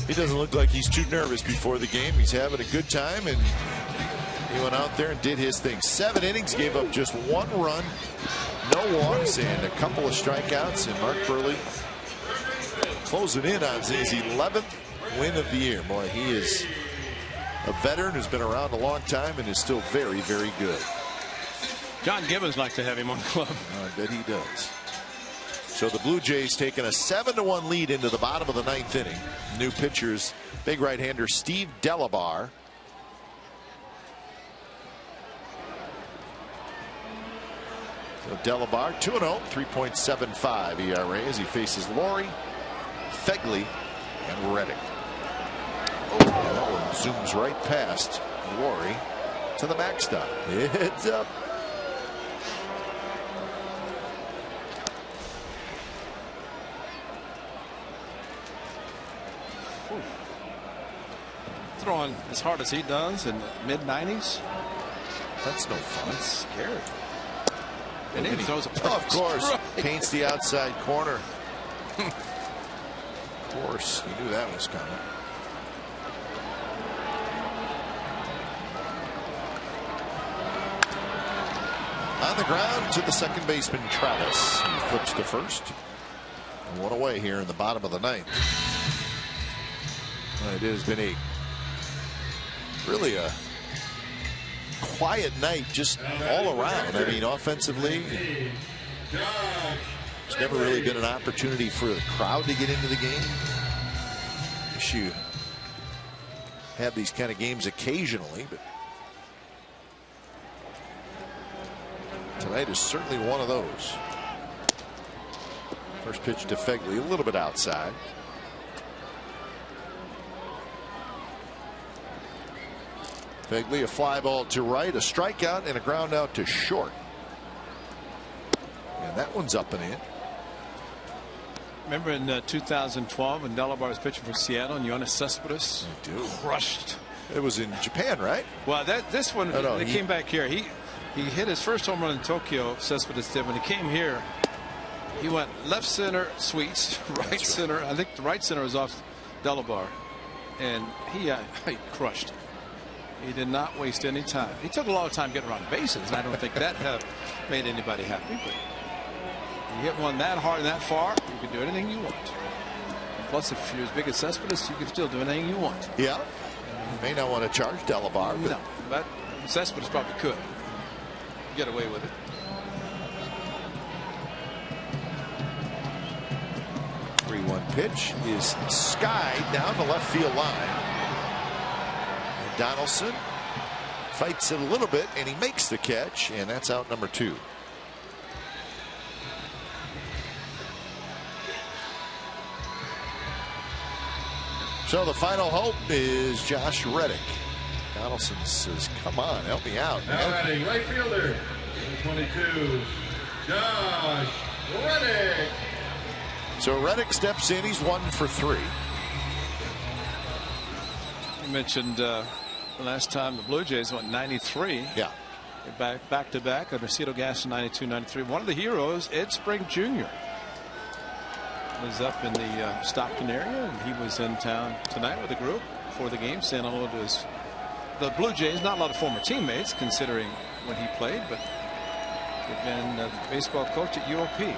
Speaker 1: He doesn't look like he's too nervous before the game. He's having a good time, and he went out there and did his thing. 7 innings, gave up just 1 run, no walks, and a couple of strikeouts. And Mark Burley closing in on his 11th win of the year. Boy, he is a veteran who's been around a long time and is still very, very good.
Speaker 6: John Gibbons likes to have him on the club.
Speaker 1: I bet he does. So the Blue Jays taking a 7-1 lead into the bottom of the 9th inning. New pitchers, big right-hander Steve Delabar. So Delabar 2-0, 3.75 ERA as he faces Laurie, Fegley, and Reddick. Oh, that one zooms right past Laurie to the backstop. It's up.
Speaker 6: Throwing as hard as he does in the mid-90s.
Speaker 1: That's no fun.
Speaker 6: That's scary. And then he throws a
Speaker 1: of course,
Speaker 6: strike.
Speaker 1: paints the outside corner. Of course, he knew that was coming. On the ground to the second baseman Travis. He flips to first. 1 away here in the bottom of the 9th. It has been really a quiet night just all around. I mean, offensively, there's never really been an opportunity for the crowd to get into the game. You have these kind of games occasionally, but tonight is certainly one of those. First pitch to Phegley, a little bit outside. Phegley, a fly ball to right, a strikeout, and a ground out to short. And that one's up and in.
Speaker 6: Remember in 2012 when Delabar was pitching for Seattle and Yoenis Cespedes crushed.
Speaker 1: It was in Japan, right?
Speaker 6: Well, this one, they came back here. He hit his first home run in Tokyo, Cespedes did. When he came here, he went left center, Sweets, right center. I think the right center was off Delabar. And he crushed. He did not waste any time. He took a lot of time getting around the bases, and I don't think that made anybody happy. But you hit one that hard and that far, you can do anything you want. Plus, if you're as big as Cespedes, you can still do anything you want.
Speaker 1: Yeah. You may not want to charge Delabar.
Speaker 6: No, but Cespedes probably could get away with it.
Speaker 1: The 3-1 pitch is skied down the left field line. And Donaldson fights it a little bit, and he makes the catch, and that's out number 2. So the final hope is Josh Reddick. Donaldson says, come on, help me out.
Speaker 4: Now batting right fielder, 22, Josh Reddick.
Speaker 1: So Reddick steps in. He's 1 for 3.
Speaker 6: You mentioned last time the Blue Jays went 93.
Speaker 1: Yeah.
Speaker 6: Back to back. Arcito Gas in 92, 93. One of the heroes, Ed Sprague Jr. was up in the Stockton area, and he was in town tonight with a group before the game, saying hello to the Blue Jays. Not a lot of former teammates, considering when he played, but he'd been the baseball coach at UOP.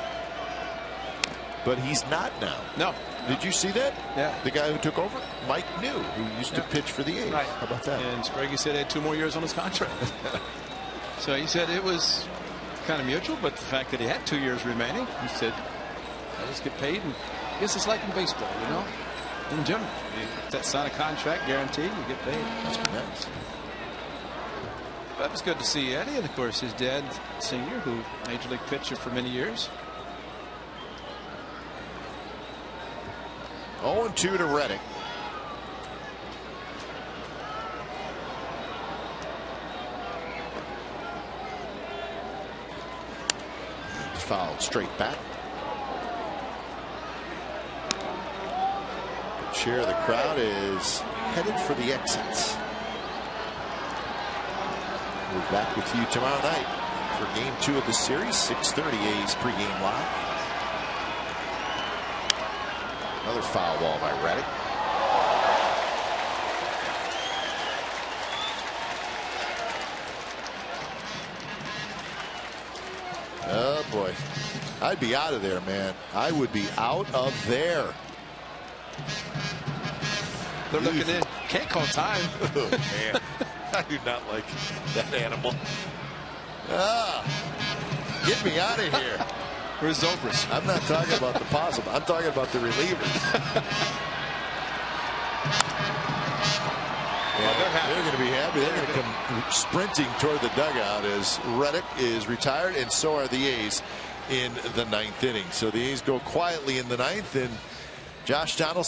Speaker 1: But he's not now.
Speaker 6: No.
Speaker 1: Did you see that?
Speaker 6: Yeah.
Speaker 1: The guy who took over, Mike New, who used to pitch for the A's.
Speaker 6: Right.
Speaker 1: How about that?
Speaker 6: And Sprague said he had 2 more years on his contract. So he said it was kind of mutual, but the fact that he had 2 years remaining, he said, I just get paid. And I guess it's like in baseball, you know, in general. You sign a contract, guaranteed, you get paid.
Speaker 1: That's nice.
Speaker 6: But it was good to see Eddie, and of course his dad, Senior, who major league pitcher for many years.
Speaker 1: 0-2 to Reddick. Fouled straight back. The share of the crowd is headed for the exits. We'll be back with you tomorrow night for game 2 of the series, 6:30 A's pregame live. Another foul ball by Reddick. Oh boy, I'd be out of there, man. I would be out of there.
Speaker 6: They're looking in. Can't call time.
Speaker 1: Oh, man. I do not like that animal. Get me out of here.
Speaker 6: Where's Zobrist?
Speaker 1: I'm not talking about the possible. I'm talking about the relievers. They're going to be happy. They're going to come sprinting toward the dugout as Reddick is retired, and so are the A's in the 9th inning. So the A's go quietly in the 9th, and Josh Donaldson